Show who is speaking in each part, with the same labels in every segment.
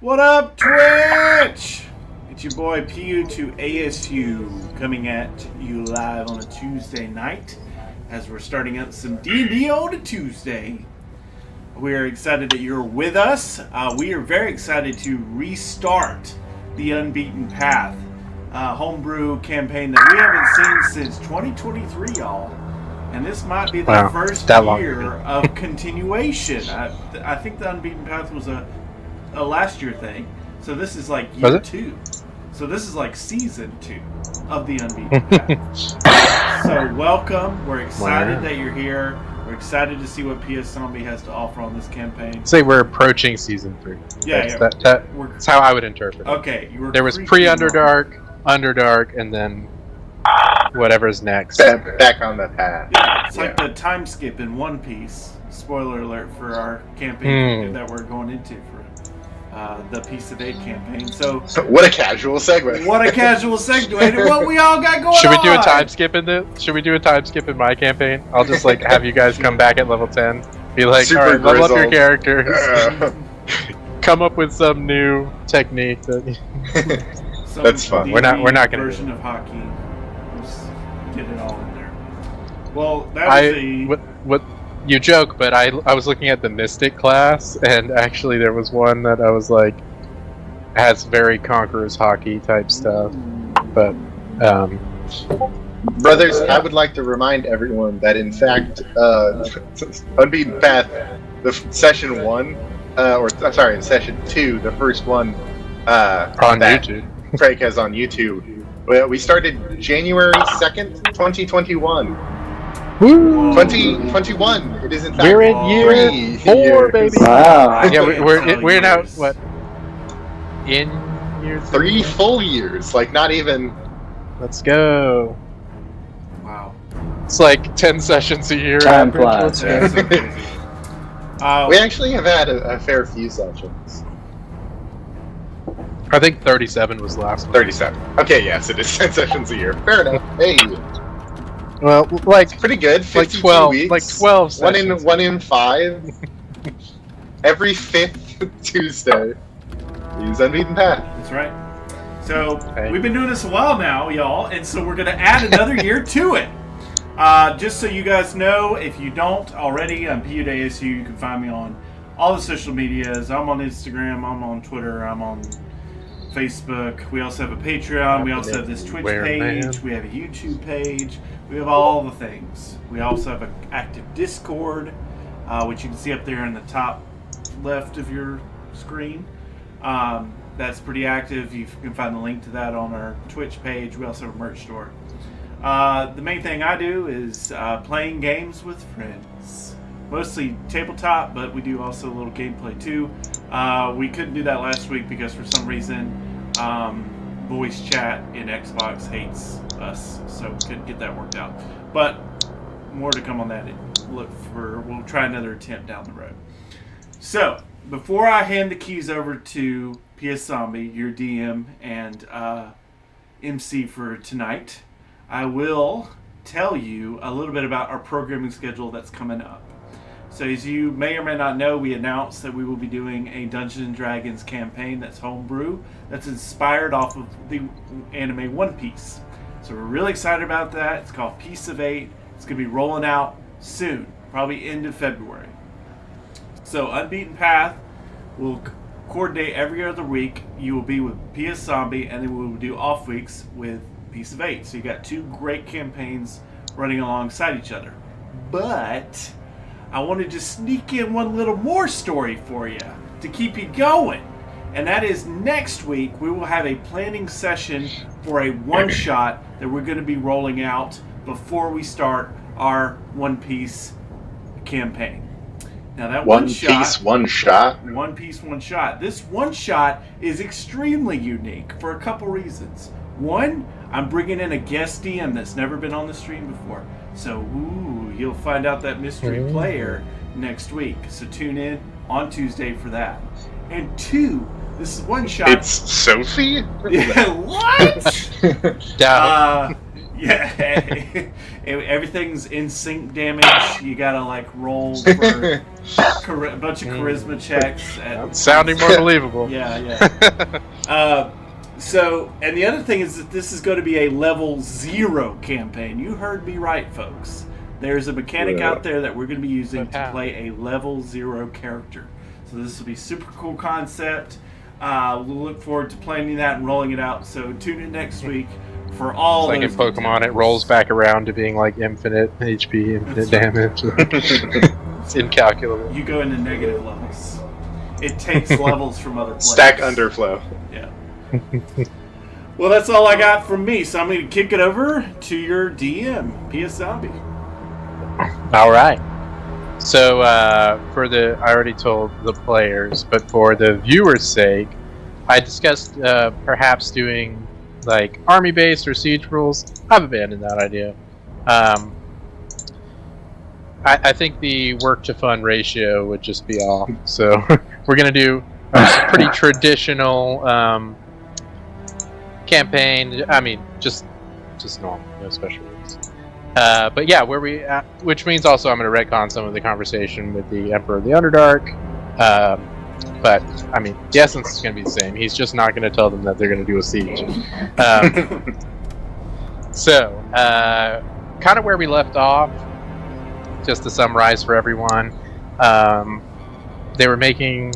Speaker 1: What up, Twitch? It's your boy PU2 ASU coming at you live on a Tuesday night as we're starting up some D&D on a Tuesday. We are excited that you're with us. We are very excited to restart the Unbeaten Path homebrew campaign that we haven't seen since 2023, y'all. And this might be the first year of continuation. I think the Unbeaten Path was a last year thing, so this is like year 2. So this is like season 2 of the Unbeaten Path. So welcome. We're excited that you're here. We're excited to see what PS Zombie has to offer on this campaign.
Speaker 2: Say we're approaching season 3. That's how I would interpret it.
Speaker 1: Okay,
Speaker 2: there was pre-Underdark, Underdark, and then whatever's next.
Speaker 3: Back on the path.
Speaker 1: Yeah, it's like the time skip in One Piece. Spoiler alert for our campaign that we're going into for the Piece of 8 campaign. So
Speaker 3: what a casual segue.
Speaker 1: What a casual segue to what we all got going on.
Speaker 2: Should we do a time skip in this? Should we do a time skip in my campaign? I'll just like have you guys come back at level 10. Be like, all right, level up your characters. Come up with some new technique.
Speaker 3: That's fun.
Speaker 2: We're not gonna
Speaker 1: version of hockey. Just get it all in there. Well, that was
Speaker 2: what you joke, but I was looking at the Mystic class, and actually there was one that I was like has very Conqueror's hockey type stuff. But
Speaker 3: brothers, I would like to remind everyone that in fact, Unbeaten Path, the session 1, session 2, the first one
Speaker 2: on YouTube.
Speaker 3: Craig has on YouTube. We started January 2nd, 2021.
Speaker 2: Woo!
Speaker 3: 2021. It is in fact
Speaker 2: we're in year 4, baby.
Speaker 4: Wow.
Speaker 2: Yeah, we're now what? In year
Speaker 3: 3 full years. Like not even.
Speaker 2: Let's go.
Speaker 1: Wow.
Speaker 2: It's like 10 sessions a year.
Speaker 4: Time flies.
Speaker 3: We actually have had a fair few sessions.
Speaker 2: I think 37 was last one.
Speaker 3: 37. Okay, yes, it is 10 sessions a year. Fair enough. Hey.
Speaker 2: Well, like
Speaker 3: it's pretty good. 52
Speaker 2: like 12,
Speaker 3: weeks.
Speaker 2: like 12 sessions.
Speaker 3: One in 5. Every 5th Tuesday. Use Unbeaten Path.
Speaker 1: That's right. So we've been doing this a while now, y'all, and so we're going to add another year to it. Just so you guys know, if you don't already, I'm PU2 ASU. You can find me on all the social medias. I'm on Instagram. I'm on Twitter. I'm on Facebook. We also have a Patreon. We also have this Twitch page. We have a YouTube page. We have all the things. We also have an active Discord, which you can see up there in the top left of your screen. That's pretty active. You can find the link to that on our Twitch page. We also have a merch store. The main thing I do is playing games with friends. Mostly tabletop, but we do also a little gameplay too. We couldn't do that last week because for some reason voice chat in Xbox hates us, so we couldn't get that worked out. But more to come on that. We'll try another attempt down the road. So before I hand the keys over to PS Zombie, your DM and MC for tonight, I will tell you a little bit about our programming schedule that's coming up. So as you may or may not know, we announced that we will be doing a Dungeons & Dragons campaign that's homebrew, that's inspired off of the anime One Piece. So we're really excited about that. It's called Piece of 8. It's going to be rolling out soon, probably end of February. So Unbeaten Path will coordinate every other week. You will be with PS Zombie, and then we will do off weeks with Piece of 8. So you got 2 great campaigns running alongside each other. But I wanted to sneak in one little more story for you to keep you going. And that is next week we will have a planning session for a one-shot that we're going to be rolling out before we start our One Piece campaign. Now that
Speaker 3: One Piece, one shot.
Speaker 1: One Piece, one shot. This one shot is extremely unique for a couple reasons. One, I'm bringing in a guest DM that's never been on the stream before. So, you'll find out that mystery player next week. So tune in on Tuesday for that. And 2, this is one shot.
Speaker 3: It's Sophie?
Speaker 1: Yeah, what? Yeah, everything's in sync damage. You gotta like roll for a bunch of charisma checks.
Speaker 2: Sounding more believable.
Speaker 1: Yeah. So, and the other thing is that this is going to be a level 0 campaign. You heard me right, folks. There's a mechanic out there that we're going to be using to play a level 0 character. So this will be super cool concept. We'll look forward to planning that and rolling it out. So tune in next week for all.
Speaker 2: It's like in Pokemon, it rolls back around to being like infinite HP, infinite damage. It's incalculable.
Speaker 1: You go into negative levels. It takes levels from other players.
Speaker 3: Stack underflow.
Speaker 1: Yeah. Well, that's all I got from me. So I'm going to kick it over to your DM, PS Zombie.
Speaker 2: All right. So I already told the players, but for the viewers' sake, I discussed perhaps doing like army-based or siege rules. I've abandoned that idea. I think the work-to-fun ratio would just be off. So we're going to do a pretty traditional campaign. I mean, just normal, no special rules. But yeah, which means also I'm going to retcon some of the conversation with the Emperor of the Underdark. But I mean, the essence is going to be the same. He's just not going to tell them that they're going to do a siege. So, kind of where we left off, just to summarize for everyone, they were making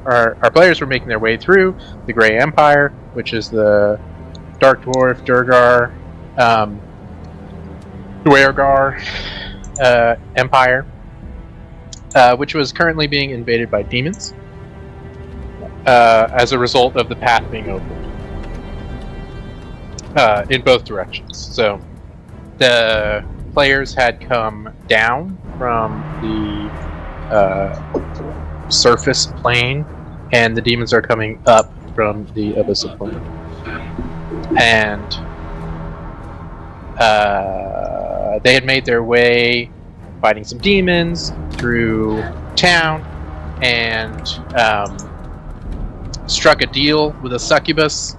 Speaker 2: our players were making their way through the Grey Empire, which is the Dark Dwarf, Durgar, Duergar Empire, which was currently being invaded by demons as a result of the path being opened in both directions. So the players had come down from the surface plane, and the demons are coming up from the abyssal plane. And they had made their way fighting some demons through town and struck a deal with a succubus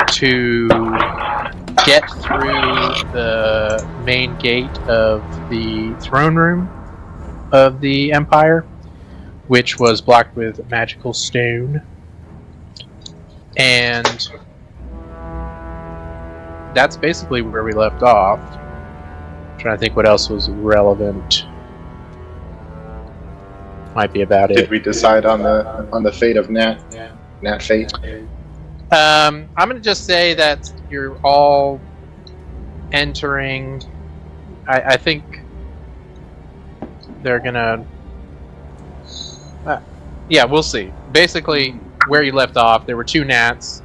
Speaker 2: to get through the main gate of the throne room of the Empire, which was blocked with magical stone. And that's basically where we left off. I'm trying to think what else was relevant. Might be about it.
Speaker 3: Did we decide on the fate of Nat? Nat fate?
Speaker 2: I'm going to just say that you're all entering. I think they're going to... yeah, we'll see. Basically, where you left off, there were 2 gnats.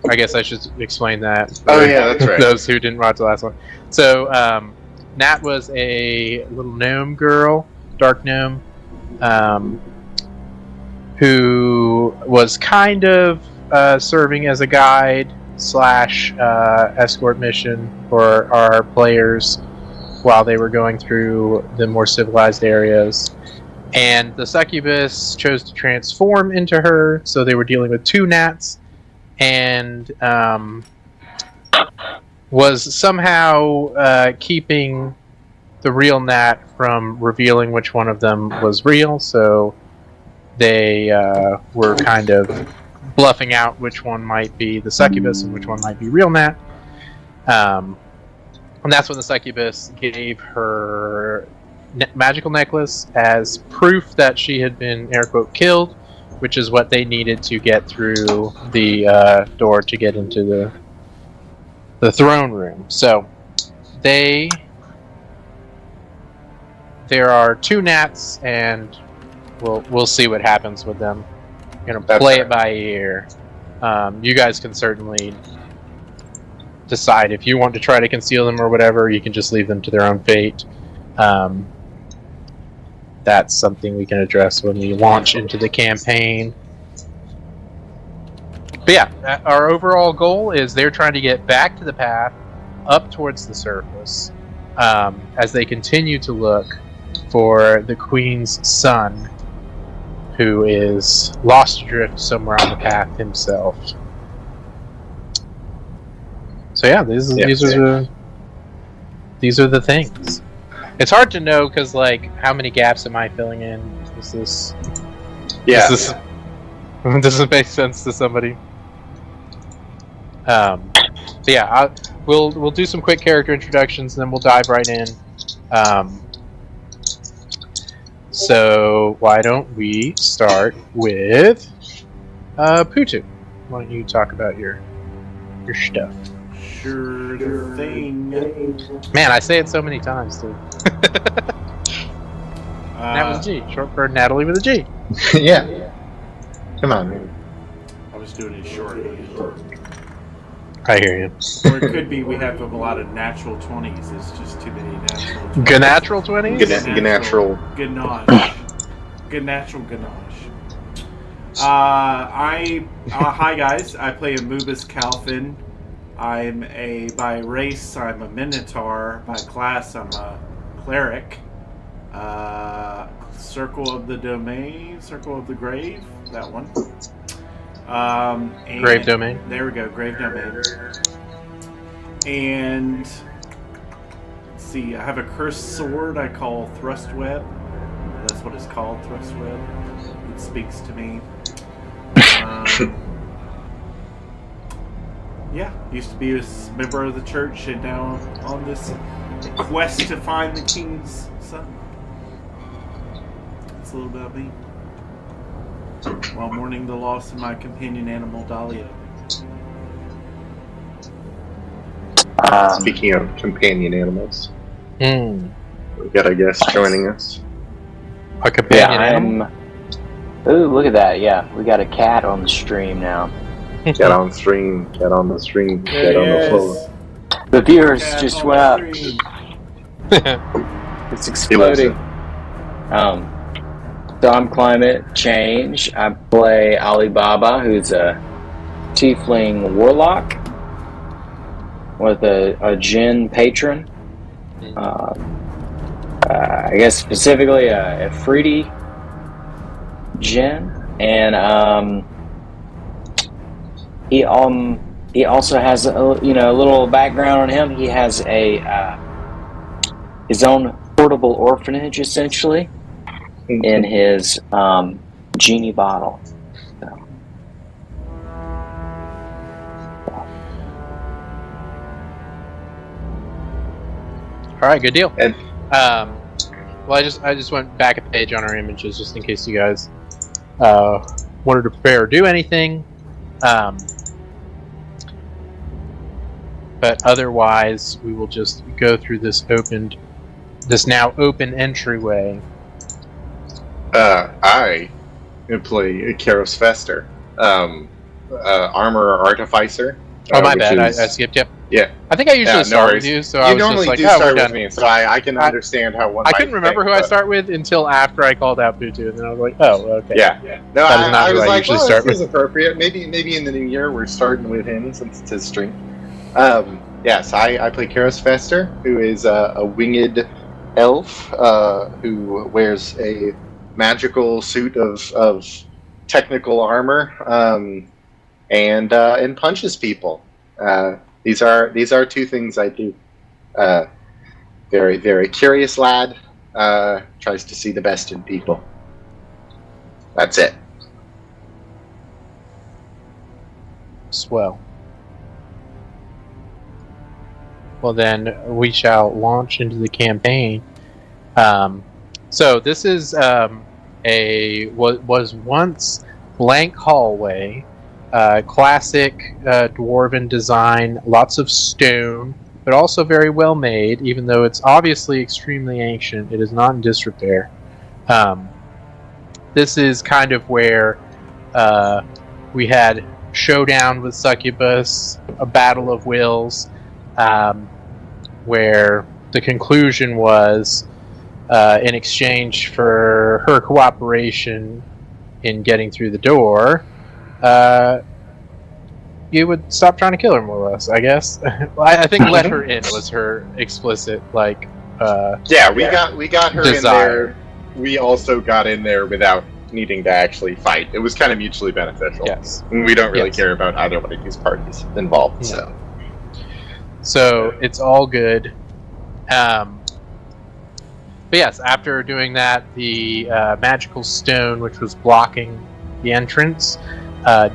Speaker 2: I guess I should explain that.
Speaker 3: Oh yeah, that's right.
Speaker 2: Those who didn't watch the last one. So, Nat was a little gnome girl, dark gnome, who was kind of serving as a guide / escort mission for our players while they were going through the more civilized areas. And the succubus chose to transform into her, so they were dealing with 2 gnats, and was somehow keeping the real gnat from revealing which one of them was real, so they were kind of bluffing out which one might be the succubus and which one might be real gnat. And that's when the succubus gave her magical necklace as proof that she had been, air quote, killed, which is what they needed to get through the door to get into the throne room. So there are 2 gnats, and we'll see what happens with them. We're gonna play it by ear. You guys can certainly decide if you want to try to conceal them or whatever. You can just leave them to their own fate. That's something we can address when we launch into the campaign. But yeah, our overall goal is they're trying to get back to the path, up towards the surface, as they continue to look for the Queen's son, who is lost adrift somewhere on the path himself. So yeah, these are these are the things. It's hard to know because, like, how many gaps am I filling in? Does this make sense to somebody? But yeah, we'll do some quick character introductions, and then we'll dive right in. So why don't we start with PU2? Why don't you talk about your stuff?
Speaker 1: Sure thing.
Speaker 2: Man, I say it so many times too. Nat with a G, short for Natalie with a G.
Speaker 3: Yeah. Come on, man.
Speaker 1: I was doing it shorthand.
Speaker 2: I hear you.
Speaker 1: Or it could be we have a lot of natural 20s. It's just too many natural 20s.
Speaker 2: Gnatural 20s?
Speaker 3: Gnatural.
Speaker 1: Ganache. Good natural ganache. Hi guys. I play a Mubus Calfin. By race, I'm a Minotaur. By class, I'm a cleric. Circle of the Domain, Circle of the Grave, that one.
Speaker 2: Grave Domain.
Speaker 1: There we go, Grave Domain. And let's see, I have a cursed sword I call Thrust Web. That's what it's called, Thrust Web. It speaks to me. Yeah, used to be a member of the church, and now on this quest to find the king's son. That's a little bit of me. While mourning the loss of my companion animal, Dahlia.
Speaker 3: Speaking of companion animals,
Speaker 2: we
Speaker 3: got a guest joining us.
Speaker 2: A companion animal?
Speaker 4: Ooh, look at that. Yeah, we got a cat on the stream now.
Speaker 3: Get on stream, get on the stream, get on the floor.
Speaker 4: The viewers just went up. It's exploding. So I'm Climate Change. I play Alibaba, who's a tiefling warlock with a Jinn patron. I guess specifically a fruity Jinn, and he also has a little background on him. He has his own portable orphanage, essentially, in his genie bottle. So.
Speaker 2: All right, good deal.
Speaker 3: And
Speaker 2: well, I just went back a page on our images just in case you guys wanted to prepare or do anything. But otherwise, we will just go through this now open entryway.
Speaker 3: I play Karos Fester, armor artificer.
Speaker 2: Oh, my bad. I skipped you.
Speaker 3: Yeah.
Speaker 2: I think I usually start with you, so I was just like,
Speaker 3: start
Speaker 2: we're
Speaker 3: with
Speaker 2: done.
Speaker 3: me, so I can understand how one.
Speaker 2: I couldn't remember who I start with until after I called out PU2, and then I was like, oh, okay.
Speaker 3: Yeah. No,
Speaker 2: that is not
Speaker 3: I
Speaker 2: who
Speaker 3: was
Speaker 2: I
Speaker 3: like,
Speaker 2: usually
Speaker 3: well,
Speaker 2: start
Speaker 3: this is
Speaker 2: with.
Speaker 3: appropriate. Maybe in the new year we're starting with him since it's his stream. Yes, I play Karos Fester, who is a winged elf who wears a magical suit of technical armor and punches people. These are two things I do. Very, very curious lad. Tries to see the best in people. That's it.
Speaker 2: Swell. Well, then we shall launch into the campaign. So this is was once blank hallway, classic dwarven design, lots of stone, but also very well made. Even though it's obviously extremely ancient, it is not in disrepair. This is kind of where we had showdown with Succubus, a battle of wills. Where the conclusion was, in exchange for her cooperation in getting through the door, you would stop trying to kill her, more or less, I guess. I think let her in was her explicit,
Speaker 3: yeah, we got her
Speaker 2: desire.
Speaker 3: in there. We also got in there without needing to actually fight. It was kind of mutually beneficial.
Speaker 2: Yes.
Speaker 3: We don't really care about either one of these parties involved,
Speaker 2: So it's all good. But yes, after doing that, the magical stone, which was blocking the entrance,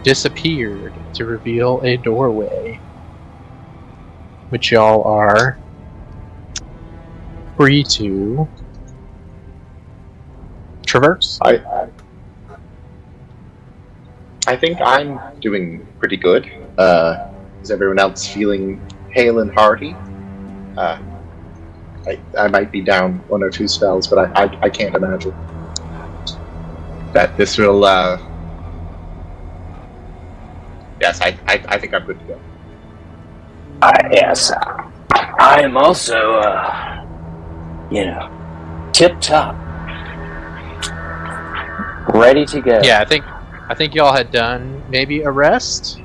Speaker 2: disappeared to reveal a doorway, which y'all are free to traverse.
Speaker 3: I think I'm doing pretty good. Is everyone else feeling hale and hearty? I might be down 1 or 2 spells, but I can't imagine that this will. Yes, I think I'm good to go.
Speaker 4: Yes, I am also, tip top, ready to go.
Speaker 2: Yeah, I think y'all had done maybe a rest,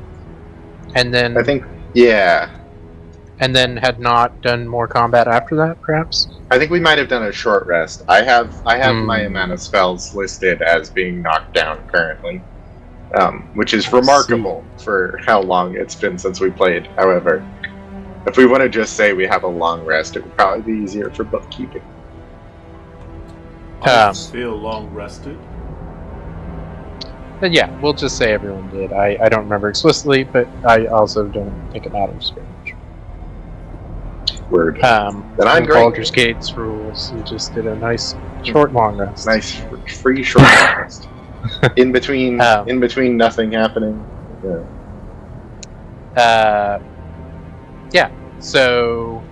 Speaker 2: and then
Speaker 3: I think, yeah.
Speaker 2: And then had not done more combat after that, perhaps?
Speaker 3: I think we might have done a short rest. I have my amount of spells listed as being knocked down currently, which is remarkable for how long it's been since we played. However, if we want to just say we have a long rest, it would probably be easier for bookkeeping.
Speaker 1: I feel long rested.
Speaker 2: Then yeah, we'll just say everyone did. I don't remember explicitly, but I also don't think it matters very much.
Speaker 3: Word.
Speaker 2: Then
Speaker 3: I'm great.
Speaker 2: Baldur's Gate's rules. You just did a nice short long rest.
Speaker 3: Nice free short rest. In between nothing happening.
Speaker 2: Yeah. So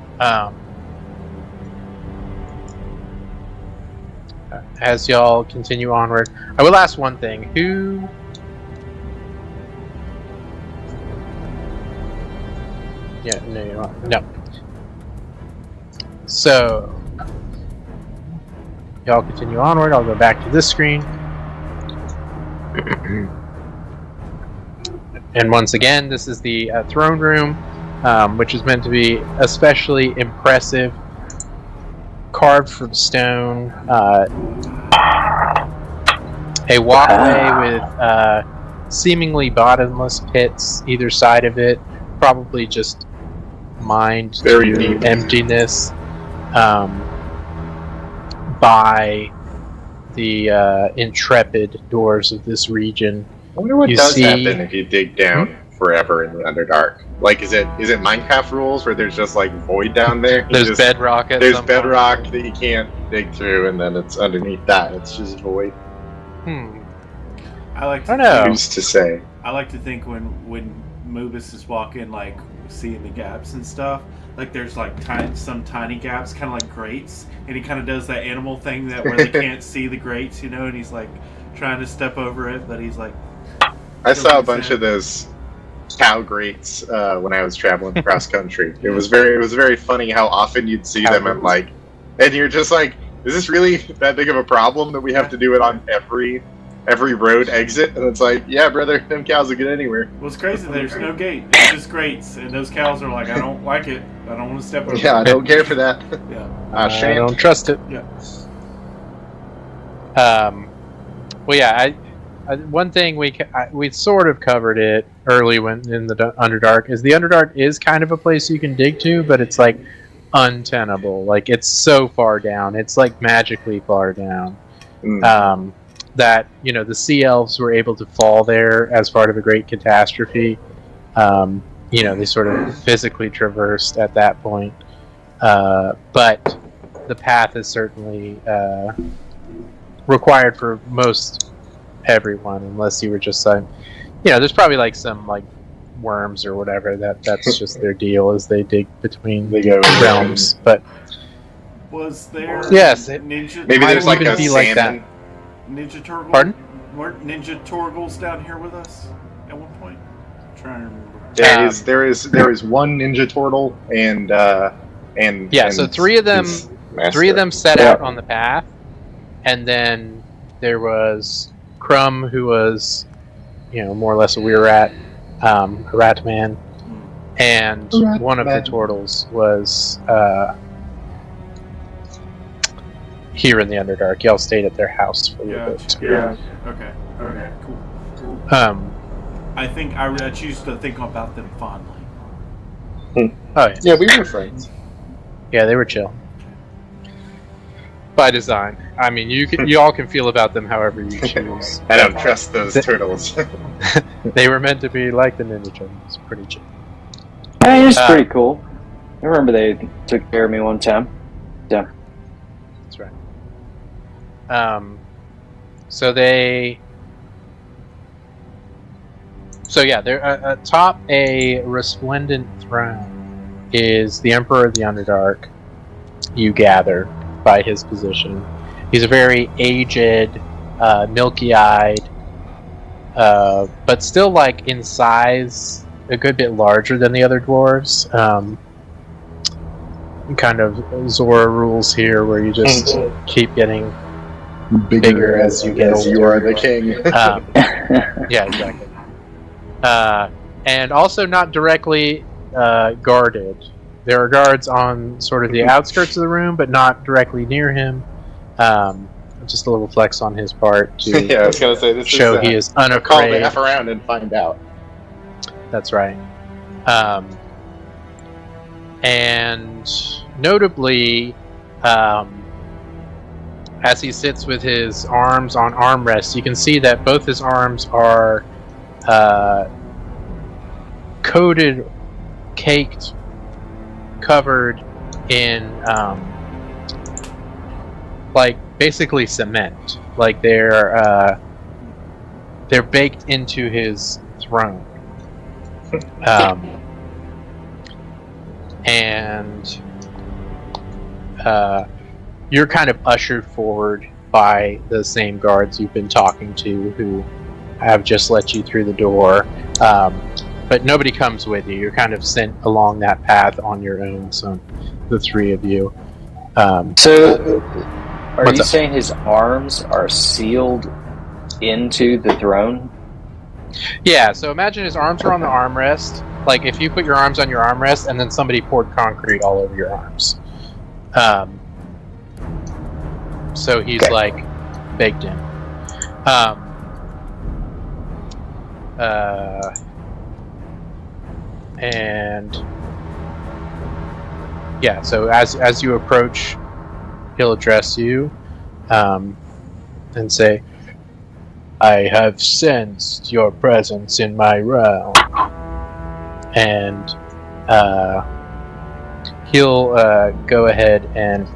Speaker 2: as y'all continue onward, I will ask one thing. Who... Yeah, no, you're not. No. So, y'all continue onward. I'll go back to this screen. And once again, this is the throne room, which is meant to be especially impressive. Carved from stone. A walkway with seemingly bottomless pits either side of it. Probably just mined
Speaker 3: Very
Speaker 2: to
Speaker 3: deep.
Speaker 2: emptiness. By the intrepid doors of this region.
Speaker 3: I wonder what
Speaker 2: You
Speaker 3: does
Speaker 2: see-
Speaker 3: happen if you dig down forever in the Underdark. Like, is it Minecraft rules where there's just like void down there?
Speaker 2: There's
Speaker 3: just,
Speaker 2: bedrock at
Speaker 3: There's
Speaker 2: some
Speaker 3: bedrock that you can't dig through, and then it's underneath that. It's just void.
Speaker 2: point.
Speaker 1: I like
Speaker 2: I
Speaker 1: to
Speaker 2: don't know.
Speaker 3: Who's to say?
Speaker 1: I like to think when Mubis is walking, like seeing the gaps and stuff, like there's like some tiny gaps, kind of like grates, and he kind of does that animal thing that where they can't see the grates, and he's like trying to step over it, but he's like.
Speaker 3: I saw a bunch of those cow grates when I was traveling cross country. It was very funny how often you'd see them and you're just like, is this really that big of a problem that we have to do it on every road exit? And it's like, yeah, brother, them cows will get anywhere.
Speaker 1: Well, it's crazy. There's no gate. It's just grates, and those cows are like, I don't like it. I don't want to step over.
Speaker 3: Yeah, I don't care for that.
Speaker 1: Yeah.
Speaker 2: I don't trust it.
Speaker 1: Yeah.
Speaker 2: Well, yeah. One thing we sort of covered it early when in the Underdark is the Underdark is kind of a place you can dig to, but it's like untenable. Like it's so far down. It's like magically far down. That the sea elves were able to fall there as part of a great catastrophe. They sort of physically traversed at that point, but the path is certainly required for most everyone, unless you were just like, there's probably like some like worms or whatever that's just their deal as they dig between realms. But
Speaker 1: was there?
Speaker 2: Yes,
Speaker 1: ninja.
Speaker 3: Maybe there's like
Speaker 2: even
Speaker 3: a
Speaker 2: be
Speaker 3: salmon.
Speaker 2: like that.
Speaker 1: Ninja Turtle.
Speaker 2: Pardon?
Speaker 1: Weren't Ninja Torgles down here with us at one point? I'm trying to remember.
Speaker 3: There is one Ninja Turtle and
Speaker 2: so three of them set out on the path, and then there was Crumb, who was more or less a weird rat, a rat man, and one of the turtles was here in the Underdark. Y'all stayed at their house for a little bit.
Speaker 1: Yeah. Okay. Cool. I think I choose to think about them fondly.
Speaker 2: Oh
Speaker 3: Yeah, we were friends.
Speaker 2: yeah, they were chill. By design. I mean, you all can feel about them however you choose.
Speaker 3: I don't trust those turtles.
Speaker 2: They were meant to be like the Ninja Turtles, pretty chill.
Speaker 4: Hey, it's pretty cool. I remember they took care of me one time. Yeah.
Speaker 2: That's right. They're atop a resplendent throne is the Emperor of the Underdark. You gather by his position. He's a very aged, milky-eyed, but still like in size a good bit larger than the other dwarves. Kind of Zora rules here, where you just keep getting bigger as you get older.
Speaker 3: You are the king.
Speaker 2: Yeah, exactly. And also not directly guarded. There are guards on sort of the outskirts of the room, but not directly near him. Just a little flex on his part to
Speaker 3: Yeah, I was gonna say this
Speaker 2: show he is unafraid.
Speaker 3: Call the F around and find out.
Speaker 2: That's right. And notably, as he sits with his arms on armrests, you can see that both his arms are coated, caked, covered in like basically cement. Like they're baked into his throne. And you're kind of ushered forward by the same guards you've been talking to, who have just let you through the door. But nobody comes with you. You're kind of sent along that path on your own, so the three of you.
Speaker 4: So, are you saying his arms are sealed into the throne?
Speaker 2: Yeah, so imagine his arms are on the armrest. Like if you put your arms on your armrest and then somebody poured concrete all over your arms. So he's like baked in. And yeah, so as you approach, he'll address you and say, "I have sensed your presence in my realm." And he'll go ahead and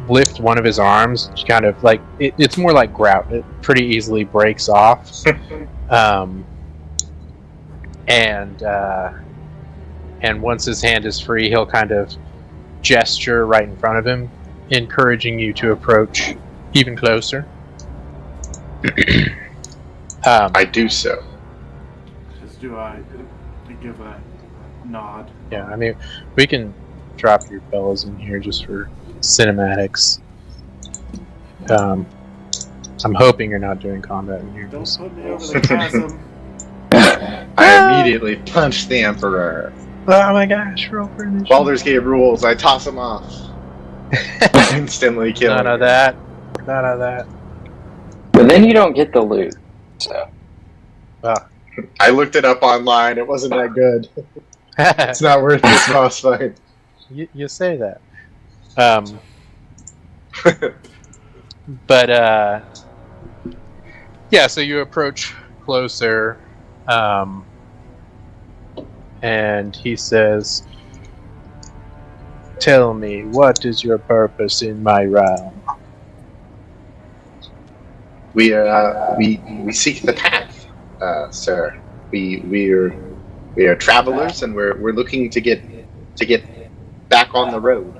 Speaker 2: lift one of his arms, kind of like it's more like grout. It pretty easily breaks off. And once his hand is free, he'll kind of gesture right in front of him, encouraging you to approach even closer.
Speaker 3: I do so.
Speaker 1: Just do I give a nod?
Speaker 2: Yeah, I mean, we can drop your bellows in here just for cinematics. I'm hoping you're not doing combat in here.
Speaker 1: Don't put me over the chasm.
Speaker 3: I immediately punch the Emperor.
Speaker 2: Oh my gosh, roll for initiative.
Speaker 3: Baldur's Gate rules, I toss him off. Instantly kill him.
Speaker 2: None of that. None of that.
Speaker 4: But then you don't get the loot. So.
Speaker 3: I looked it up online. It wasn't that good. It's not worth this boss fight.
Speaker 2: You say that. But yeah, so you approach closer, and he says, "Tell me, what is your purpose in my realm?"
Speaker 3: We seek the path, sir. We are travelers, and we're looking to get back on the road.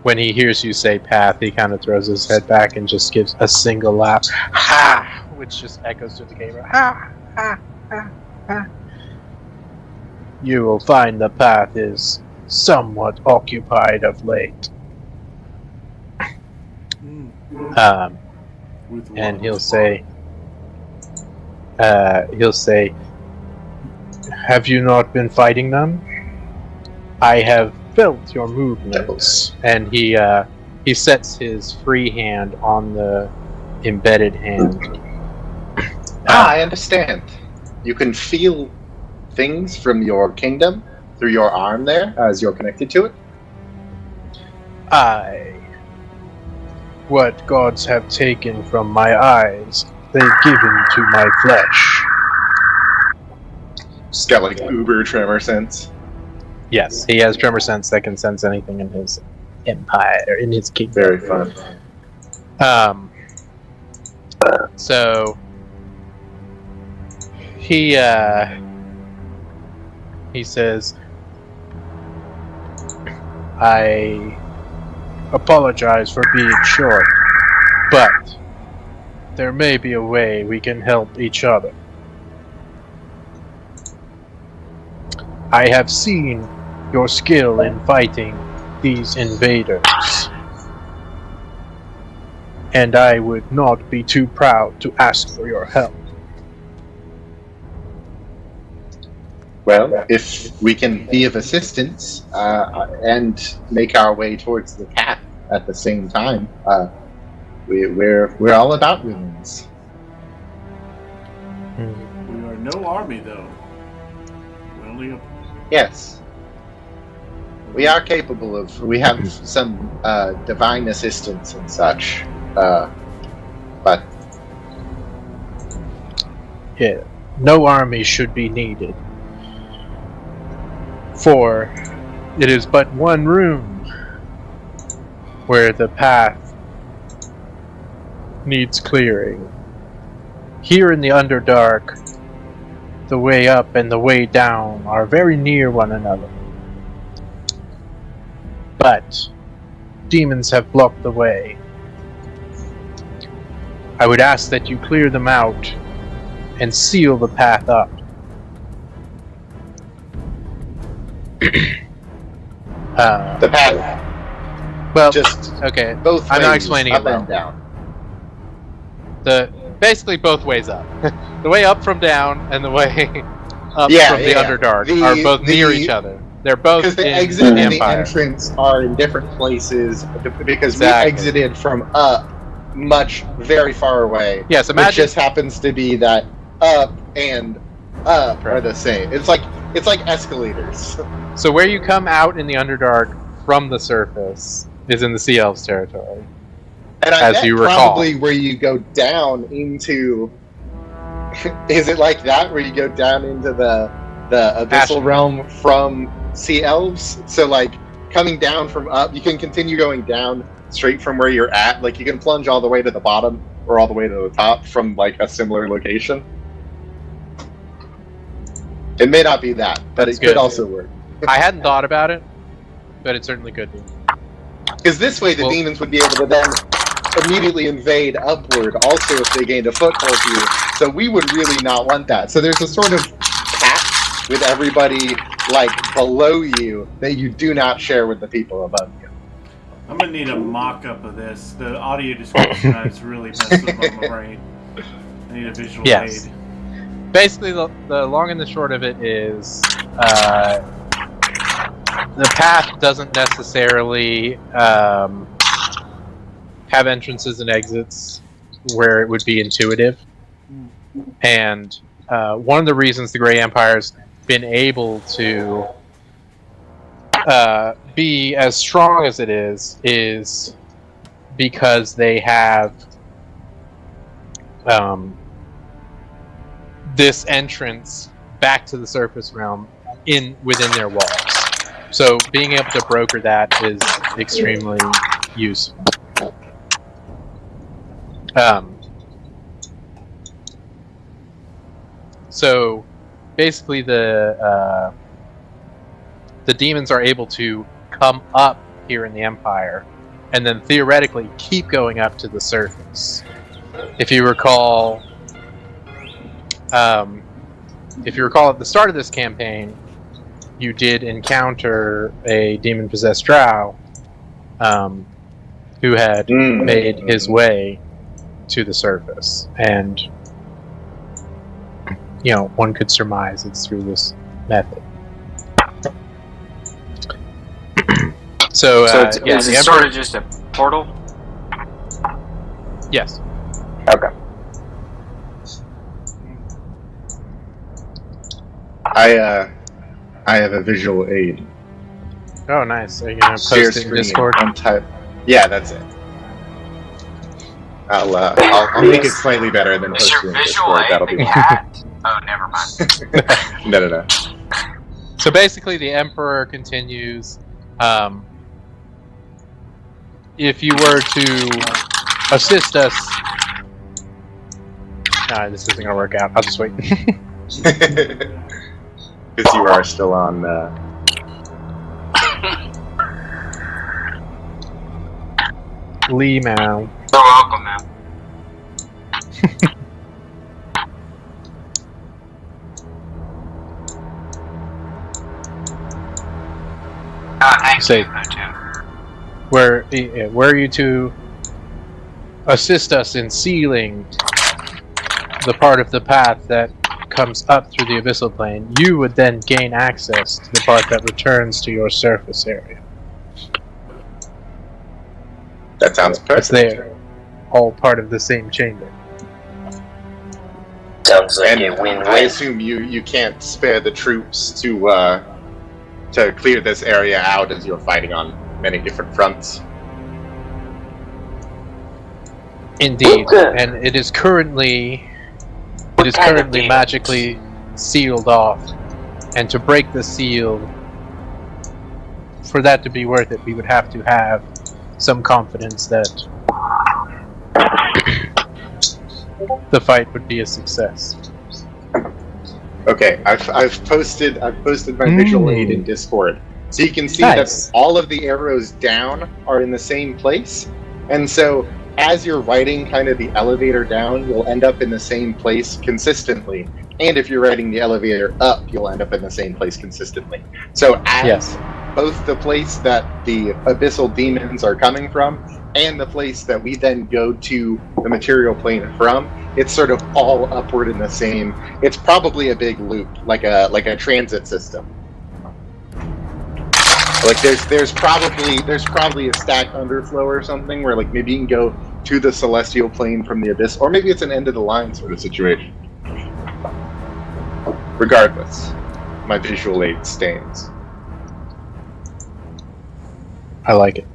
Speaker 2: When he hears you say path, he kind of throws his head back and just gives a single laugh, ha, which just echoes through the cave. Ha, ha, ha, ha. You will find the path is somewhat occupied of late. And he'll say, "Have you not been fighting them? I have felt your movements." And he sets his free hand on the embedded hand.
Speaker 3: I understand. You can feel things from your kingdom. through your arm there as you're connected to it.
Speaker 2: What gods have taken from my eyes, they've given to my flesh.
Speaker 3: Just got like uber tremor sense.
Speaker 2: Yes, he has tremor sense that can sense anything in his empire, in his kingdom.
Speaker 3: Very fun.
Speaker 2: So he says, I apologize for being short, but there may be a way we can help each other. I have seen your skill in fighting these invaders, and I would not be too proud to ask for your help.
Speaker 3: Well, if we can be of assistance and make our way towards the path at the same time, we're all about wins.
Speaker 1: We are no army, though. We're only a...
Speaker 3: Yes, we are capable of. We have some divine assistance and such, but
Speaker 2: Yeah, no army should be needed. For it is but one room where the path needs clearing. Here in the Underdark, the way up and the way down are very near one another. But demons have blocked the way. I would ask that you clear them out and seal the path up.
Speaker 3: the path
Speaker 2: Well,
Speaker 3: just
Speaker 2: okay.
Speaker 3: both ways,
Speaker 2: I'm not explaining
Speaker 3: up
Speaker 2: it well.
Speaker 3: and down.
Speaker 2: Basically both ways up. The way up from down and the way up
Speaker 3: Yeah,
Speaker 2: from the
Speaker 3: yeah.
Speaker 2: Underdark are both near each other. They're both
Speaker 3: Because the
Speaker 2: in
Speaker 3: exit
Speaker 2: the
Speaker 3: and the
Speaker 2: Empire.
Speaker 3: entrance are in different places. Because
Speaker 2: Exactly.
Speaker 3: we exited from up very far away.
Speaker 2: Yes,
Speaker 3: It
Speaker 2: imagine.
Speaker 3: just happens to be that up and up are the same. It's like escalators.
Speaker 2: So where you come out in the Underdark from the surface is in the Sea Elves territory.
Speaker 3: And I
Speaker 2: As
Speaker 3: bet
Speaker 2: you recall.
Speaker 3: probably where you go down into is it like that where you go down into the abyssal
Speaker 2: Ashen.
Speaker 3: realm from sea elves? So like coming down from up, you can continue going down straight from where you're at. Like you can plunge all the way to the bottom or all the way to the top from like a similar location. It may not be that, but
Speaker 2: That's
Speaker 3: it
Speaker 2: good.
Speaker 3: could also work.
Speaker 2: I hadn't thought about it, but it certainly could be.
Speaker 3: Because this way the
Speaker 2: Well-
Speaker 3: demons would be able to then immediately invade upward also if they gained a foothold here. So we would really not want that. So there's a sort of cap with everybody like below you that you do not share with the people above you.
Speaker 1: I'm gonna need a mock-up of this. The audio description has really messed with my brain. I need a visual
Speaker 2: Yes.
Speaker 1: aid.
Speaker 2: Basically, the long and the short of it is the path doesn't necessarily have entrances and exits where it would be intuitive. And one of the reasons the Grey Empire's been able to be as strong as it is because they have this entrance back to the surface realm within their walls. So being able to broker that is extremely useful. So basically the demons are able to come up here in the Empire and then theoretically keep going up to the surface. If you recall at the start of this campaign, you did encounter a demon-possessed drow who had made his way to the surface, and one could surmise it's through this method. So
Speaker 4: is
Speaker 2: the
Speaker 4: it
Speaker 2: Emperor-
Speaker 4: sort of just a portal?
Speaker 2: yes.
Speaker 4: Okay.
Speaker 3: I have a visual aid.
Speaker 2: Oh, nice. Are you gonna
Speaker 3: Share
Speaker 2: post it in
Speaker 3: screen.
Speaker 2: Discord?
Speaker 3: Yeah, that's it. I'll make it slightly better than
Speaker 5: Is your
Speaker 3: posting in
Speaker 5: visual
Speaker 3: Discord.
Speaker 5: aid
Speaker 3: That'll
Speaker 5: the
Speaker 3: be
Speaker 5: cat? Oh, never mind.
Speaker 3: no.
Speaker 2: So basically, the Emperor continues. If you were to assist us, this isn't gonna work out. I'll just wait.
Speaker 3: Because you are still on.
Speaker 2: Lee Mao.
Speaker 5: You're welcome, man. Thank
Speaker 2: Say,
Speaker 5: you, PU2.
Speaker 2: were you to assist us in sealing the part of the path that comes up through the abyssal plane, you would then gain access to the part that returns to your surface area.
Speaker 3: That sounds
Speaker 2: It's
Speaker 3: perfect.
Speaker 2: there, all part of the same chamber.
Speaker 4: Sounds like
Speaker 3: And
Speaker 4: a win-win.
Speaker 3: I assume you can't spare the troops to clear this area out as you're fighting on many different fronts.
Speaker 2: Indeed,
Speaker 4: Okay.
Speaker 2: and it is currently
Speaker 4: kind of demons?
Speaker 2: magically sealed off. And to break the seal, for that to be worth it, we would have to have some confidence that the fight would be a success.
Speaker 3: Okay, I've posted my visual aid in Discord, so you can see
Speaker 2: Nice.
Speaker 3: that all of the arrows down are in the same place, and so as you're riding kind of the elevator down, you'll end up in the same place consistently. And if you're riding the elevator up, you'll end up in the same place consistently. So as both the place that the abyssal demons are coming from and the place that we then go to the material plane from, it's sort of all upward in the same. It's probably a big loop, like a transit system. Like there's probably a stacked underflow or something where like maybe you can go to the celestial plane from the abyss, or maybe it's an end of the line sort of situation. Regardless, my visual aid stands.
Speaker 2: I like it.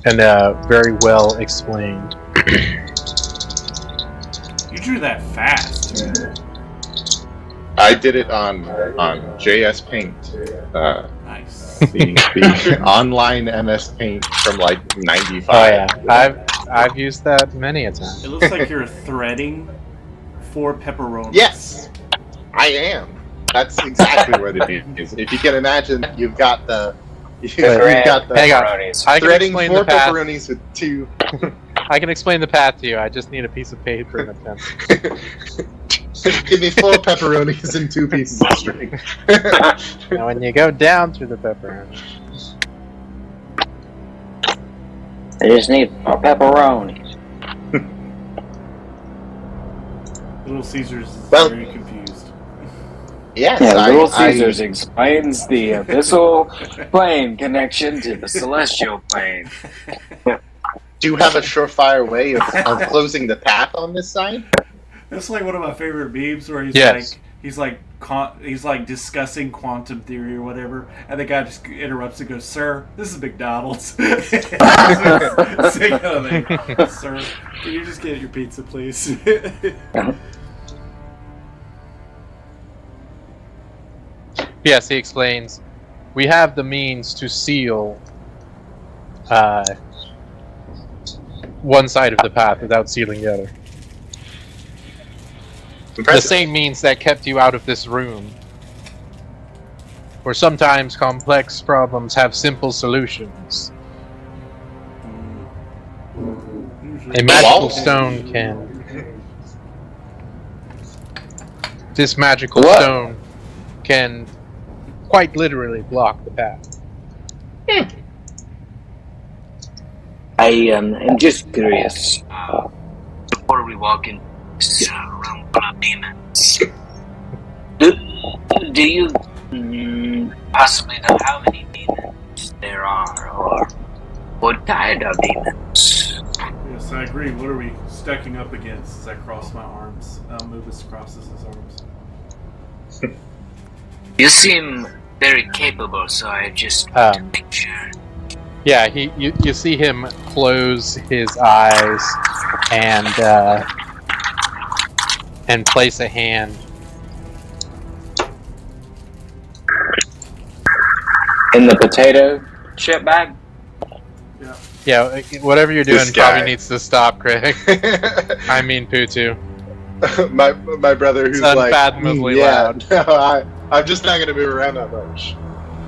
Speaker 2: And very well explained.
Speaker 1: You drew that fast.
Speaker 3: I did it on JS Paint,
Speaker 1: Nice.
Speaker 3: the online MS Paint from like '95.
Speaker 2: Oh yeah, I've used that many a time.
Speaker 1: It looks like you're threading 4 pepperonis.
Speaker 3: Yes, I am. That's exactly where the beat is. If you can imagine, you've got the
Speaker 2: Hang on.
Speaker 4: pepperonis.
Speaker 2: I can
Speaker 3: threading
Speaker 2: explain
Speaker 3: 4
Speaker 2: the path.
Speaker 3: pepperonis with 2.
Speaker 2: I can explain the path to you. I just need a piece of paper and a pen.
Speaker 3: Give me 4 pepperonis and 2 pieces of string.
Speaker 2: Now, when you go down through the pepperoni,
Speaker 4: I just need more pepperonis.
Speaker 1: Little Caesars is
Speaker 3: Well-
Speaker 1: very confused.
Speaker 3: Yes,
Speaker 4: Yeah, Little
Speaker 3: I
Speaker 4: Caesars explains the abyssal plane connection to the celestial plane.
Speaker 3: do have a surefire way of closing the path on this side.
Speaker 1: That's like one of my favorite memes where
Speaker 2: Yes.
Speaker 1: he's like discussing quantum theory or whatever, and the guy just interrupts and goes, "Sir, this is McDonald's." Same kind of thing. Sir, can you just get your pizza, please?
Speaker 2: yes, he explains, we have the means to seal one side of the path without sealing the other.
Speaker 3: Impressive.
Speaker 2: The same means that kept you out of this room. Where sometimes complex problems have simple solutions. A magical stone can... This magical stone can quite literally block the path.
Speaker 4: I am just curious.
Speaker 5: Before we walk in this room full of demons, do you possibly know how many demons there are, or what kind of demons?
Speaker 1: Yes, I agree. What are we stacking up against as I cross my arms? Moobus crosses his arms.
Speaker 5: You seem very capable, so I just make sure.
Speaker 2: Yeah, you see him close his eyes and place a hand.
Speaker 4: In the potato chip bag?
Speaker 1: Yeah.
Speaker 2: Yeah, whatever you're doing
Speaker 3: This guy.
Speaker 2: probably needs to stop, Craig. I mean, PU2.
Speaker 3: my brother who's
Speaker 2: It's unfathomably
Speaker 3: like, no, I'm just not going to move around that much.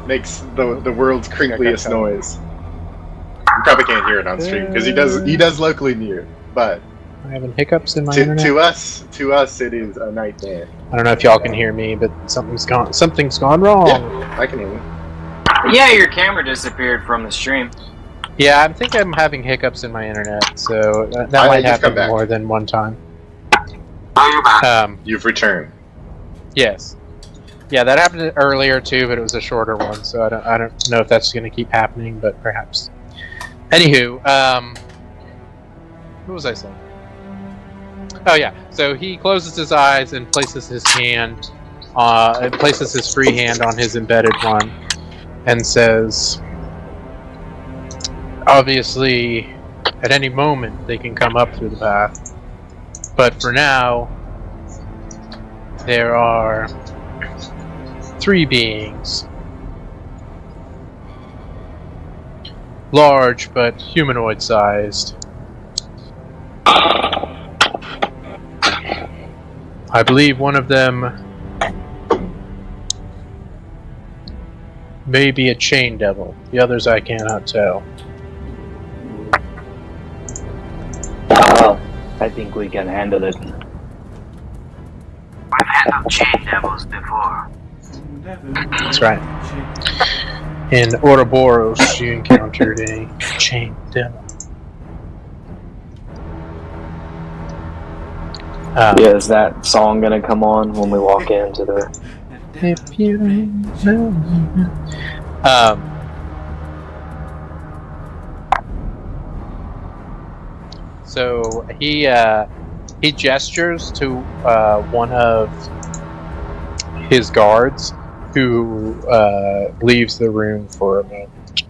Speaker 3: Makes the world's crinkliest noise. You probably can't hear it on stream because he does locally mute, but
Speaker 2: I'm having hiccups in my internet.
Speaker 3: to us it is a nightmare.
Speaker 2: I don't know if y'all can hear me, but something's gone wrong.
Speaker 3: Yeah, I can hear you.
Speaker 4: Yeah, your camera disappeared from the stream.
Speaker 2: Yeah, I think I'm having hiccups in my internet, so that might happen more than one time.
Speaker 3: You've returned.
Speaker 2: Yes. Yeah, that happened earlier too, but it was a shorter one, so I don't know if that's going to keep happening, but perhaps. Anywho, what was I saying? Oh yeah, so he closes his eyes and places his hand, places his free hand on his embedded one, and says, obviously, at any moment they can come up through the path, but for now, there are 3 beings. Large, but humanoid-sized. I believe one of them may be a chain devil. The others I cannot tell.
Speaker 4: I think we can handle it.
Speaker 5: I've handled chain devils before.
Speaker 2: That's right. In Ouroboros, you encountered a chain devil.
Speaker 4: Yeah, is that song gonna come on when we walk into the...
Speaker 2: If you know. So he gestures to one of his guards, who leaves the room for a moment,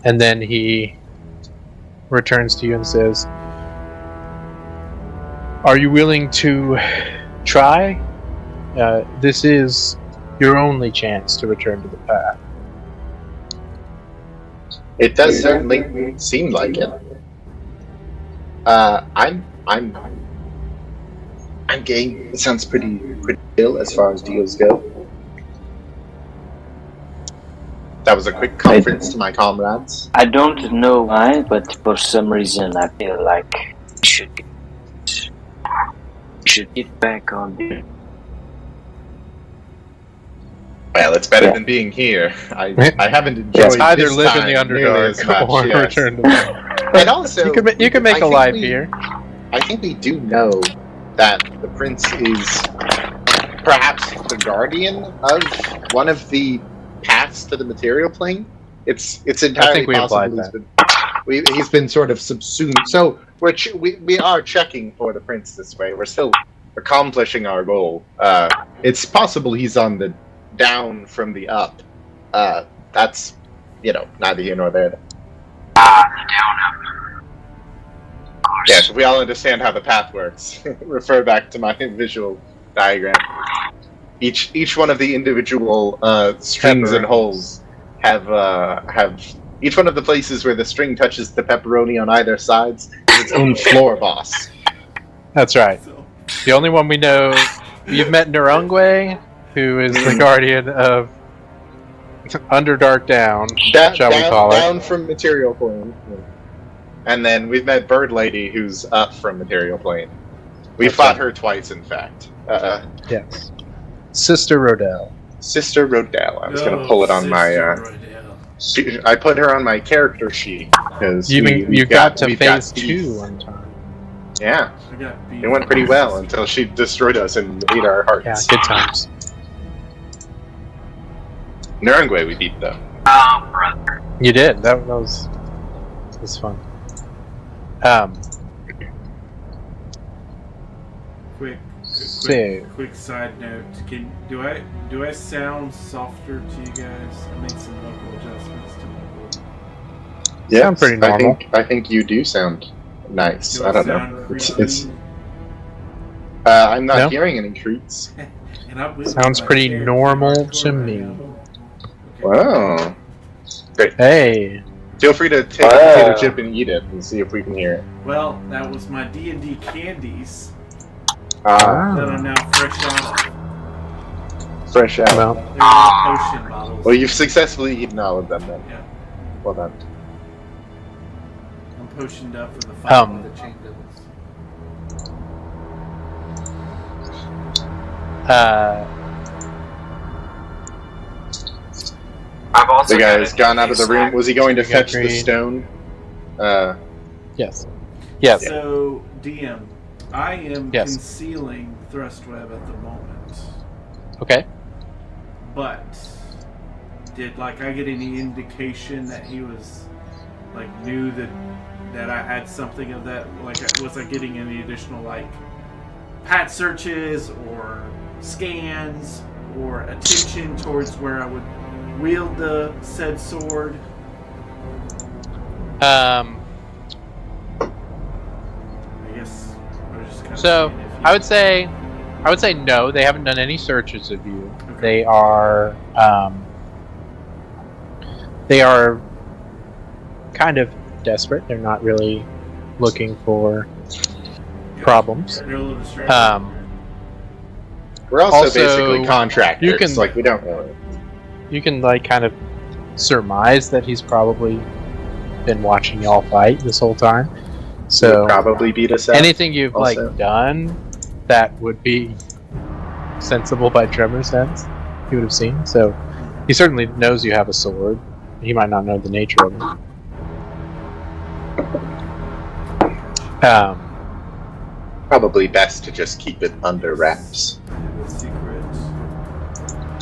Speaker 2: and then he returns to you and says, "Are you willing to try? This is your only chance to return to the path."
Speaker 3: It does certainly seem like it. I'm game. It sounds pretty ill as far as deals go. That was a quick conference to my comrades.
Speaker 5: I don't know why, but for some reason I feel like we should get back on there.
Speaker 3: Well, it's better than being here. I haven't enjoyed
Speaker 2: It's either
Speaker 3: this
Speaker 2: live in
Speaker 3: time
Speaker 2: the
Speaker 3: nearly as
Speaker 2: Underdark
Speaker 3: much,
Speaker 2: or
Speaker 3: yes.
Speaker 2: return to the...
Speaker 3: And also,
Speaker 2: you can make a life here.
Speaker 3: I think we do know that the prince is perhaps the guardian of one of the paths to the material plane. It's entirely possible he's been sort of subsumed. So we are checking for the prince this way. We're still accomplishing our goal. It's possible he's on the down from the up. That's neither here nor there.
Speaker 5: The down up. Of course.
Speaker 3: Yes, if we all understand how the path works, refer back to my visual diagram. Each one of the individual strings and holes have each one of the places where the string touches the pepperoni on either sides is its own floor boss.
Speaker 2: That's right. The only one we know, you've met Nurungwe, who is the guardian of Underdark Down, shall we call it?
Speaker 3: Down from Material Plane. And then we've met Bird Lady, who's up from Material Plane. We fought her twice, in fact.
Speaker 2: Yes. Sister Rodell.
Speaker 3: Sister Rodell. I was going to pull it on my... I put her on my character sheet. Because
Speaker 2: you got to phase 2 one time.
Speaker 3: Yeah. It went pretty well until she destroyed us and ate our hearts.
Speaker 2: Yeah, good times.
Speaker 3: Nurungwe we beat, though.
Speaker 5: Oh, brother.
Speaker 2: You did. That was fun.
Speaker 1: Quick side note. Do I sound softer to you guys? I made some local adjustments to my voice.
Speaker 3: Yeah,
Speaker 2: sound pretty normal.
Speaker 3: I think you do sound nice.
Speaker 1: Do
Speaker 3: I don't
Speaker 1: sound
Speaker 3: know.
Speaker 1: creepy?
Speaker 3: I'm not
Speaker 2: No.
Speaker 3: hearing any creaks.
Speaker 1: And I'm with
Speaker 2: Sounds
Speaker 1: my
Speaker 2: pretty
Speaker 1: character
Speaker 2: normal
Speaker 1: hardcore
Speaker 2: to
Speaker 1: right
Speaker 2: me.
Speaker 1: now. Okay.
Speaker 3: Wow. Great.
Speaker 2: Hey.
Speaker 3: Feel free to take a potato chip and eat it and see if we can hear it.
Speaker 1: Well, that was my D&D candies
Speaker 3: Ah,
Speaker 1: that I'm now fresh off.
Speaker 3: fresh out.
Speaker 2: Well,
Speaker 1: They're little potion bottles.
Speaker 3: Well, you've successfully eaten all of them then.
Speaker 1: Yeah.
Speaker 3: Well done.
Speaker 1: I'm potioned up for the fight with the chain devils.
Speaker 5: I've also
Speaker 3: The guy
Speaker 5: got
Speaker 3: has
Speaker 5: a
Speaker 3: gone out of the room. Was he going to fetch the
Speaker 2: Agreed.
Speaker 3: stone?
Speaker 2: yes. Yes.
Speaker 1: So, DM, I am
Speaker 2: Yes.
Speaker 1: concealing thrust web at the moment.
Speaker 2: Okay.
Speaker 1: But did I get any indication that he was knew that I had something of that? Was I getting any additional pat searches or scans or attention towards where I would wield the said sword?
Speaker 2: I
Speaker 1: guess I was just kind of
Speaker 2: So
Speaker 1: seeing if you-
Speaker 2: I would say no. They haven't done any searches of you.
Speaker 1: Okay.
Speaker 2: They are kind of desperate. They're not really looking for problems.
Speaker 1: They're a little distracted.
Speaker 3: We're also
Speaker 2: Also,
Speaker 3: basically contractors.
Speaker 2: you can-
Speaker 3: we don't really.
Speaker 2: You can kind of surmise that he's probably been watching y'all fight this whole time. So
Speaker 3: Would probably beat us out.
Speaker 2: anything you've
Speaker 3: also.
Speaker 2: done that would be sensible by Tremor's sense, he would have seen. So he certainly knows you have a sword. He might not know the nature of it.
Speaker 3: Probably best to just keep it under wraps.
Speaker 1: A secret.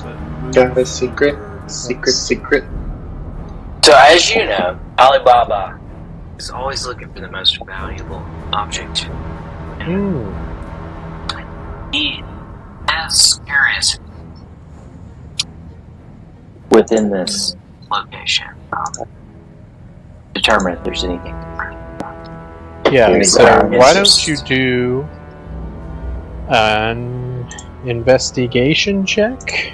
Speaker 1: But
Speaker 3: Got a secret? Secret.
Speaker 5: So as you know, Alibaba is always looking for the most valuable object. He is curious within this location. Determine if there's anything.
Speaker 2: Yeah,
Speaker 3: Any
Speaker 2: so
Speaker 3: ground
Speaker 2: why
Speaker 5: interest?
Speaker 2: don't you do an investigation check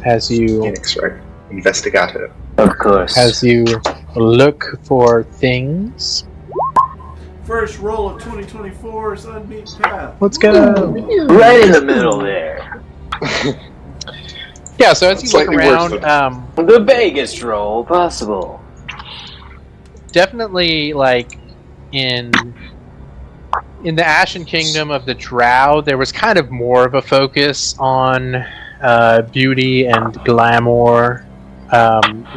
Speaker 2: as you
Speaker 3: Phoenix, right? Investigato.
Speaker 5: Of course.
Speaker 2: look for things.
Speaker 1: first roll of 2024 is Unbeaten Path.
Speaker 2: Let's go.
Speaker 5: Right in the middle there.
Speaker 2: Yeah, so as you look
Speaker 3: Slightly worse
Speaker 2: around,
Speaker 3: than-
Speaker 5: The biggest roll possible.
Speaker 2: definitely in the Ashen Kingdom of the Drow, there was kind of more of a focus on beauty and glamour,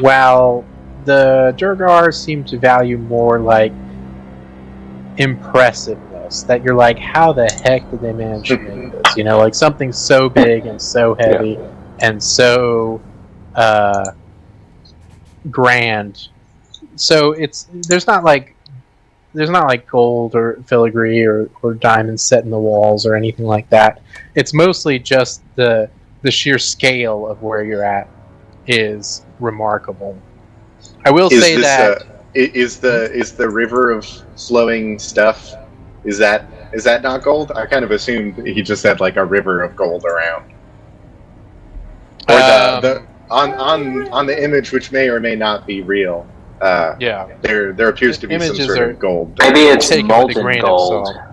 Speaker 2: while the Durgars seem to value more impressiveness. That you're how the heck did they manage to make this? Something so big and so heavy and so grand. So there's not gold or filigree or diamonds set in the walls or anything like that. It's mostly just the sheer scale of where you're at is remarkable. I will say that
Speaker 3: is the river of flowing stuff. Is that not gold? I kind of assumed he just had a river of gold around. Or on the image, which may or may not be real.
Speaker 2: yeah,
Speaker 3: There appears to be some
Speaker 2: Images
Speaker 3: sort
Speaker 2: are-
Speaker 3: of gold.
Speaker 5: Maybe it's
Speaker 2: taken with a
Speaker 5: molten
Speaker 2: grain
Speaker 5: gold.
Speaker 2: of salt.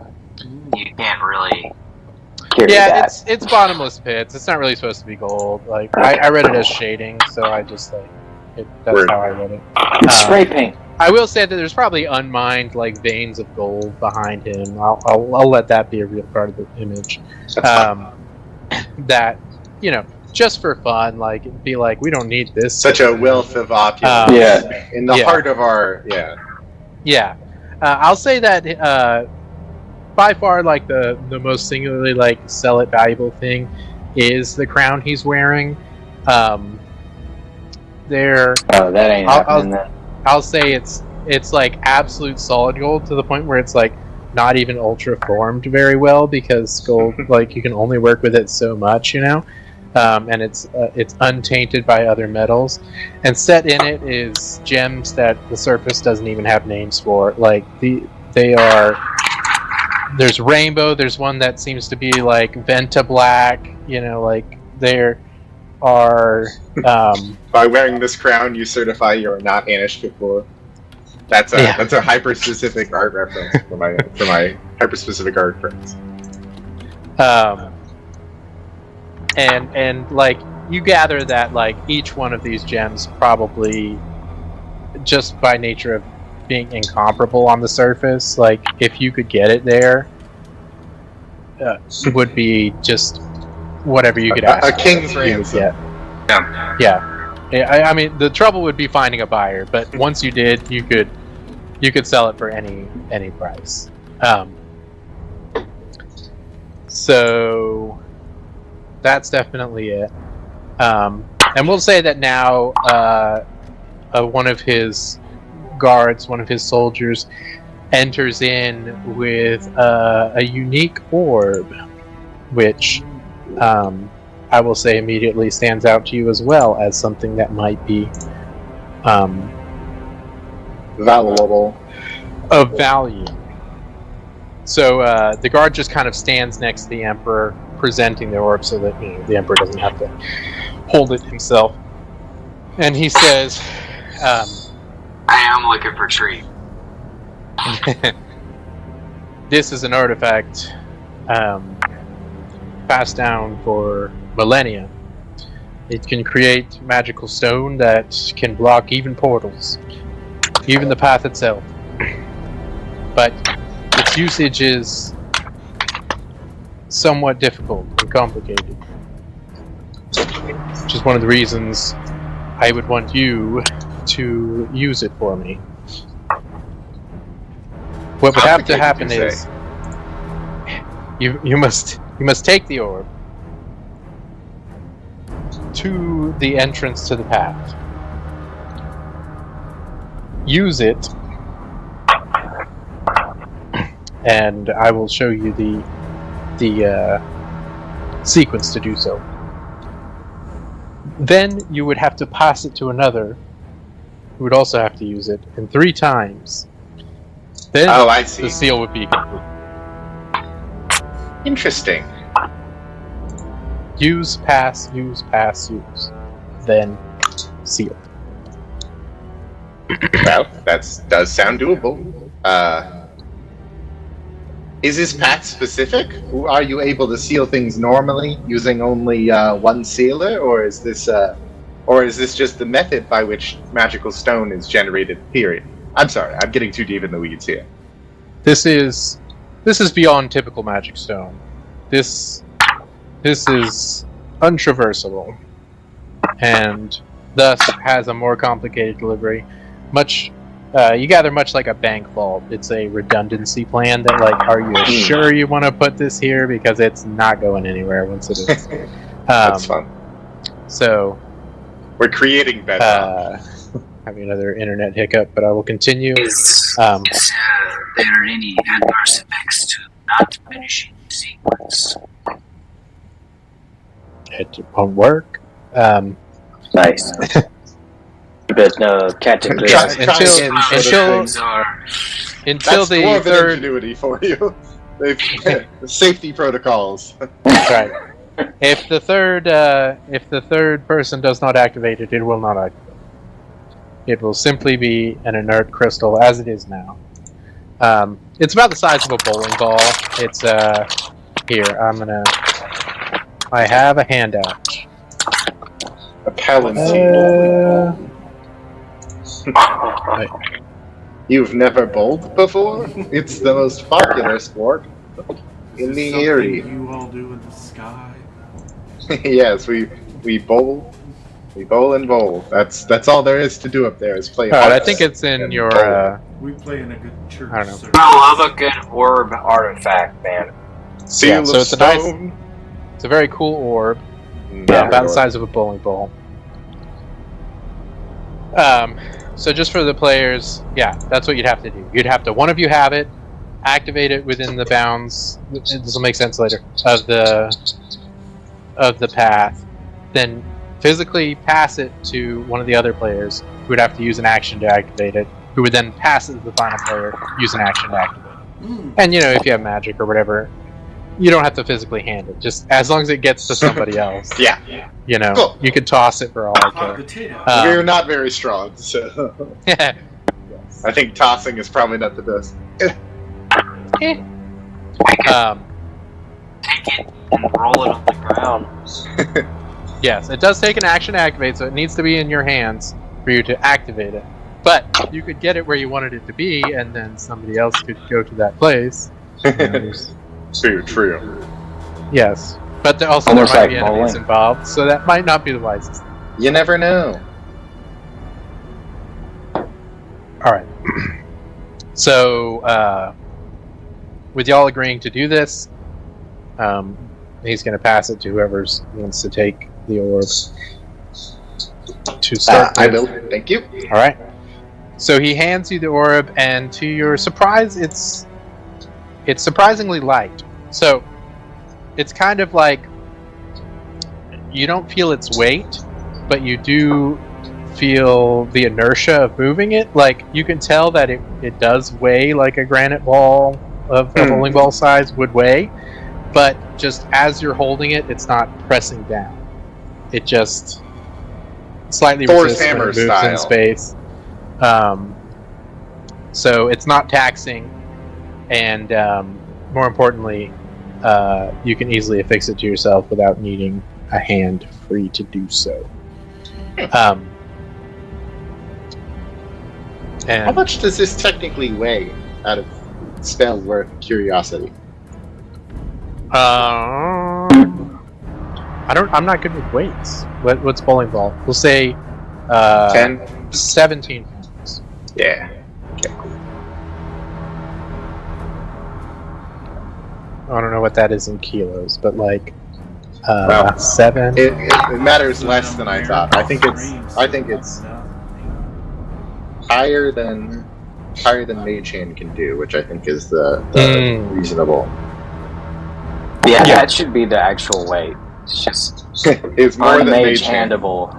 Speaker 5: You can't really carry
Speaker 2: Yeah,
Speaker 5: that.
Speaker 2: it's bottomless pits. It's not really supposed to be gold. I read it as shading, so I just that's
Speaker 3: Word.
Speaker 2: how I read it.
Speaker 5: Spray paint.
Speaker 2: I will say that there's probably unmined veins of gold behind him. I'll let that be a real part of the image.
Speaker 3: That's fine.
Speaker 2: That just for fun, be we don't need this.
Speaker 3: Such a wealth of opulence.
Speaker 5: Yeah.
Speaker 3: In the
Speaker 2: Yeah.
Speaker 3: heart of our
Speaker 2: Yeah, I'll say that by far the most singularly sell it valuable thing is the crown he's wearing. There,
Speaker 5: Oh, that ain't happening then.
Speaker 2: I'll say it's it's like absolute solid gold to the point where it's like not even ultra formed very well, because gold, like, you can only work with it so much, and it's untainted by other metals, and set in it is gems that the surface doesn't even have names for. Like they are. There's rainbow. There's one that seems to be like Venta Black. Like there are.
Speaker 3: By wearing this crown, you certify you are not Anish before. That's a hyper specific art reference for my hyper specific art friends.
Speaker 2: And like you gather that like each one of these gems probably, just by nature of being incomparable on the surface, like if you could get it there, would be just whatever you could ask.
Speaker 3: A king's ransom.
Speaker 2: Yeah. I mean, the trouble would be finding a buyer, but once you did, you could sell it for any price. So that's definitely it. And we'll say that now one of his guards, one of his soldiers, enters in with a unique orb, which I will say immediately stands out to you as well as something that might be
Speaker 3: valuable,
Speaker 2: of value. So the guard just kind of stands next to the Emperor, presenting the orb so that the Emperor doesn't have to hold it himself. And he says,
Speaker 5: I am looking for tree.
Speaker 2: This is an artifact passed down for millennia. It can create magical stone that can block even portals, even the path itself. But its usage is somewhat difficult and complicated, which is one of the reasons I would want you to use it for me. What would have to happen is you must take the orb to the entrance to the path. Use it, and I will show you the sequence to do so. Then you would have to pass it to another, who would also have to use it, and 3 times. Then
Speaker 3: I see.
Speaker 2: The seal would be complete.
Speaker 3: Interesting.
Speaker 2: Use, pass, use, pass, use. Then seal.
Speaker 3: Well, that does sound doable. Is this path specific? Are you able to seal things normally using only one sealer, or is this just the method by which magical stone is generated? Period. I'm sorry, I'm getting too deep in the weeds here.
Speaker 2: This is beyond typical magic stone. This is untraversable, and thus has a more complicated delivery. You gather much like a bank vault. It's a redundancy plan that, like, are you sure you want to put this here, because it's not going anywhere once it is.
Speaker 3: That's fun.
Speaker 2: So
Speaker 3: we're creating bedrock.
Speaker 2: Having another internet hiccup, but I will continue.
Speaker 5: Is there any adverse effects to not finishing the sequence?
Speaker 2: It won't work.
Speaker 4: Nice. But no, cataclysm.
Speaker 2: Until
Speaker 3: That's
Speaker 2: the
Speaker 3: more of an
Speaker 2: third
Speaker 3: ingenuity for you. Safety protocols.
Speaker 2: That's right. If the third person does not activate it, it will not activate. It will simply be an inert crystal, as it is now. It's about the size of a bowling ball. It's here. I have a handout.
Speaker 3: A palanquin. You've never bowled before? It's the most popular sport in the area.
Speaker 1: You all do in the sky.
Speaker 3: Yes, we bowl. We bowl and bowl. That's all there is to do up there is play.
Speaker 2: Alright, I think it's in your.
Speaker 1: We play in a good church.
Speaker 2: I don't know.
Speaker 5: I love a good orb artifact, man.
Speaker 3: Seal
Speaker 2: so
Speaker 3: of
Speaker 2: it's
Speaker 3: stone.
Speaker 2: It's a very cool orb. About the size of a bowling ball. So just for the players, yeah, that's what you'd have to do. You'd have to, one of you have it, activate it within the bounds, this will make sense later, of the path, then physically pass it to one of the other players, who would have to use an action to activate it, who would then pass it to the final player, use an action to activate it. And, you know, if you have magic or whatever, you don't have to physically hand it, just as long as it gets to somebody else.
Speaker 3: Yeah.
Speaker 2: You know,
Speaker 3: Cool.
Speaker 2: you could toss it for all I
Speaker 1: Hot
Speaker 2: care.
Speaker 1: potato.
Speaker 3: We're not very strong, so I think tossing is probably not the best.
Speaker 5: Take it and roll it on the ground.
Speaker 2: Yes, it does take an action to activate, so it needs to be in your hands for you to activate it. But you could get it where you wanted it to be, and then somebody else could go to that place.
Speaker 3: True.
Speaker 2: Yes, but there
Speaker 4: Almost
Speaker 2: might
Speaker 4: like
Speaker 2: be enemies
Speaker 4: bowling.
Speaker 2: involved, so that might not be the wisest.
Speaker 3: You never know.
Speaker 2: All right. So, with y'all agreeing to do this, he's going to pass it to whoever wants to take the orb to start.
Speaker 3: I will. Thank you.
Speaker 2: All right. So he hands you the orb, and to your surprise, it's surprisingly light. So it's kind of like you don't feel its weight, but you do feel the inertia of moving it. Like you can tell that it does weigh like a granite ball of a bowling ball size would weigh, but just as you're holding it, it's not pressing down. It just slightly
Speaker 3: Thor's
Speaker 2: resists when it
Speaker 3: hammer
Speaker 2: moves
Speaker 3: style.
Speaker 2: in space. So it's not taxing, and more importantly, you can easily affix it to yourself without needing a hand free to do so.
Speaker 3: How
Speaker 2: And
Speaker 3: much does this technically weigh out of spell worth curiosity?
Speaker 2: I'm not good with weights. What's bowling ball? We'll say
Speaker 3: 10?
Speaker 2: 17 pounds.
Speaker 3: Yeah. Okay, cool.
Speaker 2: I don't know what that is in kilos, but like
Speaker 3: Well,
Speaker 2: 7.
Speaker 3: It matters less than I thought. I think it's higher than Mage Hand can do, which I think is the reasonable.
Speaker 4: Yeah, that should be the actual weight. It's just
Speaker 3: It's more than Mage
Speaker 4: unmage
Speaker 3: Hand.
Speaker 4: handable.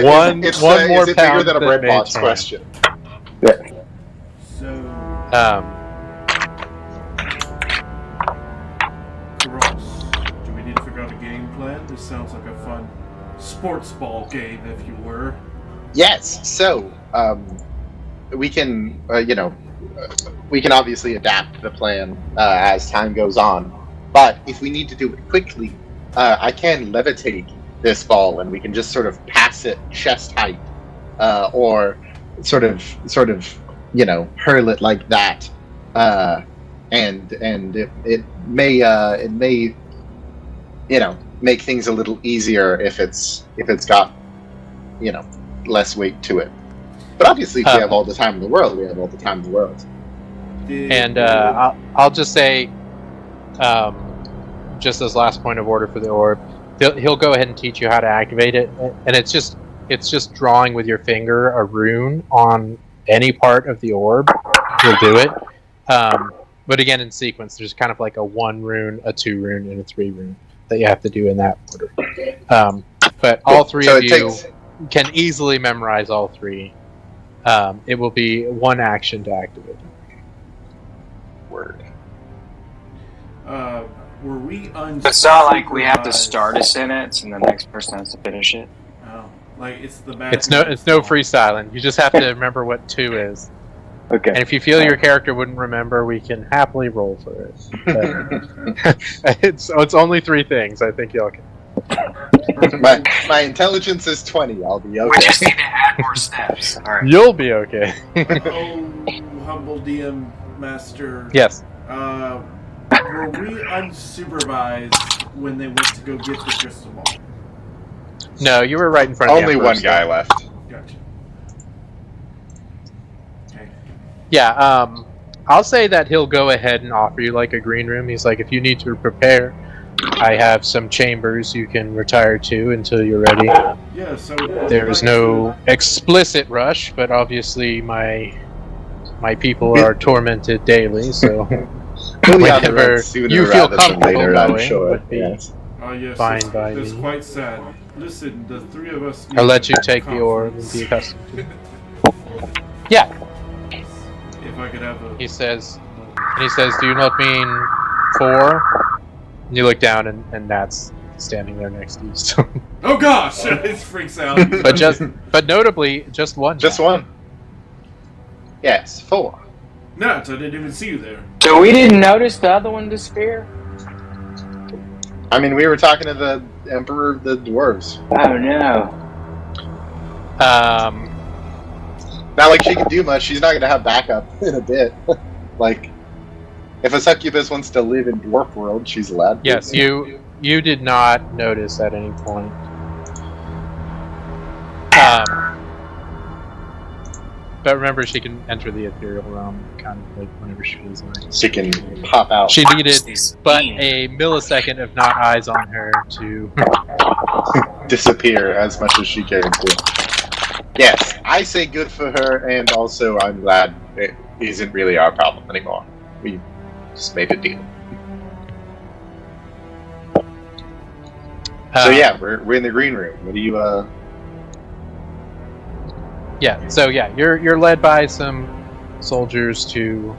Speaker 2: One more
Speaker 3: is it bigger
Speaker 2: pound
Speaker 3: than a
Speaker 2: than
Speaker 3: bread
Speaker 2: Mage
Speaker 3: box
Speaker 2: Hand.
Speaker 3: question?
Speaker 1: So, Ross, do we need to figure out a game plan? This sounds like a fun sports ball game, if you were.
Speaker 3: Yes. So we can, we can obviously adapt the plan as time goes on. But if we need to do it quickly, I can levitate this ball, and we can just sort of pass it chest height, or sort of, hurl it like that, and it may, make things a little easier if it's got, less weight to it. But obviously, if we have all the time in the world, we have all the time in the world.
Speaker 2: And I'll just say, just as last point of order for the orb, he'll go ahead and teach you how to activate it, and it's just drawing with your finger a rune on any part of the orb. He'll do it, but again in sequence. There's kind of like a 1 rune, a 2 rune, and a 3 rune that you have to do in that order. But all three of you can easily memorize all 3. It will be 1 action to activate it.
Speaker 3: Word.
Speaker 1: Were we
Speaker 5: It's not like we have to start a sentence and the next person has to finish it.
Speaker 1: Oh, like it's the
Speaker 2: It's no freestyling. You just have to remember what 2 is.
Speaker 4: Okay.
Speaker 2: And if you feel your character wouldn't remember, we can happily roll for it. But it's only 3 things. I think y'all can.
Speaker 3: My intelligence is 20. I'll be okay.
Speaker 5: We just need to add more steps. All right.
Speaker 2: You'll be okay.
Speaker 1: Oh, humble DM master.
Speaker 2: Yes.
Speaker 1: Were we unsupervised when they went to go get the crystal ball?
Speaker 2: No, you were right in front of
Speaker 3: Only
Speaker 2: the
Speaker 3: one
Speaker 2: Emperor,
Speaker 3: guy
Speaker 2: so-
Speaker 3: left.
Speaker 1: Gotcha. Okay.
Speaker 2: Yeah, I'll say that he'll go ahead and offer you like a green room. He's like, if you need to prepare, I have some chambers you can retire to until you're ready.
Speaker 1: Yeah, so
Speaker 2: There is no explicit rush, but obviously my people are tormented daily, so whenever you feel comfortable
Speaker 3: later, I'm
Speaker 2: going
Speaker 3: sure.
Speaker 2: would be
Speaker 3: Yes.
Speaker 1: yes,
Speaker 2: fine by
Speaker 1: it's
Speaker 2: me.
Speaker 1: quite sad. Listen, the three of us.
Speaker 2: I'll let you take the orb and be accustomed to it. Yeah,
Speaker 1: If I could have a.
Speaker 2: he says, do you not mean 4? And you look down and Nat's standing there next to you. So.
Speaker 1: Oh gosh! It freaks out.
Speaker 2: but notably, just one.
Speaker 3: Just one. Yes, 4.
Speaker 1: No, I didn't even see you there.
Speaker 4: So we didn't notice the other one disappear?
Speaker 3: I mean, we were talking to the Emperor of the Dwarves.
Speaker 4: Oh no.
Speaker 3: Not like she can do much. She's not going to have backup in a bit. Like, if a succubus wants to live in dwarf world, she's allowed to.
Speaker 2: Yes, you did not notice at any point. But remember, she can enter the ethereal realm kind of like whenever she feels like.
Speaker 3: She can pop out.
Speaker 2: She needed but a millisecond of not eyes on her to
Speaker 3: disappear as much as she can to. Yes, I say good for her, and also I'm glad it isn't really our problem anymore. We just made a deal. So yeah, we're in the green room. What do you
Speaker 2: Yeah, so yeah, you're led by some soldiers to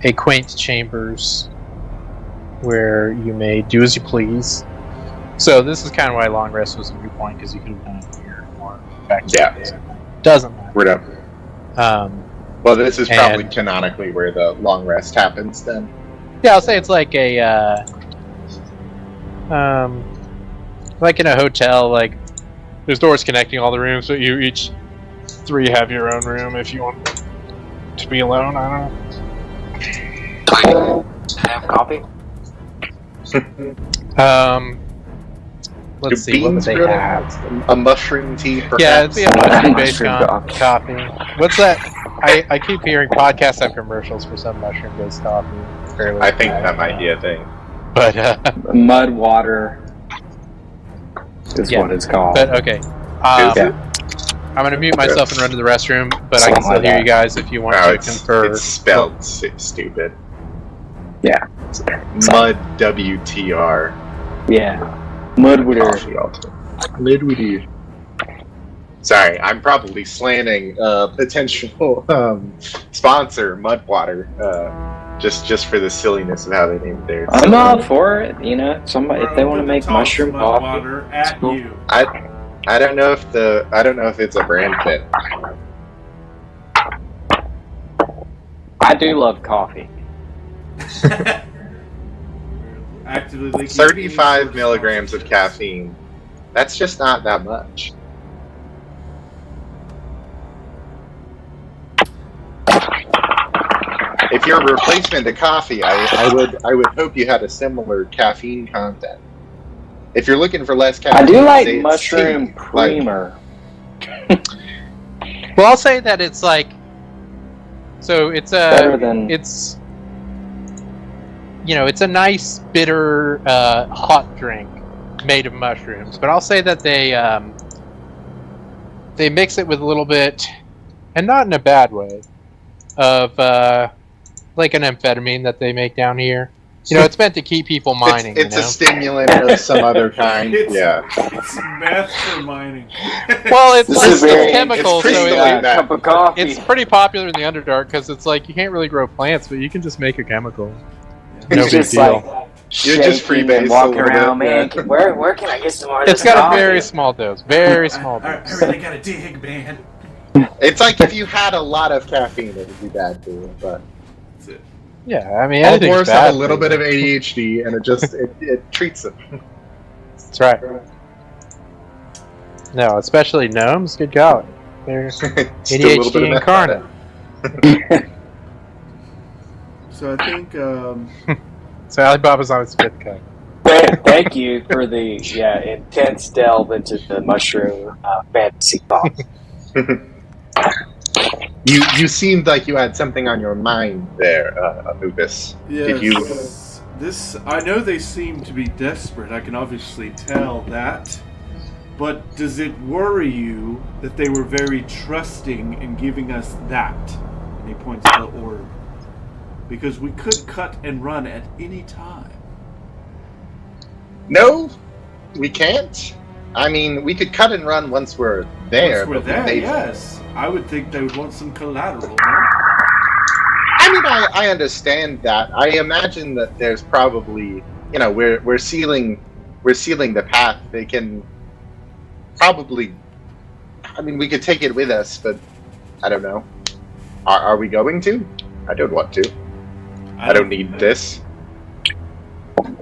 Speaker 2: a quaint chambers where you may do as you please. So this is kind of why long rest was a new point, because you could have done it here or back.
Speaker 3: Yeah.
Speaker 2: Doesn't matter.
Speaker 3: We're done. Well, this is probably canonically where the long rest happens then.
Speaker 2: Yeah, I'll say it's like a like in a hotel, like there's doors connecting all the rooms, but you each 3 have your own room if you want to be alone. I don't know.
Speaker 5: Have coffee?
Speaker 2: Let's see, what do they have?
Speaker 3: A mushroom tea, perhaps?
Speaker 2: Yeah, it'd be a mushroom-based coffee. What's that? I keep hearing podcasts have commercials for some mushroom-based coffee.
Speaker 3: I think that might be a thing.
Speaker 2: But
Speaker 4: mud water is what it's called.
Speaker 2: But okay, I'm gonna mute myself and run to the restroom. But I can still hear you guys if you want to confer.
Speaker 3: It's spelled stupid.
Speaker 4: Yeah.
Speaker 3: Mud WTR.
Speaker 4: Yeah. Mudwater.
Speaker 3: Mudwater. Sorry, I'm probably slanting potential sponsor Mudwater. Just for the silliness of how they named theirs.
Speaker 4: I'm all for it, you know. Somebody, if they want to make mushroom coffee,
Speaker 1: at
Speaker 4: cool.
Speaker 1: you.
Speaker 3: I don't know if it's a brand fit.
Speaker 4: I do love coffee.
Speaker 1: Actively leaking
Speaker 3: 35 milligrams of caffeine. That's just not that much. If you're a replacement to coffee, I would hope you had a similar caffeine content. If you're looking for less caffeine,
Speaker 4: I do like mushroom creamer.
Speaker 2: Well, I'll say that it's like, so it's
Speaker 4: better than
Speaker 2: it's, you know, it's a nice bitter hot drink made of mushrooms. But I'll say that they mix it with a little bit, and not in a bad way, of like an amphetamine that they make down here. You know, it's meant to keep people mining.
Speaker 3: It's a stimulant of some other kind.
Speaker 1: It's meth for mining.
Speaker 2: Well, it's
Speaker 4: This is very-
Speaker 2: chemical,
Speaker 3: it's
Speaker 2: so
Speaker 3: like that.
Speaker 4: cup of coffee.
Speaker 2: it's pretty popular in the Underdark because it's like you can't really grow plants, but you can just make a chemical. No
Speaker 4: It's
Speaker 2: big
Speaker 4: just
Speaker 2: deal.
Speaker 4: like
Speaker 3: You're just
Speaker 4: shaking
Speaker 3: freebase
Speaker 4: and
Speaker 3: a
Speaker 4: walking
Speaker 3: little
Speaker 4: around,
Speaker 3: bit,
Speaker 4: man. Where can I get some more of
Speaker 2: It's
Speaker 4: this
Speaker 2: got a
Speaker 4: coffee?
Speaker 2: very small dose. Very small
Speaker 1: I
Speaker 2: dose.
Speaker 1: really gotta dig, man.
Speaker 3: It's like if you had a lot of caffeine, it would be bad for you. But
Speaker 1: That's it.
Speaker 2: Yeah, I mean,
Speaker 3: all
Speaker 2: anything's
Speaker 3: dwarves
Speaker 2: bad
Speaker 3: have a
Speaker 2: for
Speaker 3: little
Speaker 2: you.
Speaker 3: bit of ADHD, and it treats them.
Speaker 2: That's right. No, especially gnomes. Good golly, they're
Speaker 3: Just a little bit
Speaker 2: ADHD
Speaker 3: of meth
Speaker 2: incarnate.
Speaker 1: So I think
Speaker 2: So Alibaba's on his 5th cut.
Speaker 4: Thank you for the intense delve into the mushroom fantasy thought.
Speaker 3: You seemed like you had something on your mind there, Anubis.
Speaker 1: yes.
Speaker 3: Did you
Speaker 1: I know they seem to be desperate. I can obviously tell that. But does it worry you that they were very trusting in giving us that? And he points to the orb. Because we could cut and run at any time.
Speaker 3: No, we can't. I mean, we could cut and run once we're there.
Speaker 1: Once we're there, yes. I would think they would want some collateral, no?
Speaker 3: I mean, I understand that. I imagine that there's probably, we're sealing the path. They can probably. I mean, we could take it with us, but I don't know. Are we going to? I don't want to. I don't need this.
Speaker 5: I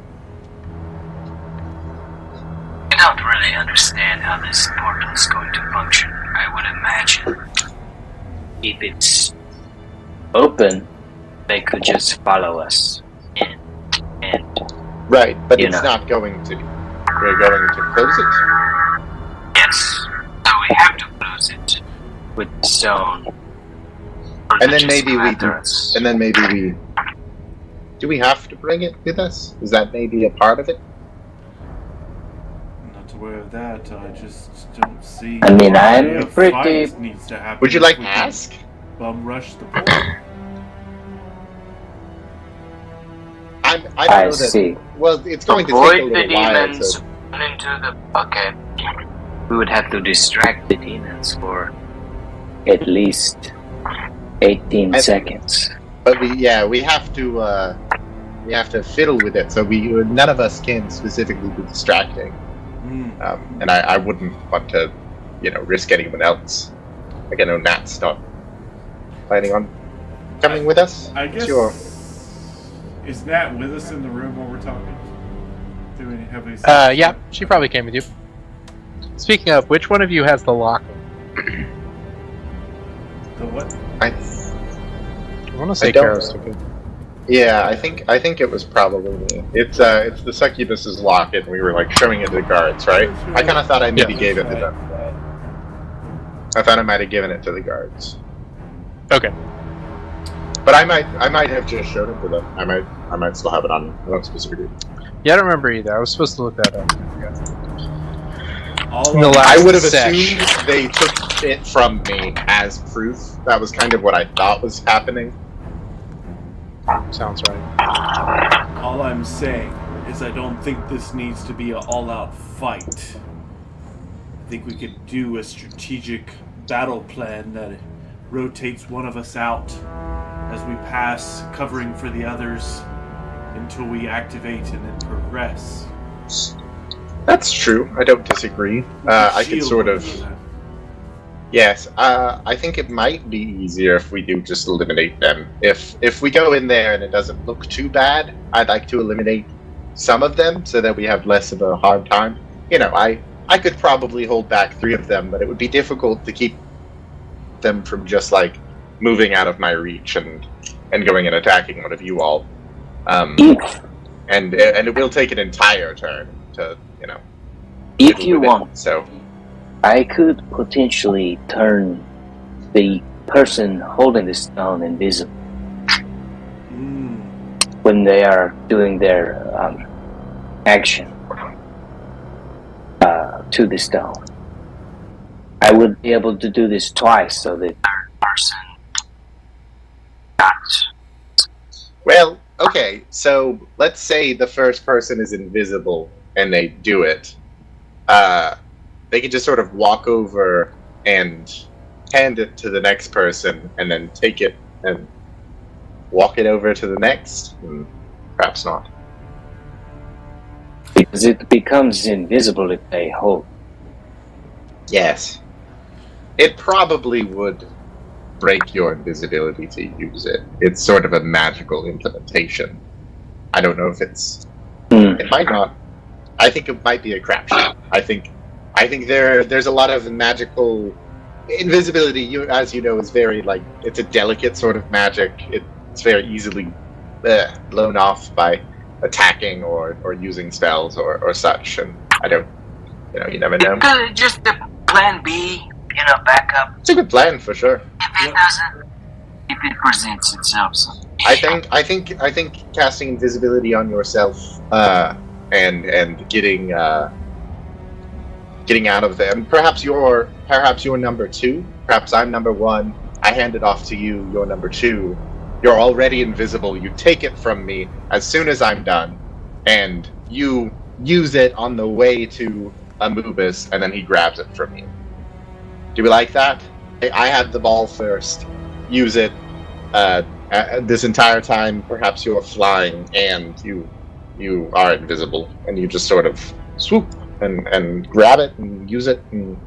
Speaker 5: don't really understand how this portal is going to function. I would imagine if it's open, they could just follow us in. And
Speaker 3: right, but it's not going to. We're going to close it.
Speaker 5: Yes, so we have to close it with stone.
Speaker 3: And then maybe we do. And then maybe we. Do we have to bring it with us? Is that maybe a part of it?
Speaker 1: I'm not aware of that. I just don't see.
Speaker 4: I mean,
Speaker 1: why
Speaker 4: I'm
Speaker 1: a
Speaker 4: pretty.
Speaker 1: fight needs to happen.
Speaker 3: Would you like to ask?
Speaker 1: Bum rush the portal.
Speaker 3: I don't know that.
Speaker 4: See.
Speaker 3: Well, it's going to take a
Speaker 5: Avoid the
Speaker 3: little while.
Speaker 5: demons.
Speaker 3: So.
Speaker 5: Run into the bucket. We would have to distract the demons for
Speaker 4: At least 18 seconds.
Speaker 3: But we have to fiddle with it. So none of us can specifically be distracting. And I wouldn't want to, risk anyone else. Like, I know Nat's not planning on coming with us.
Speaker 1: I guess.
Speaker 3: Sure.
Speaker 1: Is Nat with us in the room while we're talking? Do we have any?
Speaker 2: Yeah, she probably came with you. Speaking of, which one of you has the lock?
Speaker 1: The what?
Speaker 2: I want to say Karos took it.
Speaker 3: Yeah, I think it was probably me. It's the succubus's locket, and we were showing it to the guards, right? I kind of thought I maybe gave it to them. I thought I might have given it to the guards.
Speaker 2: Okay.
Speaker 3: But I might have just showed it to them. I might still have it on. I don't specifically.
Speaker 2: Yeah, I don't remember either. I was supposed to look that up.
Speaker 3: I would have assumed they took it from me as proof. That was kind of what I thought was happening.
Speaker 2: Sounds right.
Speaker 1: All I'm saying is I don't think this needs to be an all-out fight. I think we could do a strategic battle plan that rotates one of us out as we pass, covering for the others until we activate and then progress.
Speaker 3: That's true. I don't disagree. I could sort of. Yes, I think it might be easier if we do just eliminate them. If we go in there and it doesn't look too bad, I'd like to eliminate some of them so that we have less of a hard time. I could probably hold back 3 of them, but it would be difficult to keep them from just moving out of my reach and going and attacking one of you all. And it will take an entire turn to
Speaker 4: If you want,
Speaker 3: so.
Speaker 4: I could potentially turn the person holding the stone invisible when they are doing their action to the stone. I would be able to do this twice, so the third person got.
Speaker 3: Well, okay, so let's say the first person is invisible and they do it. They can just sort of walk over and hand it to the next person and then take it and walk it over to the next? Perhaps not.
Speaker 4: Because it becomes invisible if they hold.
Speaker 3: Yes. It probably would break your invisibility to use it. It's sort of a magical implementation. I don't know if it's... It might not. I think it might be a crapshoot. I think there's a lot of magical invisibility. As you know, is very it's a delicate sort of magic. It's very easily blown off by attacking or using spells or such. And I don't, you never know.
Speaker 5: Just a plan B, backup.
Speaker 3: It's a good plan for sure.
Speaker 5: If it doesn't If it presents itself, so.
Speaker 3: I think casting invisibility on yourself and getting out of there. And perhaps you're number 2. Perhaps I'm number 1. I hand it off to you. You're number 2. You're already invisible. You take it from me as soon as I'm done, and you use it on the way to Amubis, and then he grabs it from you. Do we like that? I had the ball first. Use it. This entire time, perhaps you're flying and you are invisible, and you just sort of swoop and grab it and use it and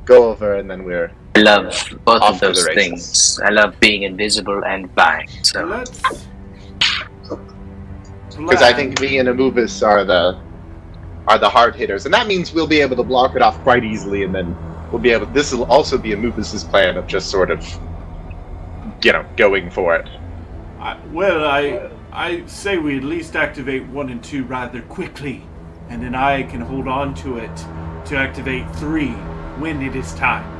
Speaker 3: go over, and then we're.
Speaker 5: I love both
Speaker 3: off
Speaker 5: of
Speaker 3: to
Speaker 5: those
Speaker 3: the races.
Speaker 5: things. I love being invisible and flying. So
Speaker 1: Let's.
Speaker 3: Because I think me and Amubis are the hard hitters, and that means we'll be able to block it off quite easily, and then we'll be able. This will also be Amubis' plan of just sort of, going for it.
Speaker 1: I say we at least activate 1 and 2 rather quickly, and then I can hold on to it to activate 3 when it is time.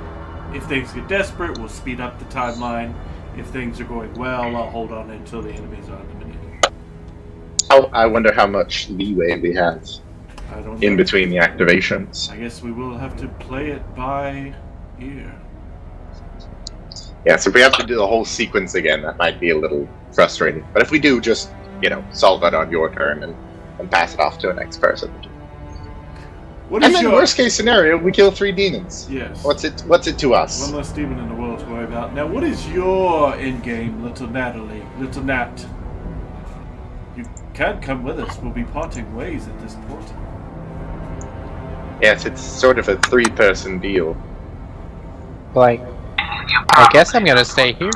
Speaker 1: If things get desperate, we'll speed up the timeline. If things are going well, I'll hold on until the enemies are eliminated.
Speaker 3: I wonder how much leeway we have
Speaker 1: I don't know.
Speaker 3: in between the activations.
Speaker 1: I guess we will have to play it by ear.
Speaker 3: Yeah, so if we have to do the whole sequence again, that might be a little frustrating. But if we do, just, solve it on your turn and pass it off to the next person.
Speaker 1: What
Speaker 3: And
Speaker 1: is
Speaker 3: then
Speaker 1: your...
Speaker 3: worst case scenario, we kill 3 demons.
Speaker 1: Yes.
Speaker 3: What's it to us?
Speaker 1: One less demon in the world to worry about. Now, what is your end game, little Natalie? Little Nat? You can't come with us. We'll be parting ways at this portal.
Speaker 3: Yes, it's sort of a 3-person deal.
Speaker 2: Like, I guess I'm gonna stay here.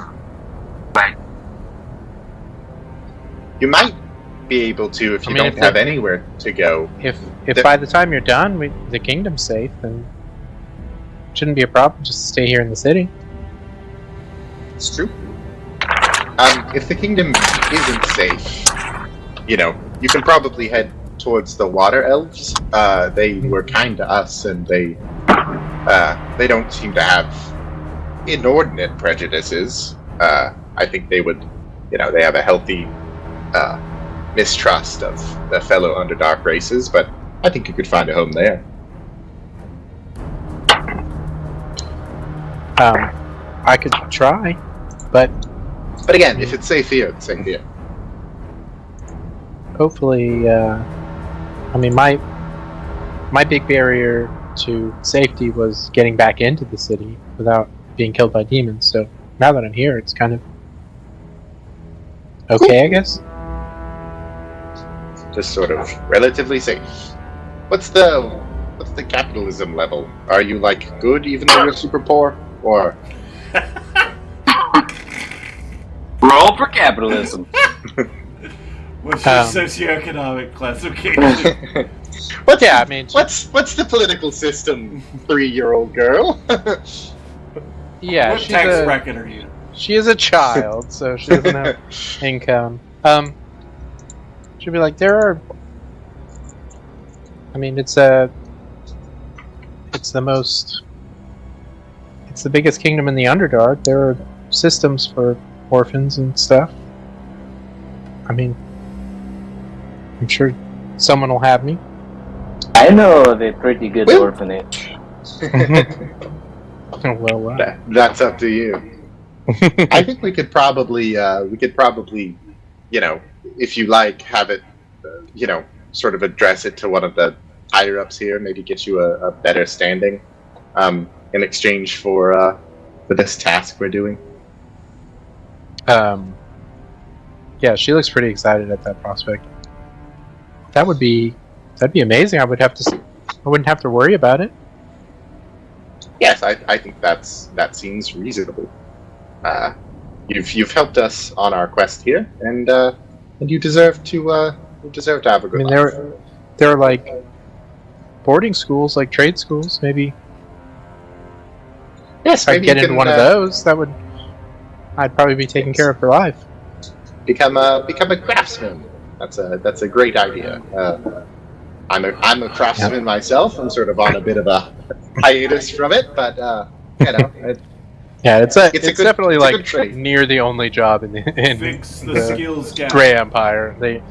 Speaker 5: right.
Speaker 3: You might be able to if you don't
Speaker 2: if
Speaker 3: have anywhere to go.
Speaker 2: If by the time you're done, the kingdom's safe, then it shouldn't be a problem. Just stay here in the city.
Speaker 3: It's true. If the kingdom isn't safe, you can probably head towards the water elves. They were kind to us, and they don't seem to have inordinate prejudices. I think they would, they have a healthy mistrust of the fellow Underdark races, but I think you could find a home there.
Speaker 2: I could try, but
Speaker 3: again, if it's safe here, it's safe here.
Speaker 2: hopefully, my big barrier to safety was getting back into the city without being killed by demons. So now that I'm here, it's kind of okay, I guess.
Speaker 3: Just sort of relatively safe. What's the capitalism level? Are you good even though you're super poor, or?
Speaker 4: Roll for capitalism.
Speaker 1: What's your socioeconomic classification?
Speaker 3: What's the political system, 3-year-old girl?
Speaker 2: Yeah,
Speaker 1: What tax bracket are you?
Speaker 2: she is a child, so she doesn't have income. She'll be like, there are. It's the biggest kingdom in the Underdark. There are systems for orphans and stuff. I'm sure someone will have me.
Speaker 4: I know of a pretty good orphanage.
Speaker 2: Well,
Speaker 3: That's up to you. I think we could probably, if you like, have it, sort of address it to one of the higher ups here, maybe get you a better standing, in exchange for this task we're doing.
Speaker 2: Yeah, she looks pretty excited at that prospect. That'd be amazing. I wouldn't have to worry about it.
Speaker 3: Yes, I think that seems reasonable. You've helped us on our quest here, and you deserve to have a good life.
Speaker 2: There are boarding schools, like trade schools. Maybe
Speaker 3: Yes,
Speaker 2: if I
Speaker 3: maybe
Speaker 2: get
Speaker 3: you
Speaker 2: into
Speaker 3: can,
Speaker 2: one of those, I'd probably be taken care of for life.
Speaker 3: become a craftsman. That's a great idea. I'm a craftsman myself. I'm sort of on a bit of a hiatus from it, but
Speaker 2: Yeah, it's definitely
Speaker 3: it's a good trait.
Speaker 2: near the only job in
Speaker 1: Fix the skills gap.
Speaker 2: Grey Empire. They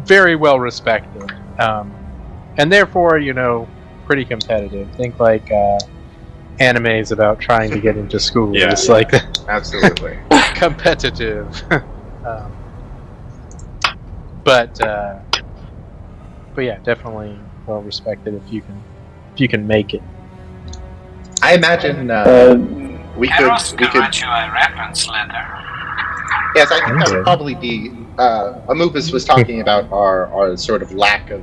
Speaker 2: very well respected, and therefore pretty competitive. Think like animes about trying to get into school.
Speaker 3: Yeah,
Speaker 2: It's like
Speaker 3: absolutely
Speaker 2: competitive. But yeah, definitely well respected if you can make it.
Speaker 3: I imagine we could.
Speaker 5: write you a reference letter.
Speaker 3: Yes, I think that would probably be. Amubis was talking about our sort of lack of.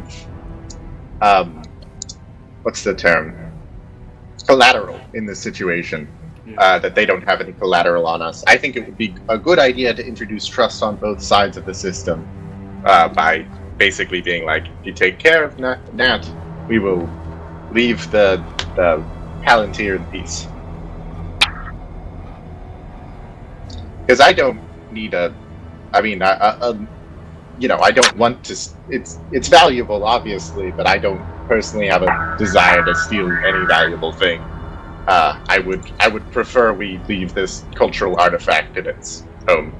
Speaker 3: What's the term? Collateral in this situation. That they don't have any collateral on us. I think it would be a good idea to introduce trust on both sides of the system by basically being like, if you take care of Nat, we will leave the Palantir in peace. Because I don't need I don't want to. It's valuable, obviously, but I don't personally have a desire to steal any valuable thing. I would prefer we leave this cultural artifact in its home.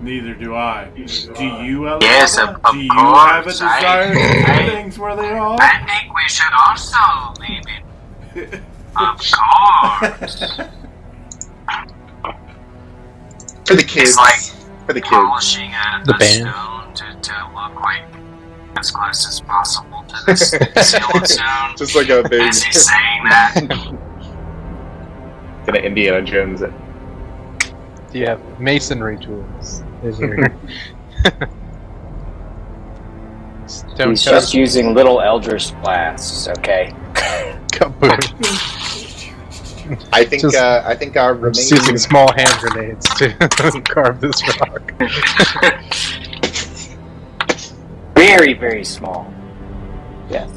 Speaker 1: Neither do I. Do you, Alibaba?
Speaker 5: Yes, of
Speaker 1: Do you have a desire to leave things where they are?
Speaker 5: I think we should also leave it. Of course.
Speaker 3: For the kids.
Speaker 5: It's like
Speaker 3: for the kids.
Speaker 5: polishing
Speaker 2: The
Speaker 5: a
Speaker 2: band.
Speaker 5: stone to look like as close as possible to this sealed stone.
Speaker 3: Just like a big
Speaker 5: Is he saying that?
Speaker 3: kind of Indiana Jones.
Speaker 2: Do you have masonry tools? Is your stone
Speaker 4: He's just using little Eldritch blasts, okay?
Speaker 2: kaboom.
Speaker 3: I think our
Speaker 2: Just using
Speaker 3: remaining
Speaker 2: small hand grenades to carve this rock.
Speaker 4: Very, very small. Yes.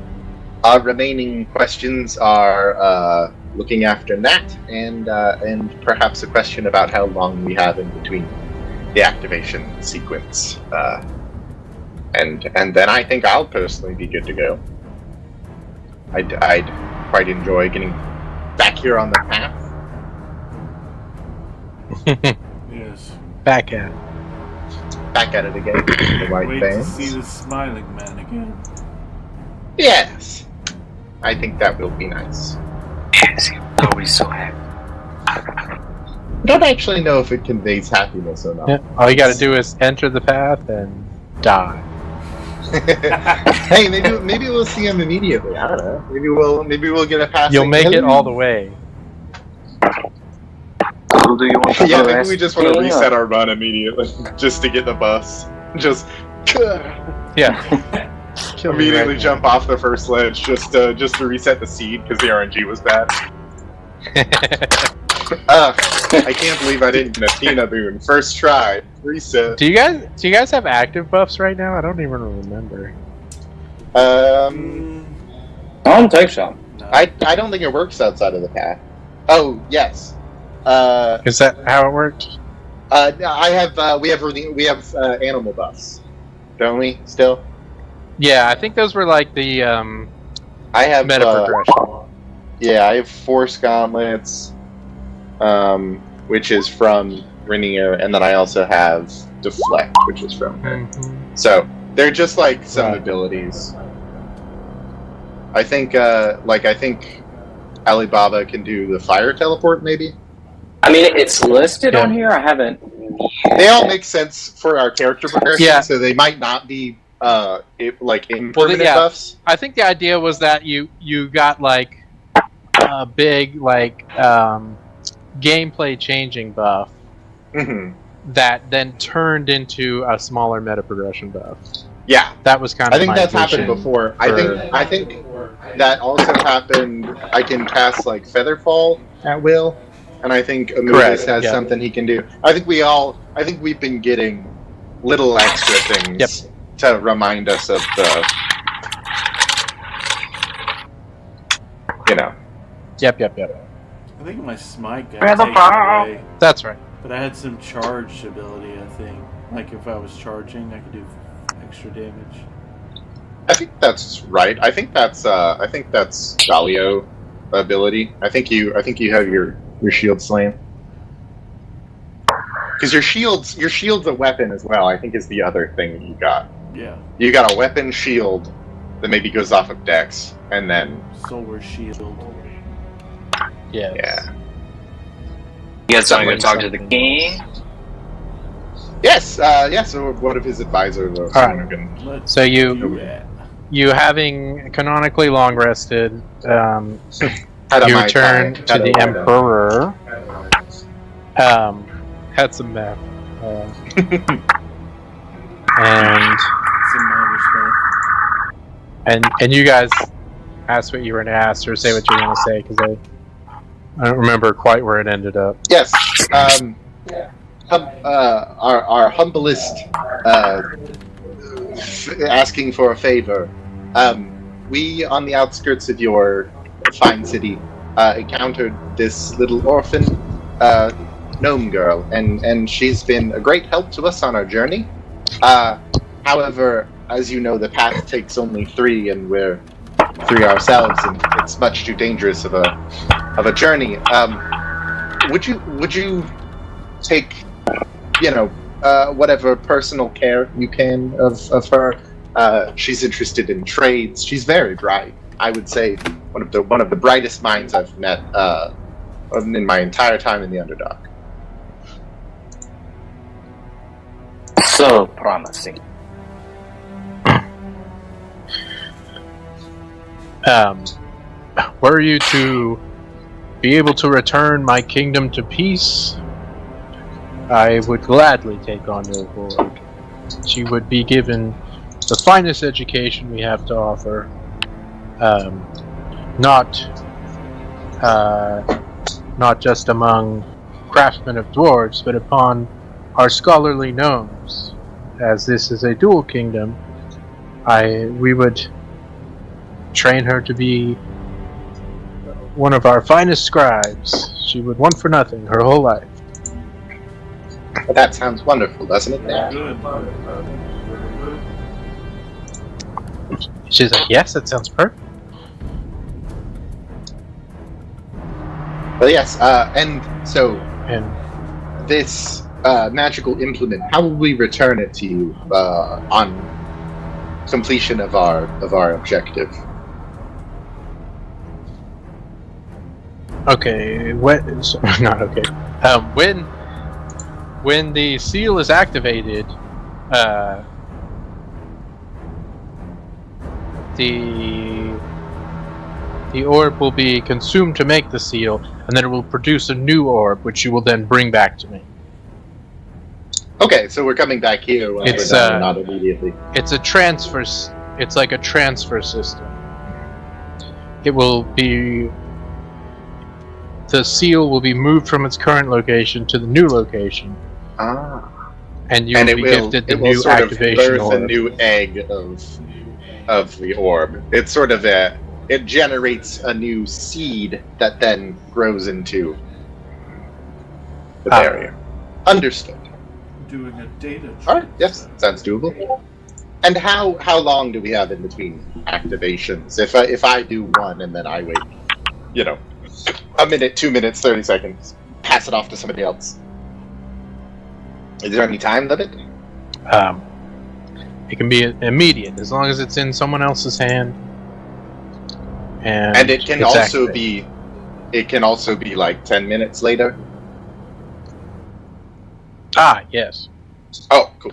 Speaker 3: our remaining questions are looking after Nat and perhaps a question about how long we have in between the activation sequence. And then I think I'll personally be good to go. I'd quite enjoy getting back here on the path.
Speaker 1: Yes.
Speaker 2: Back at it.
Speaker 3: Back at it again. The white
Speaker 1: Wait
Speaker 3: bands.
Speaker 1: to see the smiling man again.
Speaker 3: Yes. I think that will be nice.
Speaker 5: Yes, he will be so happy.
Speaker 3: I don't actually know if it conveys happiness or not.
Speaker 2: Yeah, all you gotta do is enter the path and die.
Speaker 3: Hey, maybe we'll see him immediately. I don't know. Maybe we'll get a pass.
Speaker 2: You'll make it all the way.
Speaker 5: Who do you want to
Speaker 3: Yeah,
Speaker 5: go
Speaker 3: maybe we just want to
Speaker 4: Hang on.
Speaker 3: reset our run immediately, just to get the bus. Just
Speaker 2: Yeah. Kill me
Speaker 3: immediately
Speaker 2: right
Speaker 3: jump off the first ledge, just to reset the seed because the RNG was bad.
Speaker 2: now.
Speaker 3: I can't believe I didn't get a Tina boon. First try, reset.
Speaker 2: Do you guys have active buffs right now? I don't even remember.
Speaker 3: Um,
Speaker 4: On take some.
Speaker 3: I don't think it works outside of the path. Oh yes.
Speaker 2: Is that how it worked?
Speaker 3: I have we have animal buffs, don't we? Still,
Speaker 2: Yeah, I think those were like the
Speaker 3: I have
Speaker 2: meta progression.
Speaker 3: Yeah, I have Force Gauntlets, which is from Rainier, and then I also have Deflect, which is from her.
Speaker 2: Mhm.
Speaker 3: So they're just like some
Speaker 2: Right.
Speaker 3: abilities. I think Alibaba can do the fire teleport, maybe.
Speaker 4: I mean, it's listed on here. I haven't.
Speaker 3: They all make sense for our character progression,
Speaker 2: Yeah.
Speaker 3: so they might not be impermanent
Speaker 2: yeah.
Speaker 3: buffs.
Speaker 2: I think the idea was that you got like a big like gameplay changing buff
Speaker 3: Mm-hmm.
Speaker 2: that then turned into a smaller meta progression buff.
Speaker 3: Yeah,
Speaker 2: That was kind of
Speaker 3: I think
Speaker 2: my
Speaker 3: that's happened
Speaker 2: vision
Speaker 3: before.
Speaker 2: for-
Speaker 3: I think that also happened. I can cast like Featherfall at will, and I think Amogus
Speaker 2: Correct,
Speaker 3: has
Speaker 2: yeah.
Speaker 3: something he can do. I think we've been getting little extra things
Speaker 2: Yep.
Speaker 3: to remind us of the,
Speaker 2: Yep.
Speaker 1: I think my smite got
Speaker 5: Where the
Speaker 1: taken
Speaker 5: fuck?
Speaker 1: away,
Speaker 2: That's right.
Speaker 1: but I had some charged ability. I think, like if I was charging, I could do extra damage.
Speaker 3: I think that's right. I think that's Galio ability. I think you have your shield slam. Because your shield's a weapon as well, I think is the other thing that you got.
Speaker 1: Yeah.
Speaker 3: You got a weapon shield that maybe goes off of Dex, and then...
Speaker 1: Solar shield.
Speaker 2: Yes.
Speaker 3: Yeah.
Speaker 5: You guys want to go
Speaker 2: Something,
Speaker 5: talk to the
Speaker 2: something
Speaker 5: king?
Speaker 3: Yes, so one of his advisors or
Speaker 2: All right.
Speaker 3: someone who can...
Speaker 1: Let's
Speaker 2: So you-
Speaker 1: do that.
Speaker 2: You having canonically long rested,
Speaker 3: Had a
Speaker 2: you
Speaker 3: Mai
Speaker 2: return
Speaker 3: Tai,
Speaker 2: to
Speaker 3: had
Speaker 2: the
Speaker 3: a-
Speaker 2: Emperor. Had some meth. And
Speaker 1: Some minor stuff.
Speaker 2: and you guys ask what you were going to ask or say what you were going to say because I don't remember quite where it ended up.
Speaker 3: Yes, our humblest asking for a favor. We, on the outskirts of your fine city, encountered this little orphan gnome girl, and she's been a great help to us on our journey. However, as you know, the path takes only 3, and we're 3 ourselves, and it's much too dangerous of a journey. Would you take, whatever personal care you can of her? She's interested in trades. She's very bright. I would say one of the brightest minds I've met in my entire time in the Underdark.
Speaker 4: So promising.
Speaker 2: Were you to be able to return my kingdom to peace, I would gladly take on your board. She would be given the finest education we have to offer. Not just among craftsmen of dwarves, but upon our scholarly gnomes. As this is a dual kingdom, we would train her to be one of our finest scribes. She would want for nothing her whole life.
Speaker 3: But that sounds wonderful, doesn't it?
Speaker 1: Good.
Speaker 2: She's like, yes, that sounds perfect.
Speaker 3: But yes, and so
Speaker 2: And
Speaker 3: this magical implement, how will we return it to you on completion of our objective?
Speaker 2: okay, not okay. When the seal is activated, the orb will be consumed to make the seal, and then it will produce a new orb, which you will then bring back to me.
Speaker 3: Okay, so we're coming back here when
Speaker 2: It's,
Speaker 3: we're done, not immediately.
Speaker 2: It's a transfer. It's like a transfer system. It will be. The seal will be moved from its current location to the new location,
Speaker 3: Ah.
Speaker 2: and you
Speaker 3: And
Speaker 2: will be gifted the
Speaker 3: it will
Speaker 2: new
Speaker 3: sort of
Speaker 2: activation
Speaker 3: birth a
Speaker 2: orb.
Speaker 3: new egg of the orb. It's sort of it generates a new seed that then grows into the barrier. Understood.
Speaker 1: Doing a data check.
Speaker 3: All right. Yes, sounds doable. And how long do we have in between activations? If I do one and then I wait, a minute, 2 minutes, 30 seconds, pass it off to somebody else. Is there any time limit?
Speaker 2: It can be immediate as long as it's in someone else's hand.
Speaker 3: And it can
Speaker 2: it's
Speaker 3: also
Speaker 2: activated.
Speaker 3: it can also be like 10 minutes later.
Speaker 2: Yes.
Speaker 3: Oh, cool.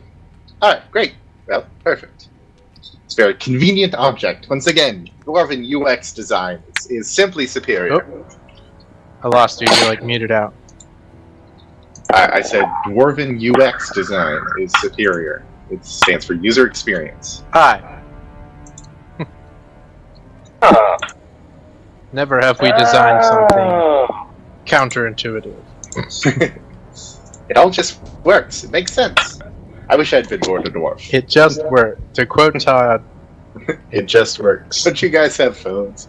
Speaker 3: All right, great. Well, perfect. It's a very convenient object. Once again, Dwarven UX design is simply superior.
Speaker 2: Oh. I lost you. You're muted out.
Speaker 3: I said Dwarven UX design is superior. It stands for user experience.
Speaker 2: Hi. Never have we designed something counterintuitive.
Speaker 3: It all just works. It makes sense. I wish I'd been born a dwarf.
Speaker 2: It just worked. To quote Todd,
Speaker 3: It just works. But you guys have phones.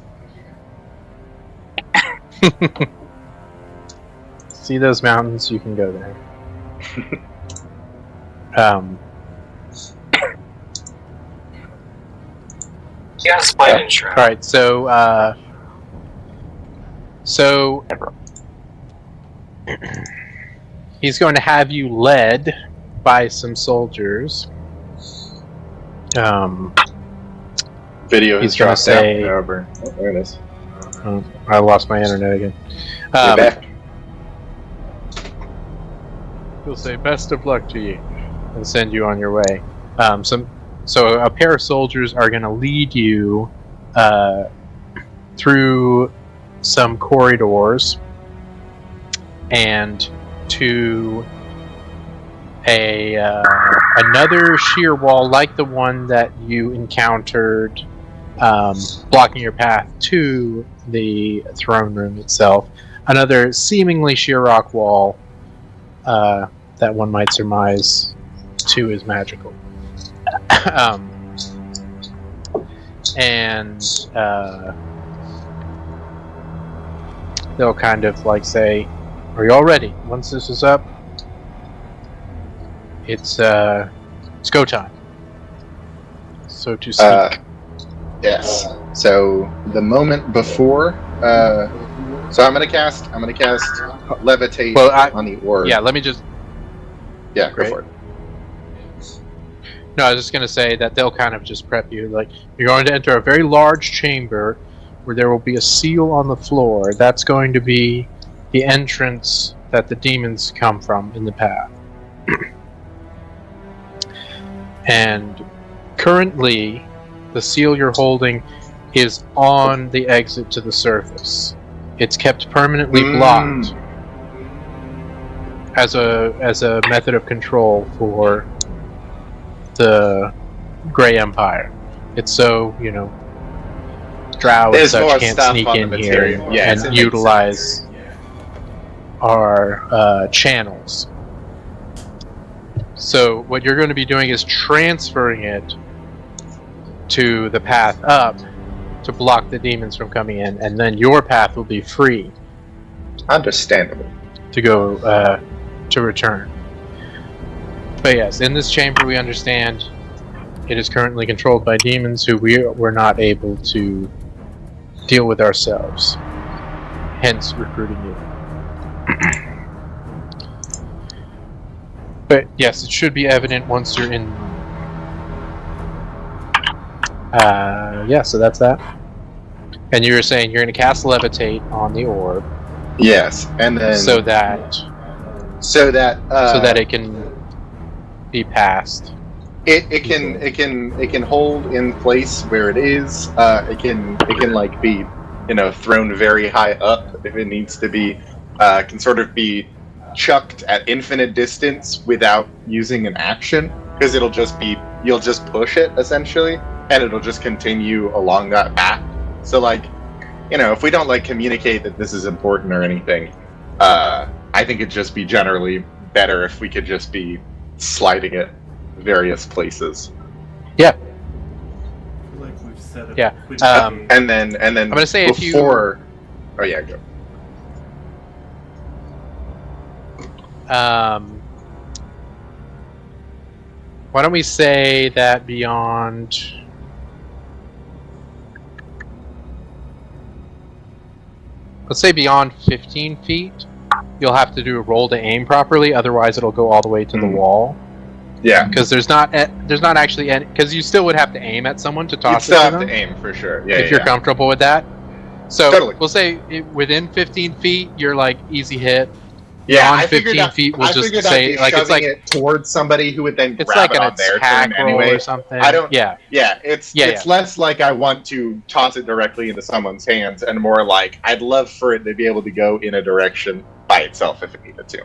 Speaker 2: see those mountains, you can go there.
Speaker 5: Yes, my intro.
Speaker 2: Alright, so he's going to have you led by some soldiers.
Speaker 3: Video
Speaker 2: He's
Speaker 3: has
Speaker 2: gonna
Speaker 3: dropped
Speaker 2: say-
Speaker 3: out. However, there it is.
Speaker 2: I lost my internet again.
Speaker 3: You're back.
Speaker 2: He'll say, "Best of luck to you," and send you on your way. So a pair of soldiers are going to lead you through some corridors and to another sheer wall like the one that you encountered blocking your path to the throne room itself. Another seemingly sheer rock wall that one might surmise too is magical. They'll kind of like say, "Are you all ready? Once this is up, it's go time." So to speak.
Speaker 3: Yes. So the moment before, so I'm gonna cast levitate on the orb.
Speaker 2: Yeah, let me just.
Speaker 3: Yeah,
Speaker 2: Great.
Speaker 3: go for it.
Speaker 2: No, I was just going to say that they'll kind of just prep you. Like, you're going to enter a very large chamber where there will be a seal on the floor. That's going to be the entrance that the demons come from in the path. And currently, the seal you're holding is on the exit to the surface. It's kept permanently blocked as a method of control for the Grey Empire. It's so, Drow and such can't sneak in here and utilize our channels. So what you're going to be doing is transferring it to the path up to block the demons from coming in, and then your path will be free.
Speaker 3: Understandable.
Speaker 2: To go to return. But yes, in this chamber we understand it is currently controlled by demons who we're not able to deal with ourselves. Hence recruiting you. But yes, it should be evident once you're in. Yeah, so that's that. And you were saying you're going to cast Levitate on the orb.
Speaker 3: Yes, and then
Speaker 2: so that it can be passed.
Speaker 3: It can hold in place where it is. It can like be thrown very high up if it needs to be. Can sort of be chucked at infinite distance without using an action, because you'll just push it essentially, and it'll just continue along that path. So like, if we don't communicate that this is important or anything, I think it'd just be generally better if we could just be sliding it various places.
Speaker 2: Yeah.
Speaker 1: Like we've said it.
Speaker 2: Yeah.
Speaker 3: And then I'm
Speaker 2: gonna say
Speaker 3: before. Oh yeah, go.
Speaker 2: Why don't we say that beyond? Let's say beyond 15 feet, you'll have to do a roll to aim properly. Otherwise, it'll go all the way to the wall.
Speaker 3: Yeah,
Speaker 2: because there's not actually any. Because you still would have to aim at someone to toss it.
Speaker 3: You still have to aim for sure. Yeah,
Speaker 2: if you're comfortable with that. So
Speaker 3: totally.
Speaker 2: We'll say within 15 feet, you're like easy hit.
Speaker 3: Yeah,
Speaker 2: beyond 15 feet, we'll just say
Speaker 3: it's like it towards somebody who would then
Speaker 2: it's
Speaker 3: grab
Speaker 2: like
Speaker 3: it
Speaker 2: an
Speaker 3: on their
Speaker 2: attack
Speaker 3: turn
Speaker 2: roll
Speaker 3: anyway.
Speaker 2: or something.
Speaker 3: I don't.
Speaker 2: Yeah.
Speaker 3: It's less like I want to toss it directly into someone's hands, and more like I'd love for it to be able to go in a direction by itself if it needed to.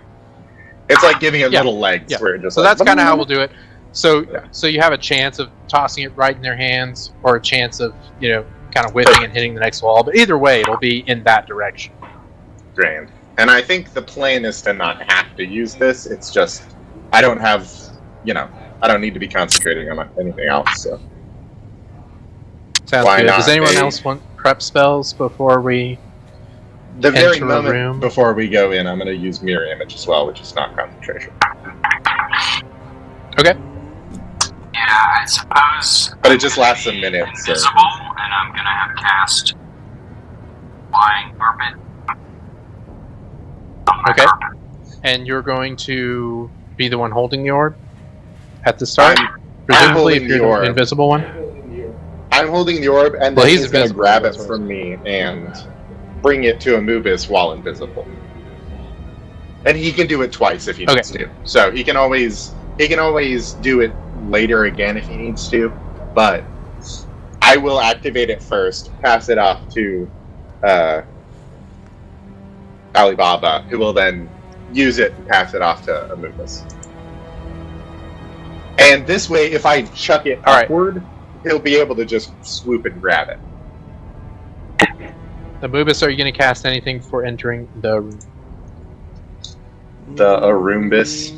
Speaker 3: It's like giving it little legs where it just.
Speaker 2: So that's kind of how we'll do it. So you have a chance of tossing it right in their hands, or a chance of kind of whipping and hitting the next wall. But either way, it'll be in that direction.
Speaker 3: Grand. And I think the plan is to not have to use this. It's just I don't have, I don't need to be concentrating on anything else. So
Speaker 2: sounds good. Does anyone else want prep spells before we?
Speaker 3: The very moment before we go in, I'm going to use mirror image as well, which is not concentration.
Speaker 2: Okay.
Speaker 5: Yeah, I suppose.
Speaker 3: But it just lasts a minute.
Speaker 5: Invisible, and I'm going to have cast Flying Carpet.
Speaker 2: Okay. And you're going to be the one holding the orb at the start?
Speaker 3: I'm
Speaker 2: Presumably,
Speaker 3: holding
Speaker 2: if you're
Speaker 3: the orb.
Speaker 2: the invisible one?
Speaker 3: I'm holding the orb, and
Speaker 2: Well,
Speaker 3: then
Speaker 2: he's
Speaker 3: he's going to
Speaker 2: invisible,
Speaker 3: grab it
Speaker 2: that's what
Speaker 3: from me and bring it to Anubis while invisible. And he can do it twice if he needs to. So he can always do it later again if he needs to. But I will activate it first, pass it off to Alibaba, who will then use it and pass it off to Anubis. And this way, if I chuck it upward, he'll be able to just swoop and grab it.
Speaker 2: Anubis, are you going to cast anything for entering the room?
Speaker 3: The Arumbus.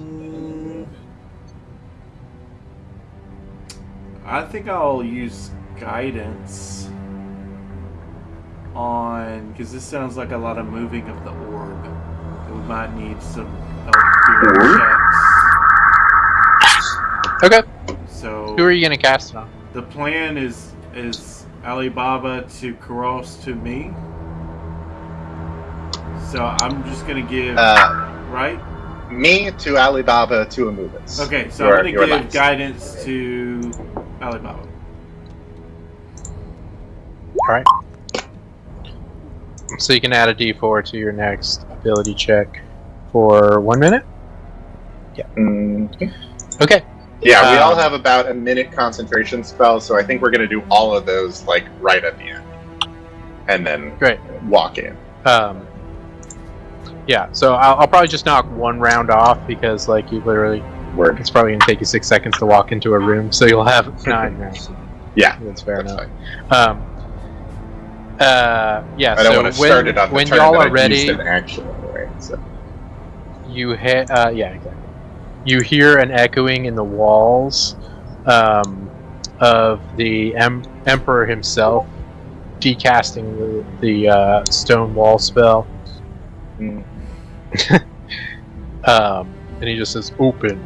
Speaker 1: I think I'll use guidance on, because this sounds like a lot of moving of the orb. We might need some help doing checks.
Speaker 2: Okay.
Speaker 1: So
Speaker 2: who are you going to cast it on?
Speaker 1: The plan is Alibaba to cross to me. So I'm just going to give right?
Speaker 3: Me to Alibaba to Anubis.
Speaker 1: Okay, so I'm going to give guidance to Alibaba.
Speaker 2: Alright. So you can add a d4 to your next ability check for 1 minute? Yeah.
Speaker 3: Mm-hmm.
Speaker 2: Okay.
Speaker 3: Yeah, we all have about a minute concentration spell, so I think we're going to do all of those like right at the end. And then walk in.
Speaker 2: Yeah, so I'll probably just knock one round off because, like, you literally... It's probably going to take you 6 seconds to walk into a room, so you'll have 9 rounds.
Speaker 3: Yeah,
Speaker 2: that's fair enough.
Speaker 3: Fine.
Speaker 2: Yeah,
Speaker 3: I don't want to start it on
Speaker 2: when
Speaker 3: the turn
Speaker 2: y'all
Speaker 3: that
Speaker 2: are
Speaker 3: I've
Speaker 2: ready,
Speaker 3: used an action anyway, so.
Speaker 2: yeah, exactly. You hear an echoing in the walls of the Emperor himself decasting the stone wall spell.
Speaker 3: Mm.
Speaker 2: And he just says, open.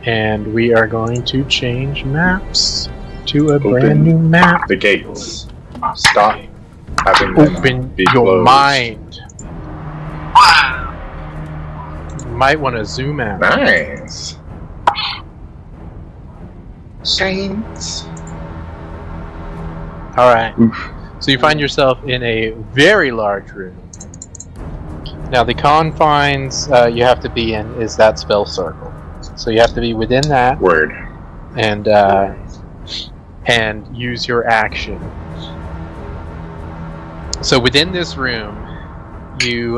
Speaker 2: And we are going to change maps to a brand new map.
Speaker 3: The gates. Stop having them
Speaker 2: Open
Speaker 3: be
Speaker 2: your
Speaker 3: closed.
Speaker 2: mind. You might want to zoom out.
Speaker 3: Nice. Saints.
Speaker 2: Alright. So you find yourself in a very large room. Now the confines you have to be in is that spell circle. So you have to be within that.
Speaker 3: Word.
Speaker 2: And use your action. So within this room, you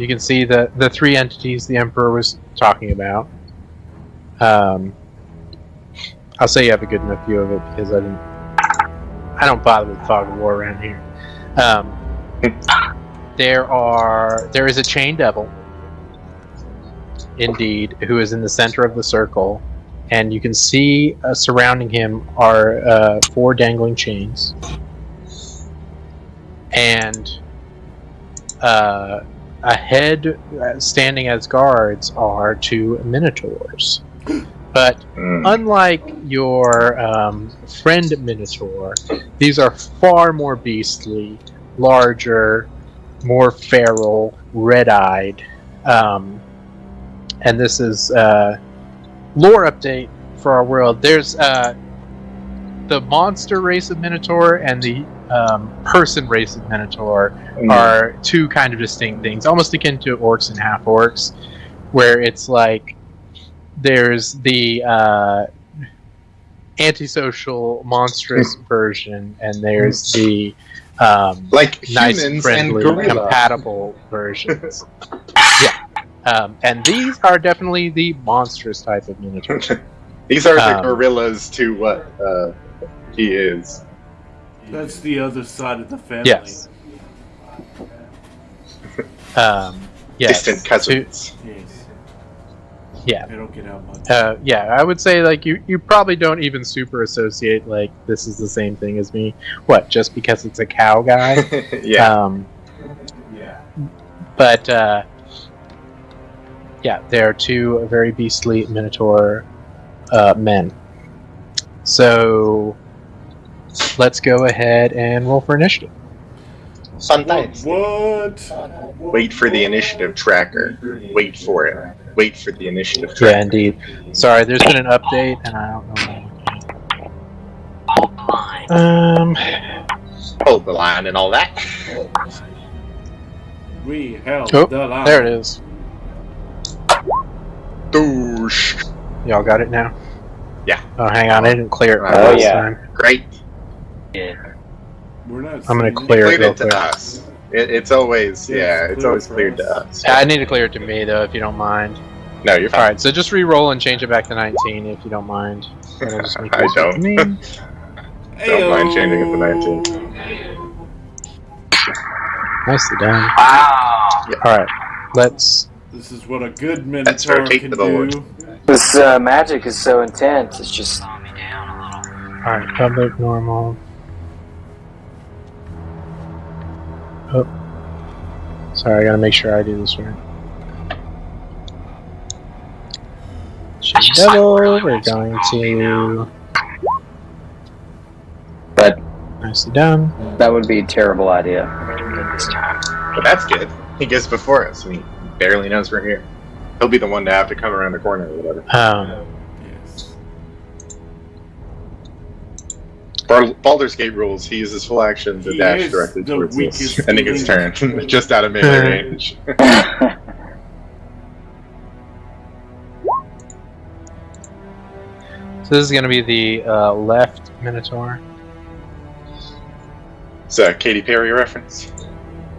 Speaker 2: can see the 3 entities the Emperor was talking about. I'll say you have a good enough view of it because I don't bother with fog of war around here. There is a chain devil, indeed, who is in the center of the circle, and you can see surrounding him are 4 dangling chains, and ahead, standing as guards, are 2 minotaurs. But unlike your friend Minotaur, these are far more beastly, larger, more feral, red-eyed. And this is lore update for our world. There's the monster race of Minotaur and the person race of Minotaur are 2 kind of distinct things, almost akin to orcs and half-orcs, where it's like there's the antisocial, monstrous version, and there's the
Speaker 3: like
Speaker 2: nice,
Speaker 3: humans
Speaker 2: friendly,
Speaker 3: and
Speaker 2: compatible versions. Yeah. And these are definitely the monstrous type of Minotaur.
Speaker 3: These are the gorillas to what he is.
Speaker 1: That's the other side of the family.
Speaker 2: Yes. Yes.
Speaker 3: Distant cousins.
Speaker 1: Yes.
Speaker 2: Yeah.
Speaker 1: They don't get out much.
Speaker 2: Yeah, I would say like you probably don't even super associate like this is the same thing as me. What? Just because it's a cow guy?
Speaker 3: Yeah.
Speaker 1: Yeah.
Speaker 2: But yeah, there are 2 very beastly Minotaur men. So let's go ahead and roll for initiative.
Speaker 3: Sometimes.
Speaker 1: What?
Speaker 3: Wait for the initiative tracker. Wait for it. Wait for the initiative
Speaker 2: Yeah,
Speaker 3: tracker.
Speaker 2: indeed. Sorry, there's been an update, and I don't know.
Speaker 5: Hold the line.
Speaker 3: Hold the line and all that.
Speaker 1: We held
Speaker 2: Oh,
Speaker 1: the line.
Speaker 2: there it is.
Speaker 3: Douche.
Speaker 2: Y'all got it now?
Speaker 3: Yeah.
Speaker 2: Oh, hang on, I didn't clear it
Speaker 3: Oh,
Speaker 2: last
Speaker 4: yeah.
Speaker 2: time.
Speaker 3: Great.
Speaker 5: Yeah.
Speaker 1: We're not.
Speaker 2: I'm gonna
Speaker 1: seeing
Speaker 2: clear
Speaker 3: Cleared
Speaker 2: real
Speaker 3: it to
Speaker 2: quick.
Speaker 3: us. It's always,
Speaker 1: Yeah,
Speaker 3: it's
Speaker 1: clear
Speaker 3: always
Speaker 1: for
Speaker 3: cleared to
Speaker 1: us.
Speaker 3: us.
Speaker 2: I need to clear it to me, though, if you don't mind.
Speaker 3: No, you're fine.
Speaker 2: Alright, so just re-roll and change it back to 19, if you don't mind. That'll just make it
Speaker 3: I
Speaker 2: easier for
Speaker 3: don't.
Speaker 2: me.
Speaker 3: Don't mind changing it to 19.
Speaker 2: Nicely done.
Speaker 5: Wow.
Speaker 2: Alright, let's...
Speaker 1: This is what a good
Speaker 3: Let's
Speaker 1: Minotaur
Speaker 3: rotate
Speaker 1: can
Speaker 3: to the lord.
Speaker 1: do.
Speaker 4: This magic is so intense. It's just
Speaker 5: Slow me down a little.
Speaker 2: Alright, public, normal. Oh. Sorry, I gotta make sure I do this right.
Speaker 5: just
Speaker 2: Devil,
Speaker 5: really
Speaker 2: we're
Speaker 5: want some
Speaker 2: going
Speaker 5: coffee
Speaker 2: to...
Speaker 4: but
Speaker 2: Nicely done.
Speaker 4: that would be a terrible idea.
Speaker 5: Good this time.
Speaker 3: But that's good. He gets before us and he barely knows we're here. He'll be the one to have to come around the corner or whatever.
Speaker 1: Yes.
Speaker 3: Baldur's Gate rules, he uses full action to
Speaker 1: He
Speaker 3: dash
Speaker 1: is
Speaker 3: directly
Speaker 1: the
Speaker 3: towards
Speaker 1: weakest
Speaker 3: us, ending his turn, just out of melee range.
Speaker 2: So this is going to be the left Minotaur.
Speaker 3: It's a Katy Perry reference.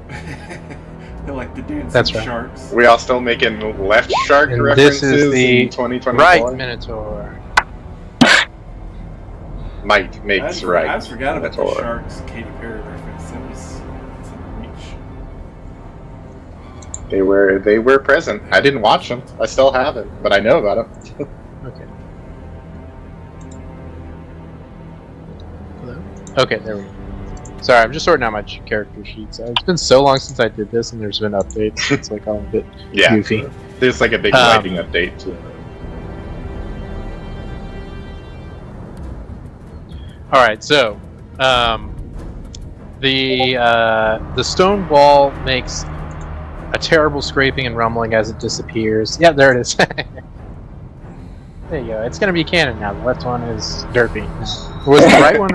Speaker 1: They're like the dancing
Speaker 2: That's right.
Speaker 1: sharks.
Speaker 3: We all still making left shark
Speaker 2: And
Speaker 3: references
Speaker 2: this is the
Speaker 3: in 2024?
Speaker 2: right Minotaur.
Speaker 3: Might makes right.
Speaker 1: I forgot about the
Speaker 3: Minotaur.
Speaker 1: sharks Katy Perry reference. That's in reach.
Speaker 3: They were present. I didn't watch them. I still haven't, but I know about them.
Speaker 2: Okay. Hello? Okay, there we go. Sorry, I'm just sorting out my character sheets. It's been so long since I did this, and there's been updates. It's like all a bit
Speaker 3: Yeah,
Speaker 2: goofy.
Speaker 3: there's like a big lighting update too.
Speaker 2: All right, so the stone wall makes a terrible scraping and rumbling as it disappears. Yeah, there it is. There you go. It's gonna be canon now. The left one is derpy. Was the right one?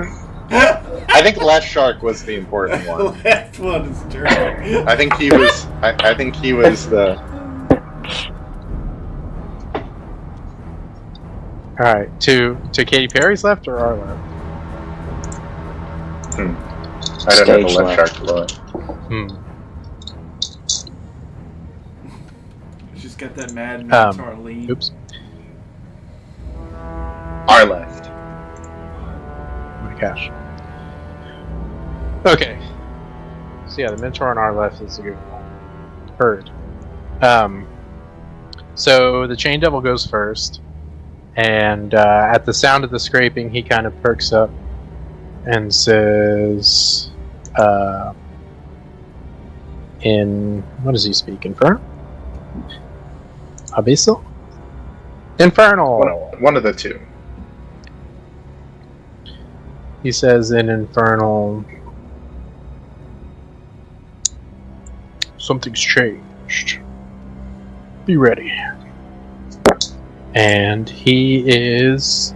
Speaker 3: I think left shark was the important one.
Speaker 1: Left one is dirty.
Speaker 3: I think he was. I think he was the.
Speaker 2: All right, to Katy Perry's left or our left?
Speaker 3: I don't know the
Speaker 4: Stage
Speaker 3: left
Speaker 4: left.
Speaker 3: shark below it.
Speaker 1: She's got that mad Minotaur lean.
Speaker 2: Oops.
Speaker 3: Our left.
Speaker 2: Oh my gosh. Okay. So yeah, the Minotaur on our left is a good one. Heard. So the Chain Devil goes first, and at the sound of the scraping, he kind of perks up and says, in what does he speak? Infernal? Abyssal? Infernal.
Speaker 3: One of the two.
Speaker 2: He says in Infernal, something's changed. Be ready. And he is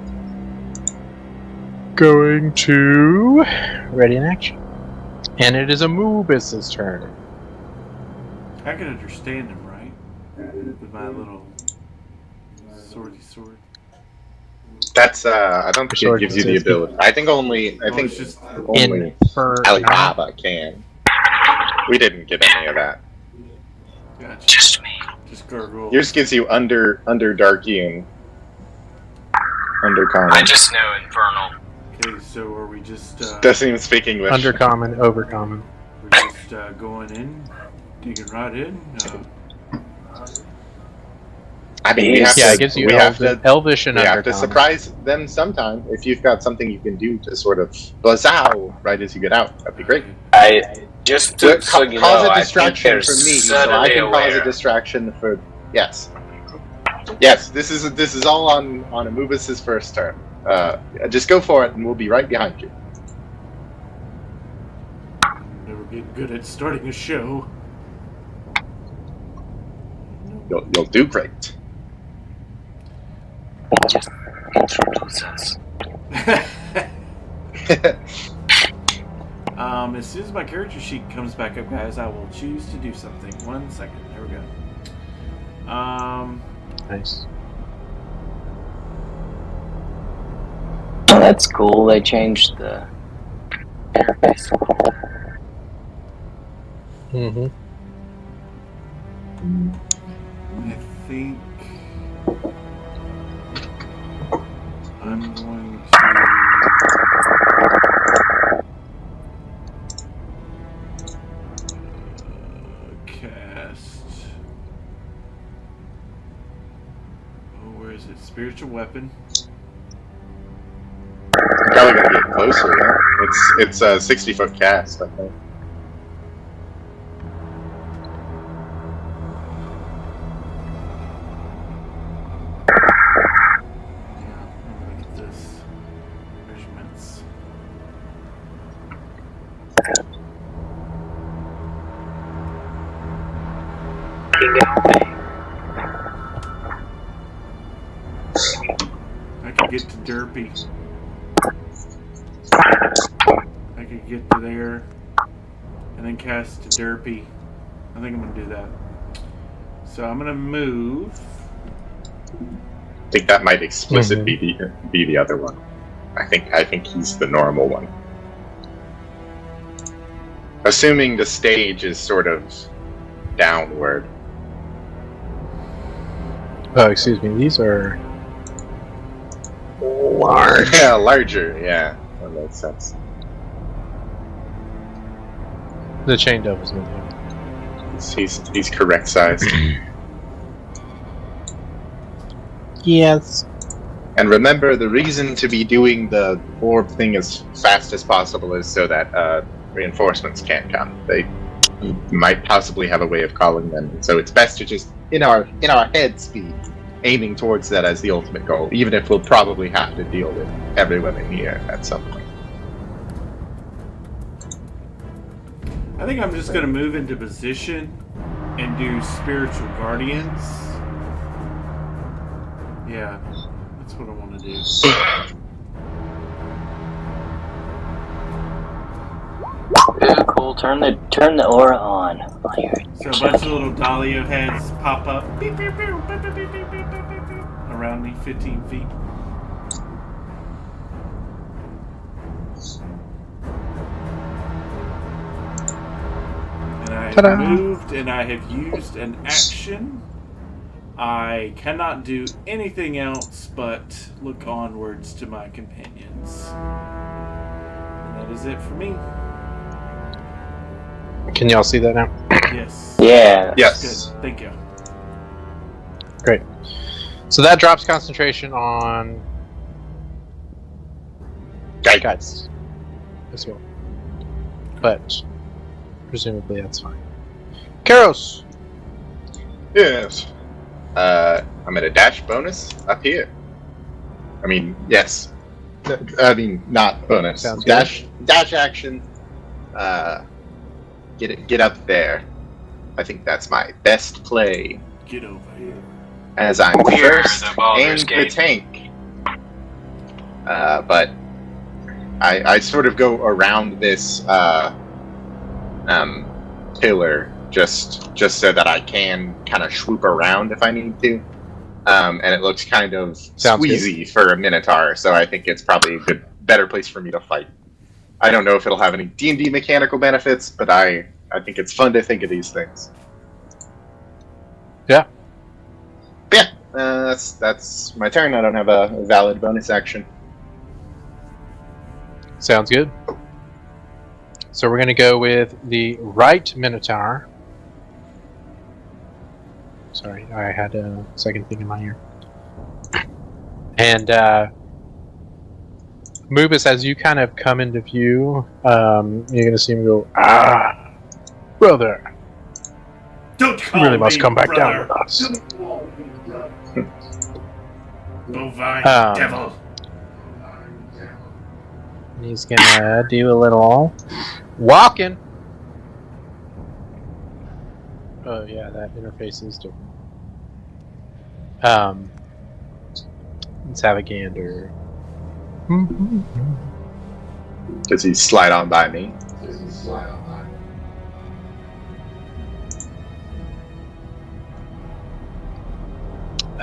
Speaker 2: going to ready in action. And it is Anubis' turn.
Speaker 1: I can understand him, right? With my little swordy sword.
Speaker 3: That's I don't think it
Speaker 2: Sword
Speaker 3: gives you the
Speaker 2: says-
Speaker 3: ability. I think
Speaker 1: it's just
Speaker 3: only
Speaker 2: Infernal.
Speaker 3: Alibaba can. We didn't get any of that.
Speaker 1: gotcha.
Speaker 5: Just me.
Speaker 1: Just gargoyle.
Speaker 3: Yours gives you Underdarkian. Undercommon.
Speaker 5: I just know Infernal.
Speaker 1: Okay, so are we just
Speaker 3: Doesn't even speak English.
Speaker 2: Undercommon, overcommon.
Speaker 1: we're just going in, digging right in?
Speaker 3: I mean, we have
Speaker 2: Yeah,
Speaker 3: to,
Speaker 2: it gives you
Speaker 3: we have to
Speaker 2: Elvish and
Speaker 3: we have
Speaker 2: undercommon.
Speaker 3: to surprise them sometime. If you've got something you can do to sort of buzz out right as you get out, that'd be great.
Speaker 5: I just to, so you
Speaker 3: Cause
Speaker 5: know,
Speaker 3: a
Speaker 5: I think
Speaker 3: distraction
Speaker 5: they're
Speaker 3: for me, so
Speaker 5: subtly
Speaker 3: I can cause a
Speaker 5: aware.
Speaker 3: distraction for. Yes. Yes, this is all on Anubis' first turn.
Speaker 1: Uh,
Speaker 3: Just go for it, and we'll be right behind you.
Speaker 1: Never get good at starting a show.
Speaker 3: You'll do great.
Speaker 5: Just introduce us.
Speaker 1: As soon as my character sheet comes back up, guys, I will choose to do something. 1 second. There we go.
Speaker 2: Nice.
Speaker 4: Oh, that's cool. They changed the interface.
Speaker 2: Mm-hmm.
Speaker 1: I think I'm going to cast. Oh, where is it? Spiritual weapon.
Speaker 3: Probably gotta get closer. Yeah? It's a 60-foot cast, I think.
Speaker 1: Look at this. Measurements. I could get to Derpy. I could get to there and then cast to Derpy. I think I'm gonna do that. So I'm gonna move.
Speaker 3: I think that might explicitly be the other one. I think he's the normal one. Assuming the stage is sort of downward.
Speaker 2: Oh, excuse me. These are
Speaker 3: Large. Yeah, larger. Yeah, that makes sense.
Speaker 2: the chain devil's in here.
Speaker 3: He's correct size.
Speaker 2: Yes.
Speaker 3: And remember, the reason to be doing the orb thing as fast as possible is so that reinforcements can't come. They might possibly have a way of calling them, so it's best to just in our heads be aiming towards that as the ultimate goal, even if we'll probably have to deal with everyone in here at some point.
Speaker 1: I think I'm just going to move into position and do spiritual guardians. Yeah, that's what I want to do.
Speaker 4: Ooh, cool. Turn the aura on.
Speaker 1: So a bunch of little Dalio heads pop up beep, beep, beep, beep, beep, beep, beep, beep, beep, beep, around me 15 feet. And I
Speaker 2: Ta-da.
Speaker 1: have moved and I have used an action. I cannot do anything else but look onwards to my companions. And that is it for me.
Speaker 2: Can y'all see that now?
Speaker 1: Yes.
Speaker 4: Yeah.
Speaker 3: Yes.
Speaker 1: Good. Thank you.
Speaker 2: Great. So that drops concentration on guides as well. But presumably that's fine. Karos!
Speaker 3: Yes. I'm at a dash bonus up here. I mean, yes. I mean, not bonus.
Speaker 2: Sounds
Speaker 3: Dash action. Get up there. I think that's my best play.
Speaker 1: Get over here.
Speaker 3: As I'm
Speaker 5: We're
Speaker 3: first
Speaker 5: the Baldur's
Speaker 3: and the
Speaker 5: Gate.
Speaker 3: tank. But I sort of go around this pillar just so that I can kind of swoop around if I need to. And it looks kind of
Speaker 2: Sounds
Speaker 3: squeezy for a Minotaur, so I think it's probably a better place for me to fight. I don't know if it'll have any D&D mechanical benefits, but I think it's fun to think of these things.
Speaker 2: Yeah.
Speaker 3: But yeah, that's my turn. I don't have a valid bonus action.
Speaker 2: Sounds good. So we're going to go with the right Minotaur. Sorry, I had a second thing in my ear. And Mubis, as you kind of come into view, you're going to see him go, "Ah, brother,
Speaker 1: Don't
Speaker 2: you
Speaker 1: call
Speaker 2: really must
Speaker 1: me
Speaker 2: come back
Speaker 1: brother.
Speaker 2: down with us."
Speaker 1: Bovine
Speaker 2: devil. And he's going to do a little walking. Oh yeah, that interface is different. Let's have a gander.
Speaker 3: Does he slide on by me?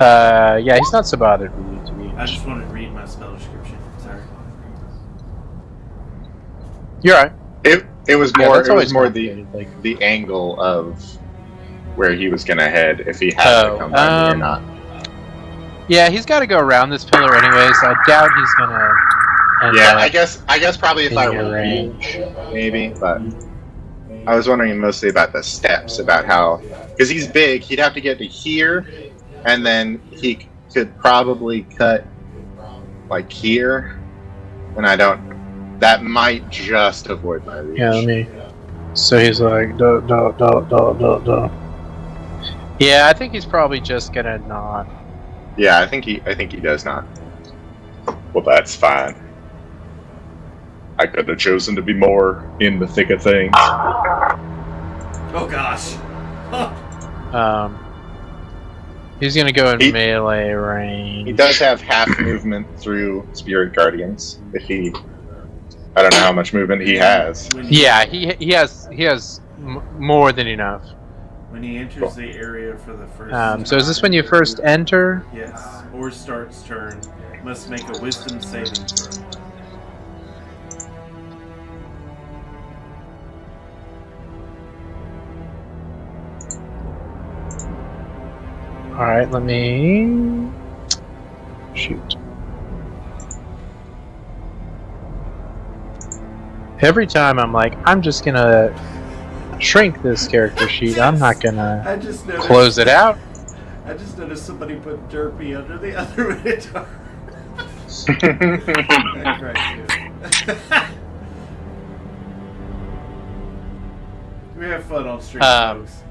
Speaker 2: Yeah, he's not so bothered with you, to be
Speaker 1: I
Speaker 2: honest.
Speaker 1: just wanted to read my spell description. Sorry.
Speaker 2: You're right.
Speaker 3: It was
Speaker 2: Yeah,
Speaker 3: more.
Speaker 2: that's
Speaker 3: It was
Speaker 2: always
Speaker 3: more
Speaker 2: complicated, like-
Speaker 3: the angle of where he was gonna head if he had to come by me or not.
Speaker 2: Yeah, he's got to go around this pillar anyway, so I doubt he's gonna.
Speaker 3: Yeah, I guess probably if
Speaker 2: in
Speaker 3: I
Speaker 2: your
Speaker 3: were
Speaker 2: range.
Speaker 3: maybe, but I was wondering mostly about the steps, about how because he's big, he'd have to get to here, and then he could probably cut like here, and I don't. That might just avoid my reach.
Speaker 2: Yeah, let me. So he's like, duh. Yeah, I think he's probably just gonna not.
Speaker 3: Yeah, I think he does not. Well, that's fine. I could have chosen to be more in the thick of things.
Speaker 1: Oh gosh.
Speaker 2: He's gonna go in melee range.
Speaker 3: He does have half movement through Spirit Guardians. If he, I don't know how much movement he has.
Speaker 2: Yeah, he has more than enough.
Speaker 1: When he enters the area for the first time.
Speaker 2: So is this when you first enter?
Speaker 1: Yes. Or starts turn. Must make a wisdom saving throw.
Speaker 2: Alright, let me... Shoot. Every time I'm like, I'm just gonna shrink this character sheet. I'm not gonna close it out.
Speaker 1: I just noticed somebody put Derpy under the other Minotaur. We have fun on stream, folks.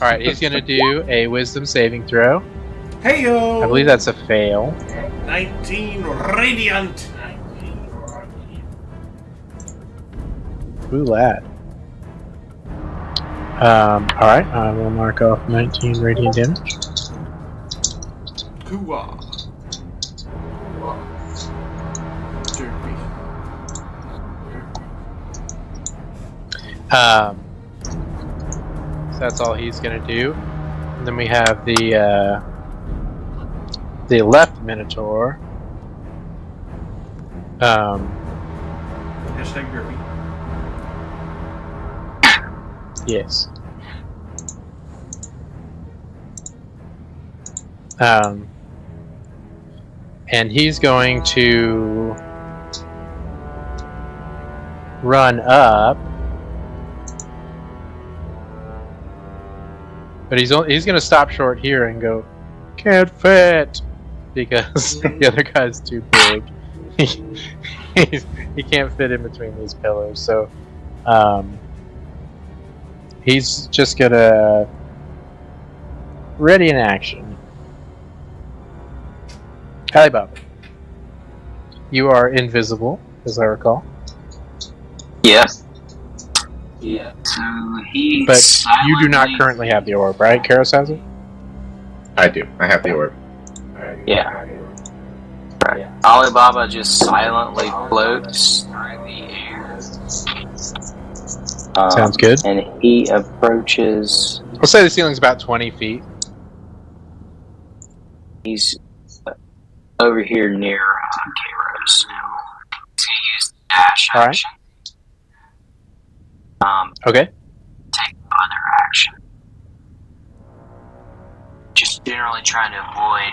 Speaker 2: Alright, he's gonna do a wisdom saving throw.
Speaker 1: Heyo!
Speaker 2: I believe that's a fail.
Speaker 1: 19 radiant.
Speaker 2: Ooh, lad. Alright, I will mark off 19 radiant damage.
Speaker 1: Hooah.
Speaker 2: So that's all he's gonna do. And then we have the left Minotaur.
Speaker 1: Hashtag Derpy.
Speaker 2: Yes. And he's going to run up, but he's going to stop short here and go, can't fit, because the other guy's too big. He can't fit in between these pillars, so he's just gonna ready in action. Alibaba, you are invisible, as I recall.
Speaker 5: Yes. Yeah. So he.
Speaker 2: But you do not currently have the orb, right? Karos has it?
Speaker 3: I do. I have the orb.
Speaker 5: Yeah. Right. Alibaba just silently floats through the air.
Speaker 2: Sounds good.
Speaker 5: And he approaches.
Speaker 2: I'll say the ceiling's about 20 feet.
Speaker 5: He's over here near Kairos now. He's going to use the dash action.
Speaker 2: Okay.
Speaker 5: Take the other action. Just generally trying to avoid.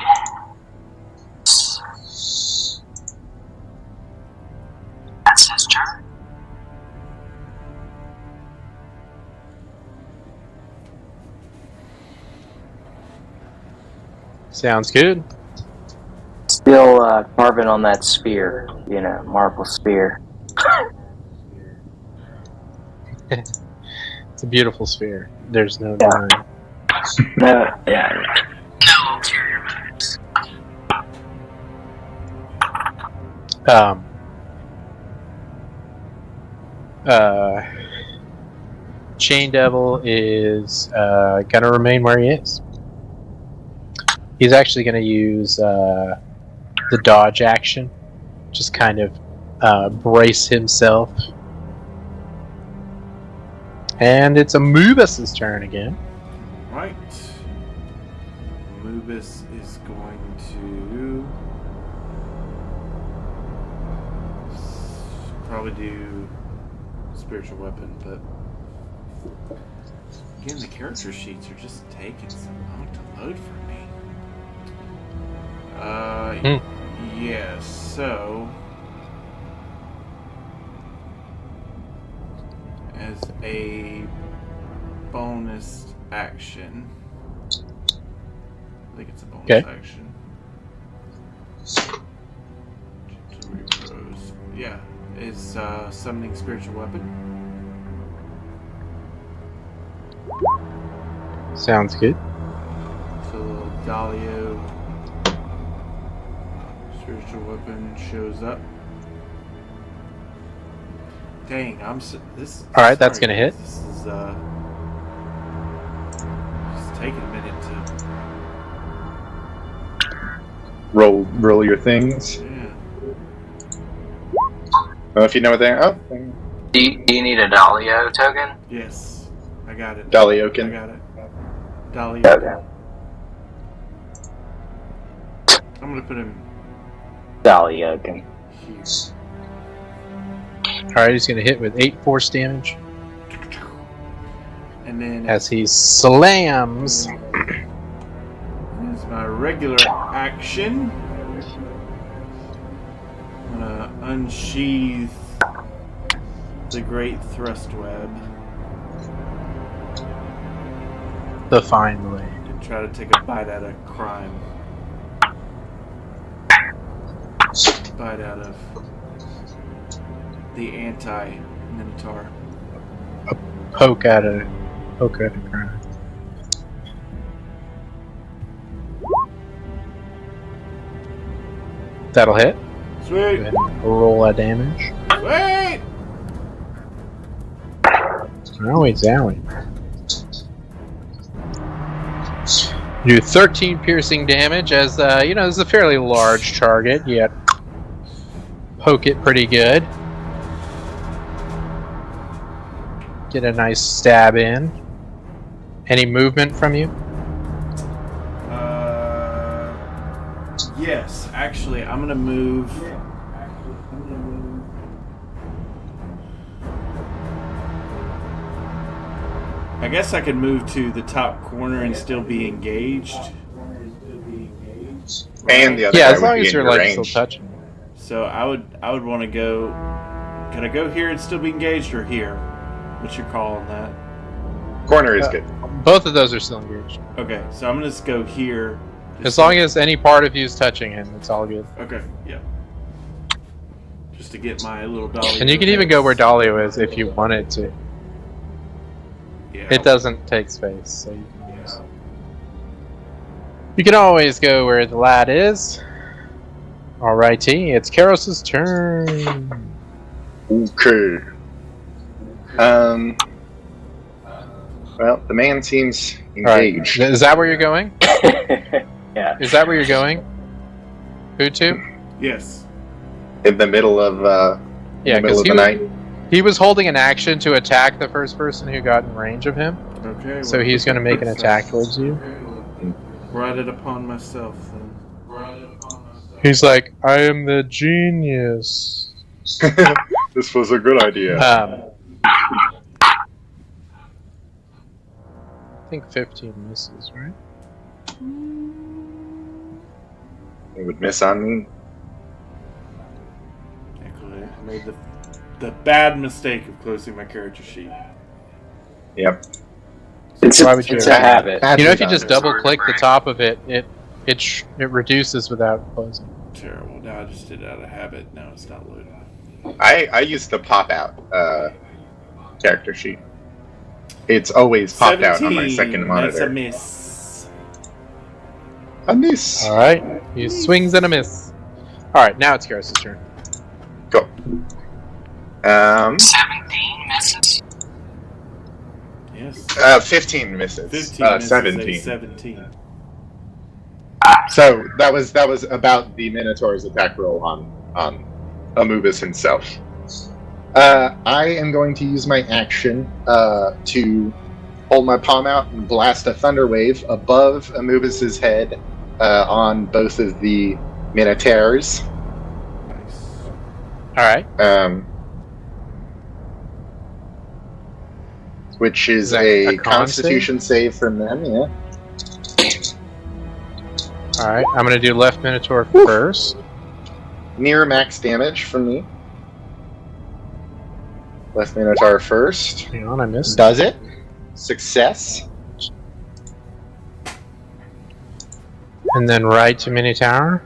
Speaker 5: That's his turn.
Speaker 2: Sounds good.
Speaker 5: Still carving on that spear, marble spear.
Speaker 2: It's a beautiful sphere. There's no denying.
Speaker 5: No ulterior motives.
Speaker 2: Chain Devil is gonna remain where he is. He's actually gonna use the dodge action, just kind of brace himself. And it's Amubus' turn again.
Speaker 1: Right. Mubus is going to probably do spiritual weapon, but again, the character sheets are just taking so long to load for me. Yeah, so as a bonus action, I think it's a bonus action. Yeah, is summoning spiritual weapon.
Speaker 2: Sounds good.
Speaker 1: So Dalio spiritual weapon shows up. Dang, this.
Speaker 2: All right, that's gonna hit.
Speaker 1: This is just taking a minute to
Speaker 3: Roll your things.
Speaker 1: yeah.
Speaker 3: Well, if you know what they are. Oh,
Speaker 5: Do you need a Dalio token?
Speaker 1: Yes, I got it.
Speaker 3: Daliokin.
Speaker 1: I got it. Dalio.
Speaker 5: Okay.
Speaker 1: I'm gonna put him
Speaker 5: Daliokin.
Speaker 1: here.
Speaker 2: Alright, he's gonna hit with 8 force damage
Speaker 1: And then
Speaker 2: as he slams.
Speaker 1: as my regular action, I'm gonna unsheath the Great Thrust Web
Speaker 2: The fine blade.
Speaker 1: and try to take a bite out of crime. Bite out of the anti-Minotaur.
Speaker 2: Poke at a crime. That'll hit. Go
Speaker 1: Sweet!
Speaker 2: ahead and roll that damage.
Speaker 1: Sweet!
Speaker 2: Zowie, zowie. Do 13 piercing damage as, this is a fairly large target, yet poke it pretty good. Get a nice stab in. Any movement from you?
Speaker 1: Yes, actually, I'm gonna move. I guess I could move to the top corner and still be engaged.
Speaker 3: And the other
Speaker 2: Yeah,
Speaker 3: guy
Speaker 2: as long
Speaker 3: would be
Speaker 2: as
Speaker 3: in
Speaker 2: you're
Speaker 3: your
Speaker 2: like
Speaker 3: range.
Speaker 2: still touching.
Speaker 1: So I would want to go. Can I go here and still be engaged, or here? What's your call on that?
Speaker 3: Corner is good.
Speaker 2: Both of those are still engaged.
Speaker 1: Okay, so I'm gonna just go here.
Speaker 2: As long as any part of you is touching him, it's all good.
Speaker 1: Okay, yeah. Just to get my little dolly.
Speaker 2: And you can even go where Dalio is if you wanted to.
Speaker 1: Yeah.
Speaker 2: It doesn't take space, so you can use. You can always go where the lad is. Alrighty, it's Karos' turn.
Speaker 3: Okay. Well, the man seems engaged.
Speaker 2: Is that where you're going?
Speaker 4: Yeah.
Speaker 2: Is that where you're going? PU2?
Speaker 1: Yes.
Speaker 3: In the middle of
Speaker 2: Yeah,
Speaker 3: the middle
Speaker 2: because
Speaker 3: of the night.
Speaker 2: he was holding an action to attack the first person who got in range of him.
Speaker 1: Okay.
Speaker 2: So he's going to make an attack towards you.
Speaker 1: Brought it upon myself then.
Speaker 2: He's like, I am the genius.
Speaker 3: This was a good idea.
Speaker 2: I think 15 misses, right?
Speaker 3: It would miss on me.
Speaker 1: Actually, I made the bad mistake of closing my character sheet.
Speaker 3: Yep.
Speaker 4: It's
Speaker 2: Why would you-
Speaker 4: a habit.
Speaker 2: You know, if you just double click the top of it, it reduces without closing.
Speaker 1: Terrible. Now I just did it out of habit. Now it's not loading.
Speaker 3: I used the pop out character sheet. It's always popped out on my second monitor.
Speaker 1: That's a miss.
Speaker 3: A miss.
Speaker 2: Alright, he swings and a miss. Alright, now it's Karos' turn.
Speaker 3: Go.
Speaker 5: 17 misses.
Speaker 1: Yes.
Speaker 3: 15 misses.
Speaker 1: 15 misses,
Speaker 3: 17.
Speaker 1: 17.
Speaker 3: So that was about the Minotaur's attack roll on Amubis himself. I am going to use my action to hold my palm out and blast a thunder wave above Amubis' head on both of the Minotaurs.
Speaker 1: Nice.
Speaker 2: Alright.
Speaker 3: Which is
Speaker 2: that
Speaker 3: a
Speaker 2: a con
Speaker 3: Constitution save from them, yeah.
Speaker 2: Alright, I'm gonna do left Minotaur first.
Speaker 3: Near max damage from me. Left Minotaur first.
Speaker 2: Hang on, I missed.
Speaker 3: Does it? Success.
Speaker 2: And then right to Minotaur.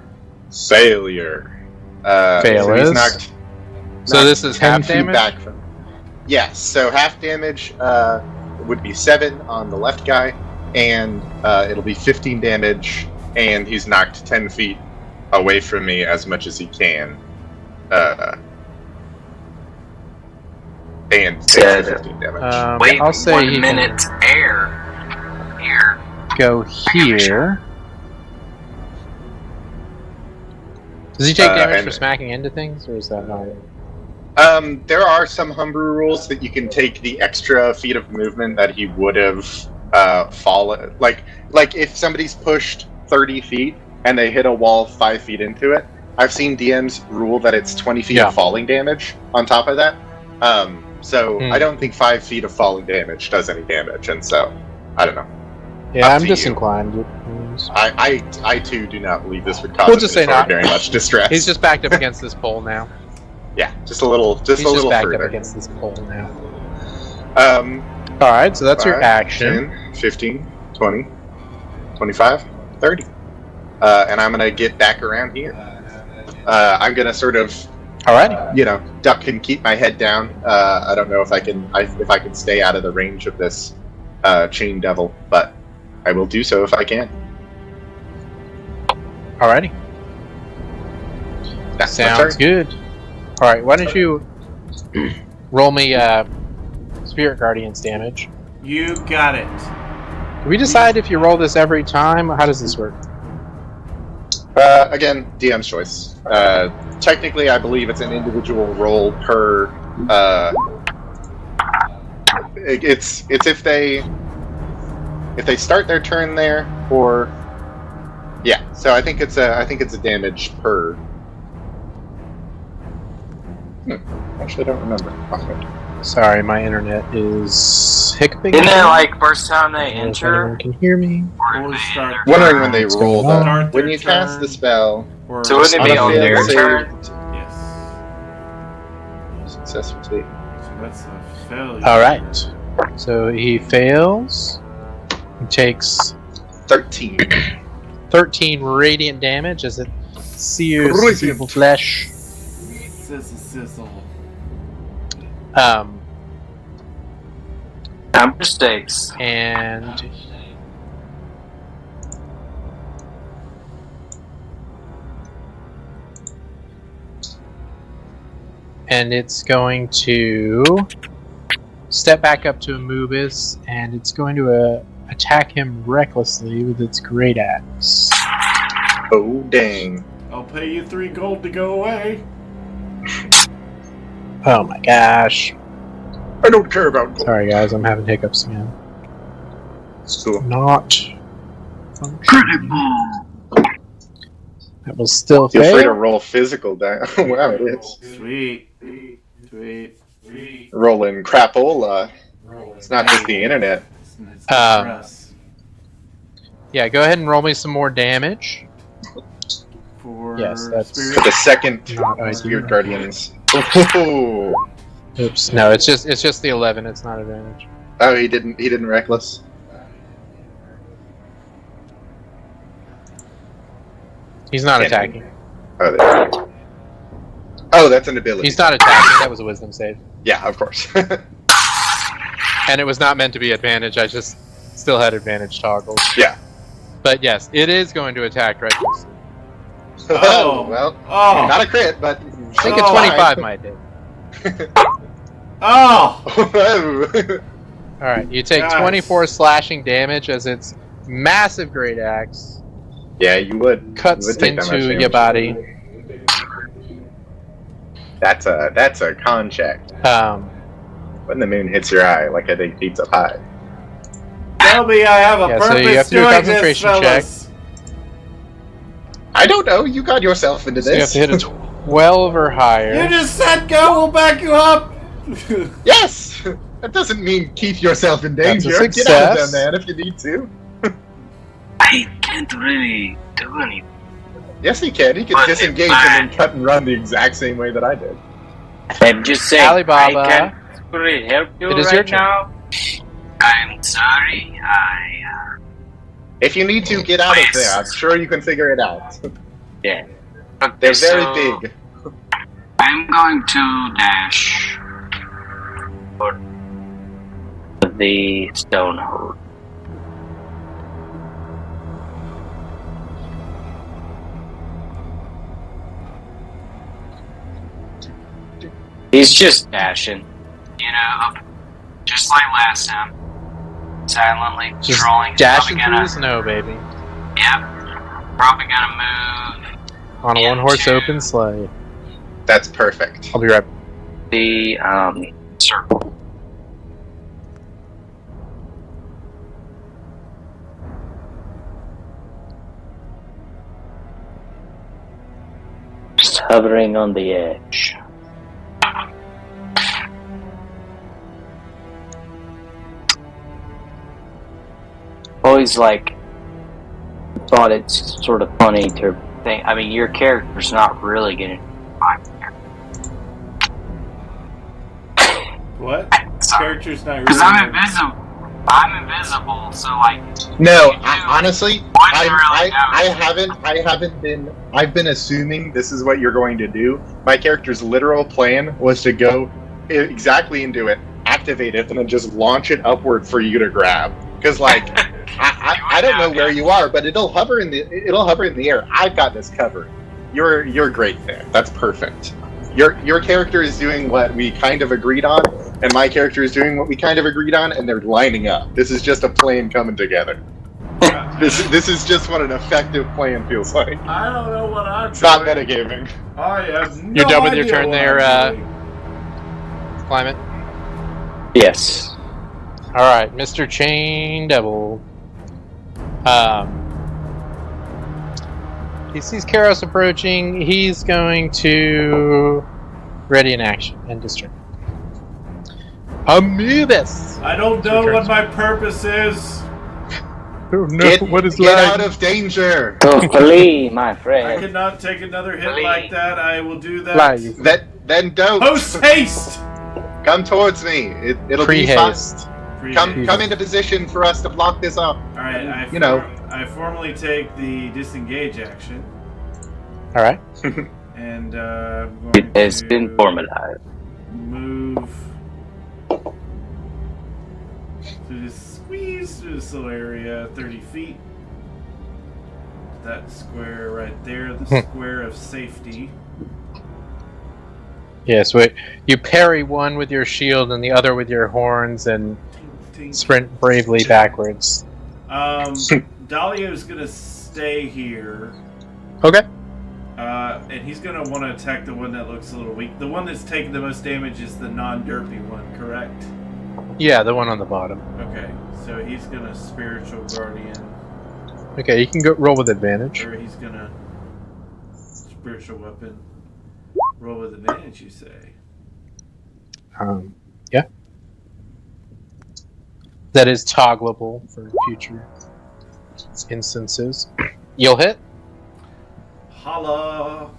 Speaker 3: Failure.
Speaker 2: Fail
Speaker 3: so he's
Speaker 2: is?
Speaker 3: knocked
Speaker 2: So this is
Speaker 3: 10
Speaker 2: half
Speaker 3: feet
Speaker 2: damage?
Speaker 3: back from. Yes, so half damage would be 7 on the left guy, and it'll be 15 damage, and he's knocked 10 feet away from me as much as he can. And takes 15 damage.
Speaker 5: Wait
Speaker 2: I'll say
Speaker 5: 1
Speaker 2: he
Speaker 5: minute air here.
Speaker 2: can go here. Does he take damage
Speaker 3: and-
Speaker 2: for smacking into things, or is that not it?
Speaker 3: There are some homebrew rules that you can take the extra feet of movement that he would have fallen. Like if somebody's pushed 30 feet and they hit a wall 5 feet into it, I've seen DMs rule that it's 20 feet of falling damage on top of that. So I don't think 5 feet of falling damage does any damage, and so I don't know.
Speaker 2: Yeah,
Speaker 3: Up
Speaker 2: I'm
Speaker 3: to you.
Speaker 2: disinclined.
Speaker 3: I too do not believe this would cause
Speaker 2: We'll
Speaker 3: him
Speaker 2: just say not.
Speaker 3: very much distress.
Speaker 2: He's just backed up against this pole now.
Speaker 3: Yeah, just a little,
Speaker 2: He's just backed
Speaker 3: further.
Speaker 2: up against this pole now.
Speaker 3: Um,
Speaker 2: Alright, so that's your
Speaker 3: 5,
Speaker 2: action.
Speaker 3: 10, 15, 20, 25, 30. And I'm going to get back around here. I'm going to sort of,
Speaker 2: Alrighty.
Speaker 3: duck and keep my head down. I don't know if I can stay out of the range of this chain devil, but I will do so if I can.
Speaker 2: Alrighty.
Speaker 3: That's my
Speaker 2: Sounds
Speaker 3: turn.
Speaker 2: good. Alright, why don't you roll me Spirit Guardian's damage?
Speaker 1: You got it.
Speaker 2: Do we decide if you roll this every time? How does this work?
Speaker 3: Again, DM's choice. Technically, I believe it's an individual roll per. It's if they start their turn there, or yeah. So I think it's a damage per. Actually, I don't remember. Okay.
Speaker 2: Sorry, my internet is hiccuping.
Speaker 5: Isn't it like first time they
Speaker 2: If
Speaker 5: enter?
Speaker 2: anyone can hear me.
Speaker 1: Or start
Speaker 3: Wondering when they
Speaker 2: What's
Speaker 3: roll
Speaker 2: going on?
Speaker 3: though.
Speaker 1: Start
Speaker 3: When
Speaker 1: their
Speaker 3: you cast
Speaker 1: turn.
Speaker 3: the spell,
Speaker 1: or
Speaker 5: So wouldn't it be
Speaker 3: on a
Speaker 5: on
Speaker 3: failed
Speaker 5: their
Speaker 3: save,
Speaker 5: turn?
Speaker 1: Yes.
Speaker 3: successful save.
Speaker 1: So that's a failure.
Speaker 2: Alright. So he fails. He takes
Speaker 3: 13.
Speaker 2: 13 radiant damage as it sears his
Speaker 3: Radiant.
Speaker 2: evil flesh.
Speaker 1: Sizzle, sizzle.
Speaker 5: Number 6.
Speaker 2: And it's going to step back up to Amubis, and it's going to attack him recklessly with its great axe.
Speaker 3: Oh dang!
Speaker 1: I'll pay you 3 gold to go away.
Speaker 2: Oh my gosh.
Speaker 3: I don't care about gold.
Speaker 2: Sorry guys, I'm having hiccups again.
Speaker 3: Cool.
Speaker 2: Not functioning. That will still
Speaker 3: Feel free to
Speaker 2: fail.
Speaker 3: roll physical down. Wow, it is.
Speaker 1: Sweet. Sweet. Sweet.
Speaker 3: Rolling crapola. It's not just the internet.
Speaker 1: It's not stress.
Speaker 2: Yeah, go ahead and roll me some more damage.
Speaker 1: For
Speaker 2: Yes, that's-
Speaker 3: For
Speaker 1: spirit.
Speaker 3: the second
Speaker 2: Not ideal.
Speaker 3: Spirit Guardians. Ooh.
Speaker 2: Oops, no, it's just the 11. It's not advantage.
Speaker 3: Oh, he didn't reckless.
Speaker 2: He's not
Speaker 3: Can't
Speaker 2: attacking.
Speaker 3: Oh, there. Oh, that's an ability.
Speaker 2: He's not attacking. That was a wisdom save,
Speaker 3: Yeah, of course.
Speaker 2: and it was not meant to be advantage. I just still had advantage toggled.
Speaker 3: Yeah.
Speaker 2: But yes, it is going to attack recklessly.
Speaker 1: Oh.
Speaker 3: Well,
Speaker 1: Oh.
Speaker 3: not a crit, but
Speaker 2: I think a
Speaker 1: Oh,
Speaker 2: 25 might hit.
Speaker 1: Oh!
Speaker 2: Alright, you take
Speaker 1: Guys.
Speaker 2: 24 slashing damage as its massive great axe
Speaker 3: Yeah, you would.
Speaker 2: cuts
Speaker 3: You would take that much
Speaker 2: into your
Speaker 3: damage.
Speaker 2: body.
Speaker 3: That's a con check. When the moon hits your eye like a big pizza pie.
Speaker 1: Tell me I have a
Speaker 2: Yeah,
Speaker 1: purpose
Speaker 2: so you have to do a
Speaker 1: doing this,
Speaker 2: concentration check.
Speaker 1: fellas.
Speaker 3: I don't know. You got yourself into
Speaker 2: So you have
Speaker 3: this.
Speaker 2: to hit a 12 or higher.
Speaker 1: You just said go, we'll back you up.
Speaker 3: Yes. That doesn't mean keep yourself in
Speaker 2: That's a
Speaker 3: danger. Get out of
Speaker 2: success.
Speaker 3: there, man, if you need to.
Speaker 5: I can't really do anything.
Speaker 3: Yes, he can. He can
Speaker 5: But
Speaker 3: disengage
Speaker 5: if I-
Speaker 3: and then cut and run the exact same way that I did.
Speaker 5: I'm just saying,
Speaker 2: Alibaba,
Speaker 5: I can't really help you
Speaker 2: it is your
Speaker 5: right
Speaker 2: turn.
Speaker 5: now. I'm sorry.
Speaker 3: If you need to, get out of there. I'm sure you can figure it out.
Speaker 5: Yeah. Okay,
Speaker 3: They're very
Speaker 5: so
Speaker 3: big.
Speaker 5: I'm going to dash for the stone hole. He's just dashing, just like last time. Silently
Speaker 2: Just
Speaker 5: strolling.
Speaker 2: dashing
Speaker 5: Probably
Speaker 2: through the snow, baby.
Speaker 5: Yep. Probably gonna move
Speaker 2: On a one-horse
Speaker 5: into
Speaker 2: open sleigh.
Speaker 3: That's perfect.
Speaker 2: I'll be right
Speaker 5: the circle. Just hovering on the edge. Always thought it's sort of funny to think. I mean, your character's not really going to.
Speaker 1: What?
Speaker 5: Sorry.
Speaker 1: Character's not
Speaker 5: Because
Speaker 1: really.
Speaker 5: I'm invisible. I'm invisible, so
Speaker 3: No, honestly,
Speaker 5: I
Speaker 3: I've been assuming this is what you're going to do. My character's literal plan was to go exactly into it, activate it, and then just launch it upward for you to grab. Because I don't know where you are, but it'll hover in the air. I've got this covered. You're great there. That's perfect. Your character is doing what we kind of agreed on, and my character is doing what we kind of agreed on, and they're lining up. This is just a plan coming together. This is just what an effective plan feels like.
Speaker 1: I don't know what I'm
Speaker 3: It's not
Speaker 1: doing.
Speaker 3: metagaming.
Speaker 1: I have no
Speaker 2: You're done with your
Speaker 1: idea
Speaker 2: turn
Speaker 1: what
Speaker 2: there,
Speaker 1: I'm doing.
Speaker 2: Climate.
Speaker 5: Yes.
Speaker 2: Alright, Mr. Chain Devil. He sees Karos approaching. He's going to ready in action and distract. Amoebus!
Speaker 1: I don't know what my purpose is.
Speaker 2: Oh no,
Speaker 3: Get,
Speaker 2: what is
Speaker 3: get
Speaker 2: life?
Speaker 3: out of danger.
Speaker 4: So flee, my
Speaker 1: I
Speaker 4: friend.
Speaker 1: cannot take another hit like that. I will do that.
Speaker 2: Fly, you
Speaker 3: Then don't.
Speaker 1: Post haste!
Speaker 3: Come towards me. It'll be fun.
Speaker 2: pre-haste.
Speaker 3: Come into position for us to block this up.
Speaker 1: Alright, I formally take the disengage action.
Speaker 2: Alright.
Speaker 1: And I'm
Speaker 4: It
Speaker 1: going
Speaker 4: has
Speaker 1: to
Speaker 4: been formalized.
Speaker 1: move to just squeeze through this little area 30 feet. That square right there, the square of safety.
Speaker 2: Yes, wait. You parry one with your shield and the other with your horns and
Speaker 1: Tink.
Speaker 2: sprint bravely backwards.
Speaker 1: Dahlia's gonna stay here.
Speaker 2: Okay.
Speaker 1: And he's gonna want to attack the one that looks a little weak. The one that's taking the most damage is the non-derpy one, correct?
Speaker 2: Yeah, the one on the bottom.
Speaker 1: Okay, so he's gonna spiritual guardian,
Speaker 2: Okay, you can go roll with advantage.
Speaker 1: or he's gonna spiritual weapon. Roll with advantage, you say?
Speaker 2: Yeah. That is toggleable for future instances. You'll hit.
Speaker 1: Holla!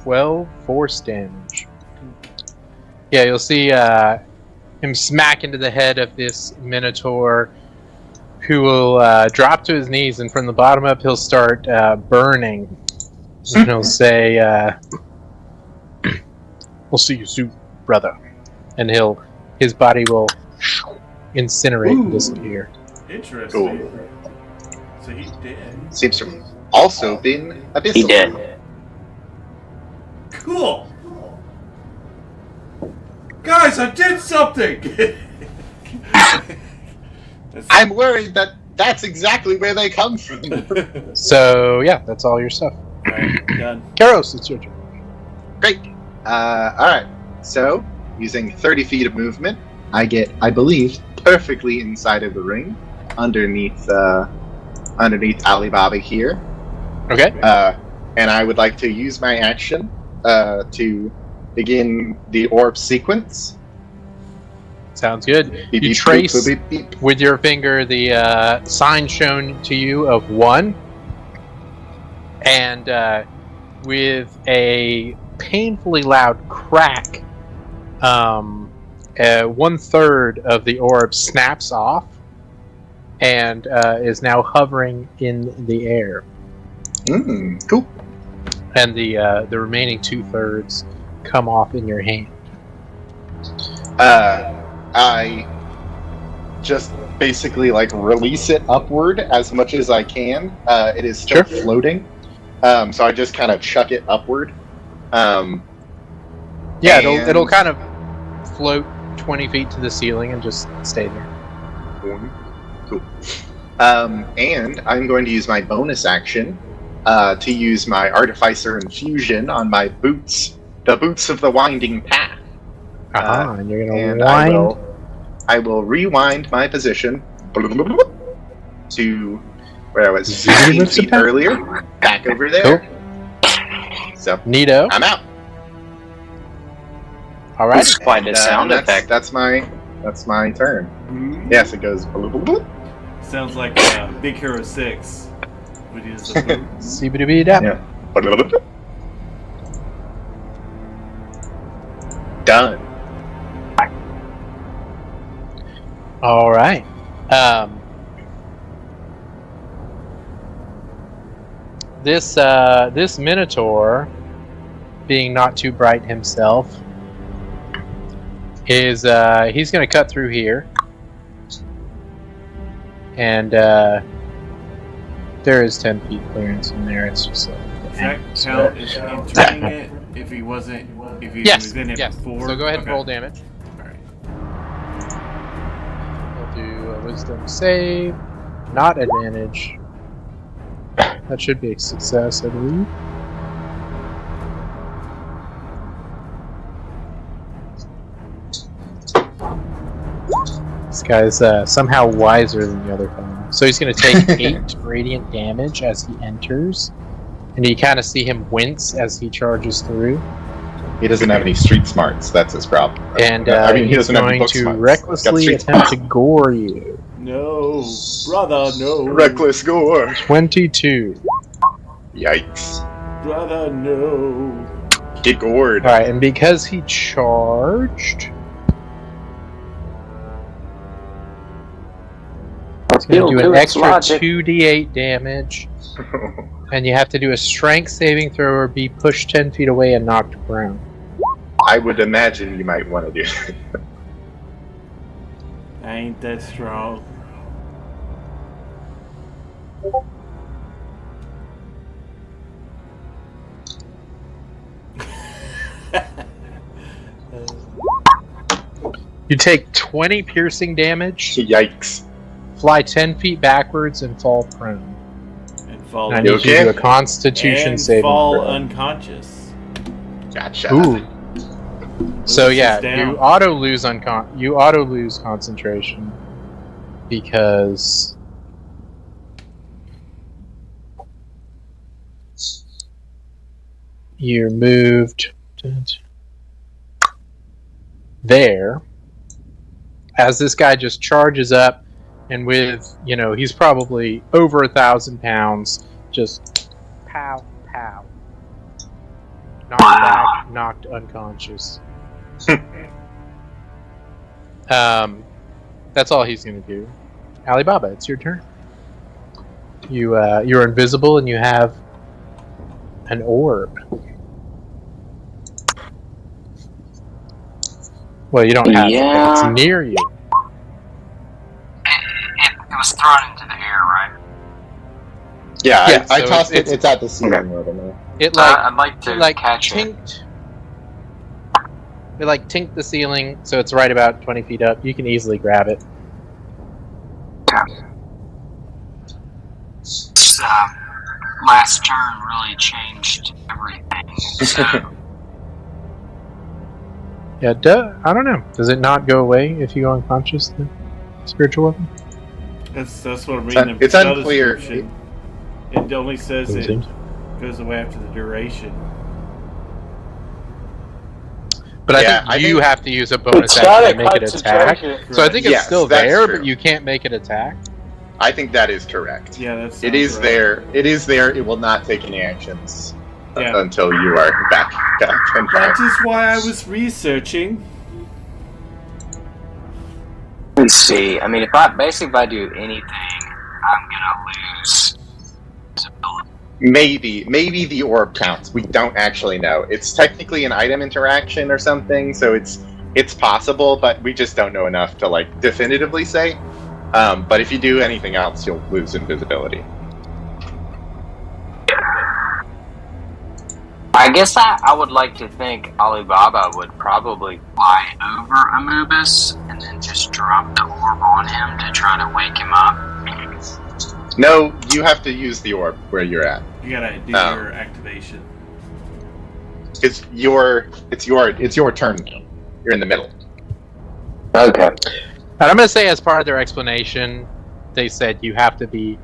Speaker 2: 12 force damage. Yeah, you'll see him smack into the head of this Minotaur, who will drop to his knees, and from the bottom up he'll start burning. And he'll say, "We'll see you soon, brother." And his body will incinerate and disappear.
Speaker 1: Interesting.
Speaker 3: Cool.
Speaker 1: So he's dead.
Speaker 3: Seems to have also been abyssal.
Speaker 4: He did.
Speaker 1: Cool! Guys, I did something!
Speaker 3: I'm worried that that's exactly where they come from.
Speaker 2: So, yeah, that's all your stuff.
Speaker 1: Alright, done.
Speaker 2: Karos, it's your turn.
Speaker 3: Great. Alright. So, using 30 feet of movement, I get, I believe, perfectly inside of the ring, underneath Alibaba here.
Speaker 2: Okay.
Speaker 3: And I would like to use my action to begin the orb sequence.
Speaker 2: Sounds good.
Speaker 3: Beep,
Speaker 2: You
Speaker 3: beep,
Speaker 2: trace
Speaker 3: beep, beep, beep.
Speaker 2: with your finger the sign shown to you of 1, and with a painfully loud crack, 1/3 of the orb snaps off and is now hovering in the air,
Speaker 3: Cool.
Speaker 2: and the remaining 2/3 come off in your hand.
Speaker 3: I just basically like release it upward as much as I can. It is still floating, so I just kind of chuck it upward.
Speaker 2: Yeah, it'll kind of float 20 feet to the ceiling and just stay there.
Speaker 3: Cool. And I'm going to use my bonus action to use my Artificer Infusion on my boots, the boots of the Winding Path.
Speaker 2: And you're gonna
Speaker 3: And
Speaker 2: wind.
Speaker 3: I will rewind my position to where I was 15 feet earlier, back over there.
Speaker 2: Cool.
Speaker 3: So,
Speaker 2: Neato.
Speaker 3: I'm out.
Speaker 2: All right.
Speaker 5: That's quite a sound effect.
Speaker 3: That's my turn. Yes, it goes.
Speaker 1: Sounds like Big Hero 6. Would use the boom.
Speaker 2: CBDB-dap.
Speaker 3: Yeah. Done.
Speaker 2: All right. This Minotaur, being not too bright himself, is he's going to cut through here, and there is 10 feet clearance in there. It's just
Speaker 1: Does that count as entering it if he wasn't? If he was in it before?
Speaker 2: So go ahead and roll damage.
Speaker 1: Alright.
Speaker 2: We'll do a wisdom save, not advantage. That should be a success, I believe. This guy's somehow wiser than the other fellow. So he's going to take 8 radiant damage as he enters. And you kind of see him wince as he charges through.
Speaker 3: He doesn't have any street smarts. That's his problem.
Speaker 2: And
Speaker 3: he
Speaker 2: he's
Speaker 3: doesn't have any
Speaker 2: going
Speaker 3: book
Speaker 2: to
Speaker 3: smarts.
Speaker 2: recklessly
Speaker 3: Got street
Speaker 2: attempt to gore you.
Speaker 1: No, brother, no.
Speaker 3: Reckless gore.
Speaker 2: 22.
Speaker 3: Yikes.
Speaker 1: Brother, no.
Speaker 3: Get gored.
Speaker 2: Alright, and because he charged, he's going to do an extra 2d8 damage. And you have to do a strength saving throw or be pushed 10 feet away and knocked prone.
Speaker 3: I would imagine you might want to do it.
Speaker 1: I ain't that strong.
Speaker 2: You take 20 piercing damage,
Speaker 3: Yikes.
Speaker 2: fly 10 feet backwards, and fall prone.
Speaker 1: And fall,
Speaker 2: And I need you to do a Constitution
Speaker 1: and
Speaker 2: saving
Speaker 1: fall
Speaker 2: throw.
Speaker 1: unconscious.
Speaker 3: Gotcha.
Speaker 2: Ooh. So
Speaker 1: Loses
Speaker 2: yeah,
Speaker 1: down.
Speaker 2: you auto lose concentration because you're moved there. As this guy just charges up, and with, he's probably over 1,000 pounds, just pow, pow. Knocked back, knocked unconscious. That's all he's going to do. Alibaba, it's your turn. You're invisible and you have an orb. Well, you don't have it, but it's near you.
Speaker 5: It was thrown into the air, right?
Speaker 3: Yeah, I
Speaker 2: so
Speaker 3: tossed it.
Speaker 2: it's-
Speaker 3: It's at the ceiling over there.
Speaker 2: It
Speaker 5: I'd like to catch it.
Speaker 2: tinked. They like tink the ceiling, so it's right about 20 feet up. You can easily grab it.
Speaker 5: This last turn really changed everything. So,
Speaker 2: Yeah, I don't know. Does it not go away if you go unconscious, the spiritual weapon?
Speaker 1: That's what I'm reading.
Speaker 3: It's
Speaker 1: spell
Speaker 3: unclear.
Speaker 1: description. It only says it
Speaker 2: Seems.
Speaker 1: goes away after the duration.
Speaker 2: But
Speaker 3: Yeah,
Speaker 2: I think you have to use a bonus
Speaker 4: It's not
Speaker 2: action
Speaker 4: a
Speaker 2: to make it attack.
Speaker 4: concentration.
Speaker 2: So I think it's
Speaker 3: Yes,
Speaker 2: still
Speaker 3: that's
Speaker 2: there,
Speaker 3: true.
Speaker 2: but you can't make it attack.
Speaker 3: I think that is correct.
Speaker 1: Yeah, that's
Speaker 3: It is there. It is there. It will not take any actions
Speaker 1: Yeah.
Speaker 3: until you are back and
Speaker 1: That
Speaker 3: back.
Speaker 1: is why I was researching.
Speaker 5: let's see. I mean, if I do anything, I'm gonna lose visibility.
Speaker 3: Maybe the orb counts. We don't actually know. It's technically an item interaction or something, so it's possible, but we just don't know enough to like definitively say. But if you do anything else, you'll lose invisibility.
Speaker 5: I guess I would like to think Alibaba would probably fly over Anubis and then just drop the orb on him to try to wake him up.
Speaker 3: No, you have to use the orb where you're at.
Speaker 1: You gotta do your activation.
Speaker 3: It's your turn now. You're in the middle.
Speaker 5: Okay.
Speaker 2: And I'm going to say, as part of their explanation, they said you have to be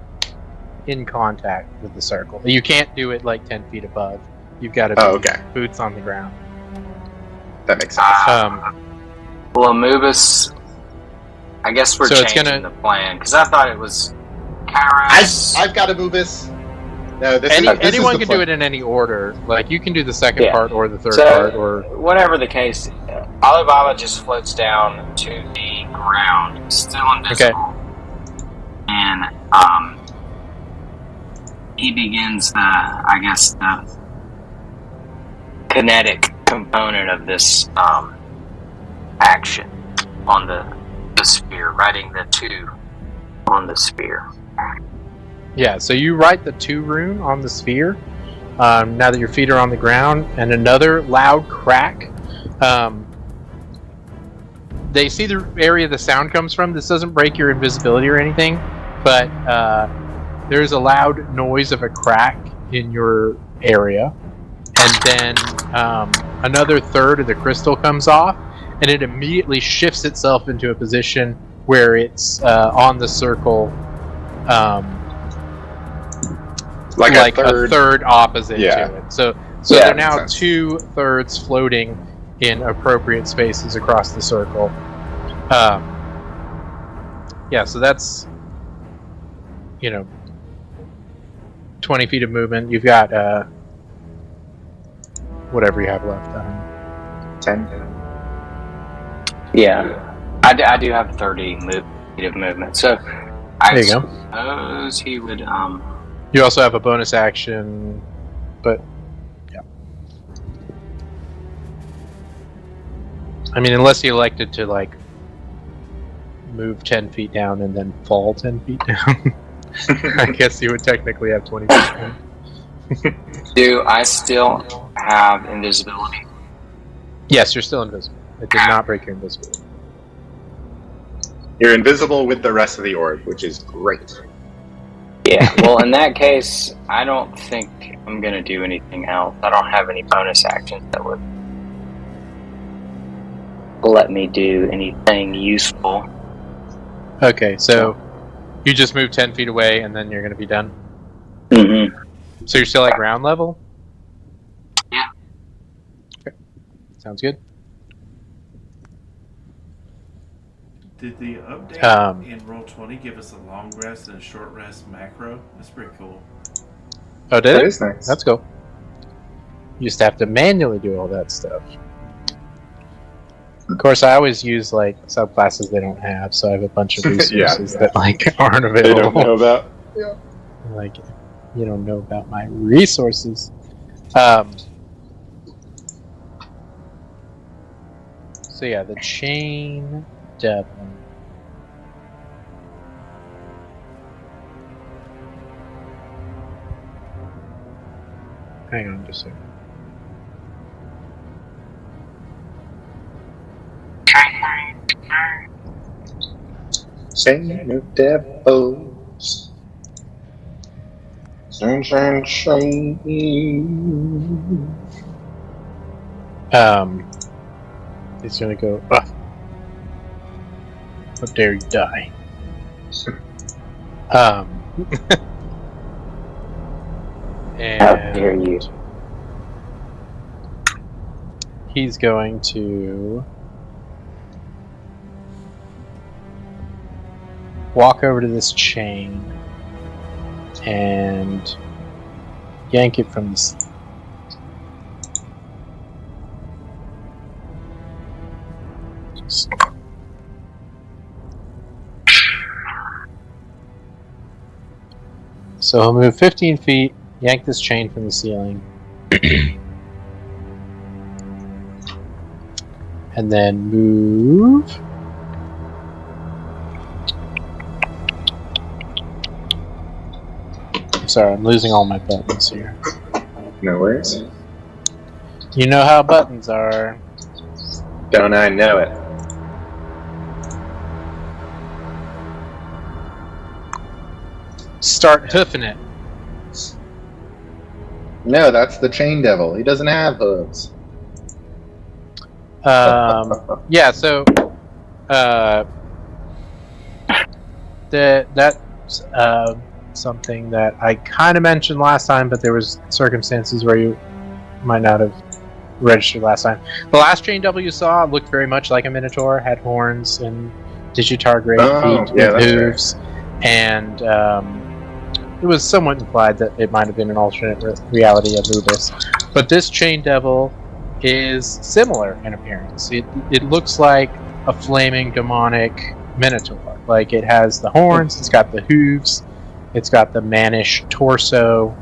Speaker 2: in contact with the circle. You can't do it like 10 feet above. You've got to be boots on the ground.
Speaker 3: That makes sense.
Speaker 5: Well, Anubis, I guess we're
Speaker 2: So
Speaker 5: changing the plan because I thought it was Kairos.
Speaker 3: I've got to move this. No,
Speaker 2: anyone can do it in any order. Like, you can do the second part or the third
Speaker 5: So,
Speaker 2: part, or
Speaker 5: whatever the case, Alibaba just floats down to the ground, still invisible. And he begins the kinetic component of this action on the sphere, writing the 2 on the sphere.
Speaker 2: yeah. So you write the 2 rune on the sphere. Now that your feet are on the ground, and another loud crack. They see the area the sound comes from. This doesn't break your invisibility or anything, but there's a loud noise of a crack in your area, and then another third of the crystal comes off, and it immediately shifts itself into a position where it's on the circle, like a third opposite to it. So they're now 2/3 floating in appropriate spaces across the circle. So that's 20 feet of movement. You've got whatever you have left.
Speaker 3: 10.
Speaker 5: Yeah, I do have 30 feet of movement. So I
Speaker 2: there you go.
Speaker 5: suppose he would.
Speaker 2: You also have a bonus action, but yeah. I mean, unless you elected to like move 10 feet down and then fall 10 feet down, I guess you would technically have 20 feet down.
Speaker 5: Do I still have invisibility?
Speaker 2: Yes, you're still invisible. It did not break your invisibility.
Speaker 3: You're invisible with the rest of the orb, which is great.
Speaker 5: Yeah, well, in that case, I don't think I'm going to do anything else. I don't have any bonus actions that would let me do anything useful.
Speaker 2: Okay, so you just move 10 feet away and then you're going to be done?
Speaker 5: Mm-hmm.
Speaker 2: So you're still at ground level?
Speaker 5: Yeah.
Speaker 2: Okay, sounds good.
Speaker 1: Did the update in Roll20 give us a long rest and a short rest macro? That's pretty cool.
Speaker 2: Oh, did it?
Speaker 3: That is nice.
Speaker 2: That's cool. You just have to manually do all that stuff. Of course, I always use like subclasses they don't have, so I have a bunch of resources that like aren't available.
Speaker 3: They don't know about.
Speaker 2: Yeah. Like, you don't know about my resources. So yeah, the chain devil. Hang on just a second.
Speaker 3: Chain of devils. Sunshine, shine.
Speaker 2: He's gonna go. Ugh. How dare you die? And
Speaker 4: How dare you?
Speaker 2: he's going to walk over to this chain and yank it from the. So he'll move 15 feet, yank this chain from the ceiling, and then move. Sorry, I'm losing all my buttons here.
Speaker 3: No worries.
Speaker 2: You know how buttons are.
Speaker 3: Don't I know it?
Speaker 2: Start hoofing it.
Speaker 3: No, that's the chain devil. He doesn't have hooves.
Speaker 2: Yeah, so that's something that I kind of mentioned last time, but there was circumstances where you might not have registered last time. The last chain devil you saw looked very much like a minotaur, had horns and digitargrade feet with hooves, and it was somewhat implied that it might have been an alternate reality of Ubis. But this chain devil is similar in appearance. It looks like a flaming demonic minotaur. Like, it has the horns, it's got the hooves, it's got the mannish torso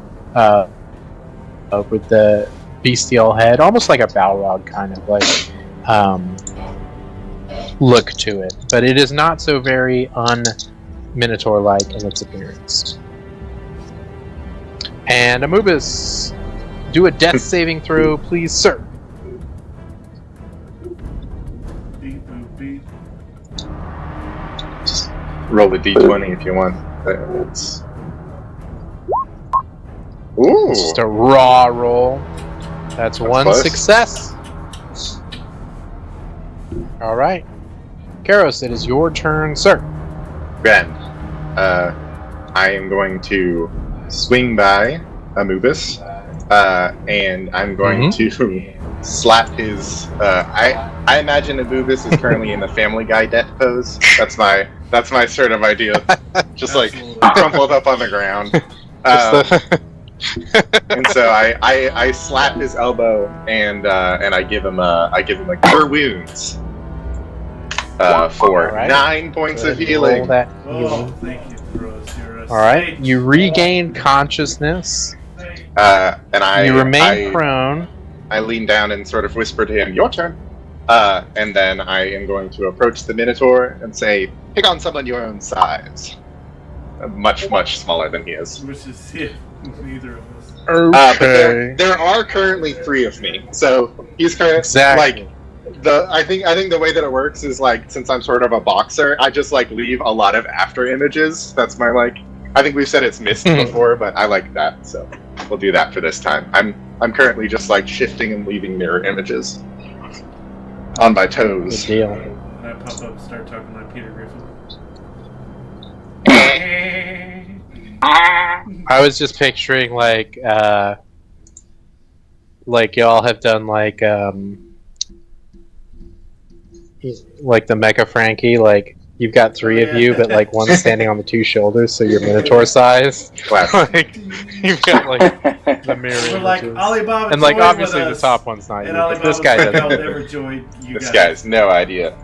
Speaker 2: with the bestial head, almost like a Balrog kind of like look to it. But it is not so very un-minotaur-like in its appearance. And Amubis, do a death saving throw, please, sir.
Speaker 1: Beep, boop, beep.
Speaker 3: Roll a d20 if you want. It's... Ooh!
Speaker 2: It's just a raw roll. That's one
Speaker 3: close.
Speaker 2: success. Alright. Karos, it is your turn, sir.
Speaker 3: Ben, I am going to swing by Amubis, and I'm going to slap his. I imagine Amubis is currently in the Family Guy death pose. That's my sort of idea. Just like crumpled up on the ground. And so I slap his elbow and I give him like cure wounds for 9 points of healing.
Speaker 2: Roll that
Speaker 1: Oh,
Speaker 2: healing.
Speaker 1: thank you, Rose. You're a
Speaker 2: Alright,
Speaker 1: sage.
Speaker 2: you regain consciousness.
Speaker 3: And
Speaker 2: You remain prone.
Speaker 3: I lean down and sort of whisper to him, "Your turn." And then I am going to approach the Minotaur and say, "Pick on someone your own size." Much, much smaller than he is.
Speaker 1: Which is neither of us.
Speaker 3: But there are currently 3 of me, so he's currently
Speaker 2: Exactly.
Speaker 3: like I think the way that it works is like, since I'm sort of a boxer, I just like leave a lot of after images. That's my like. I think we've said it's missed before, but I like that, so we'll do that for this time. I'm currently just like shifting and leaving mirror images on my toes.
Speaker 2: Good deal.
Speaker 1: And I pop up and start talking like Peter Griffin.
Speaker 2: I was just picturing like y'all have done like the Mecha Frankie, like you've got 3 of you, but like one's standing on the 2 shoulders, so you're Minotaur size. Like you've got like the mirror
Speaker 1: We're like
Speaker 2: images.
Speaker 1: Alibaba,
Speaker 2: And like
Speaker 1: join
Speaker 2: obviously
Speaker 1: with
Speaker 2: the
Speaker 1: us.
Speaker 2: top one's not you,
Speaker 1: And
Speaker 2: but
Speaker 1: Alibaba's
Speaker 2: this guy
Speaker 1: like,
Speaker 2: doesn't.
Speaker 1: I'll never join you
Speaker 3: This
Speaker 1: guys.
Speaker 3: guy's no idea.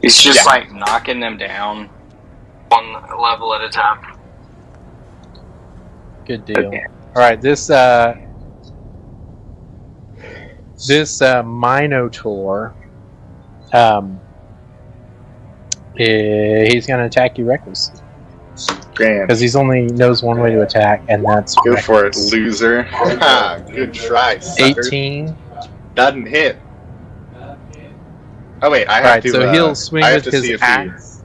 Speaker 5: It's just like knocking them down one level at a time.
Speaker 2: Good deal.
Speaker 5: Okay.
Speaker 2: All right, this Minotaur, he's gonna attack you recklessly
Speaker 3: Grand.
Speaker 2: because he's only knows one way to attack, and that's
Speaker 3: Go for it,
Speaker 2: reckless.
Speaker 3: loser. Ha, good try, sucker.
Speaker 2: 18.
Speaker 3: Doesn't hit. Oh wait, I have
Speaker 2: Alright,
Speaker 3: to.
Speaker 2: so he'll swing
Speaker 3: I have
Speaker 2: with
Speaker 3: to
Speaker 2: his
Speaker 3: see if
Speaker 2: axe.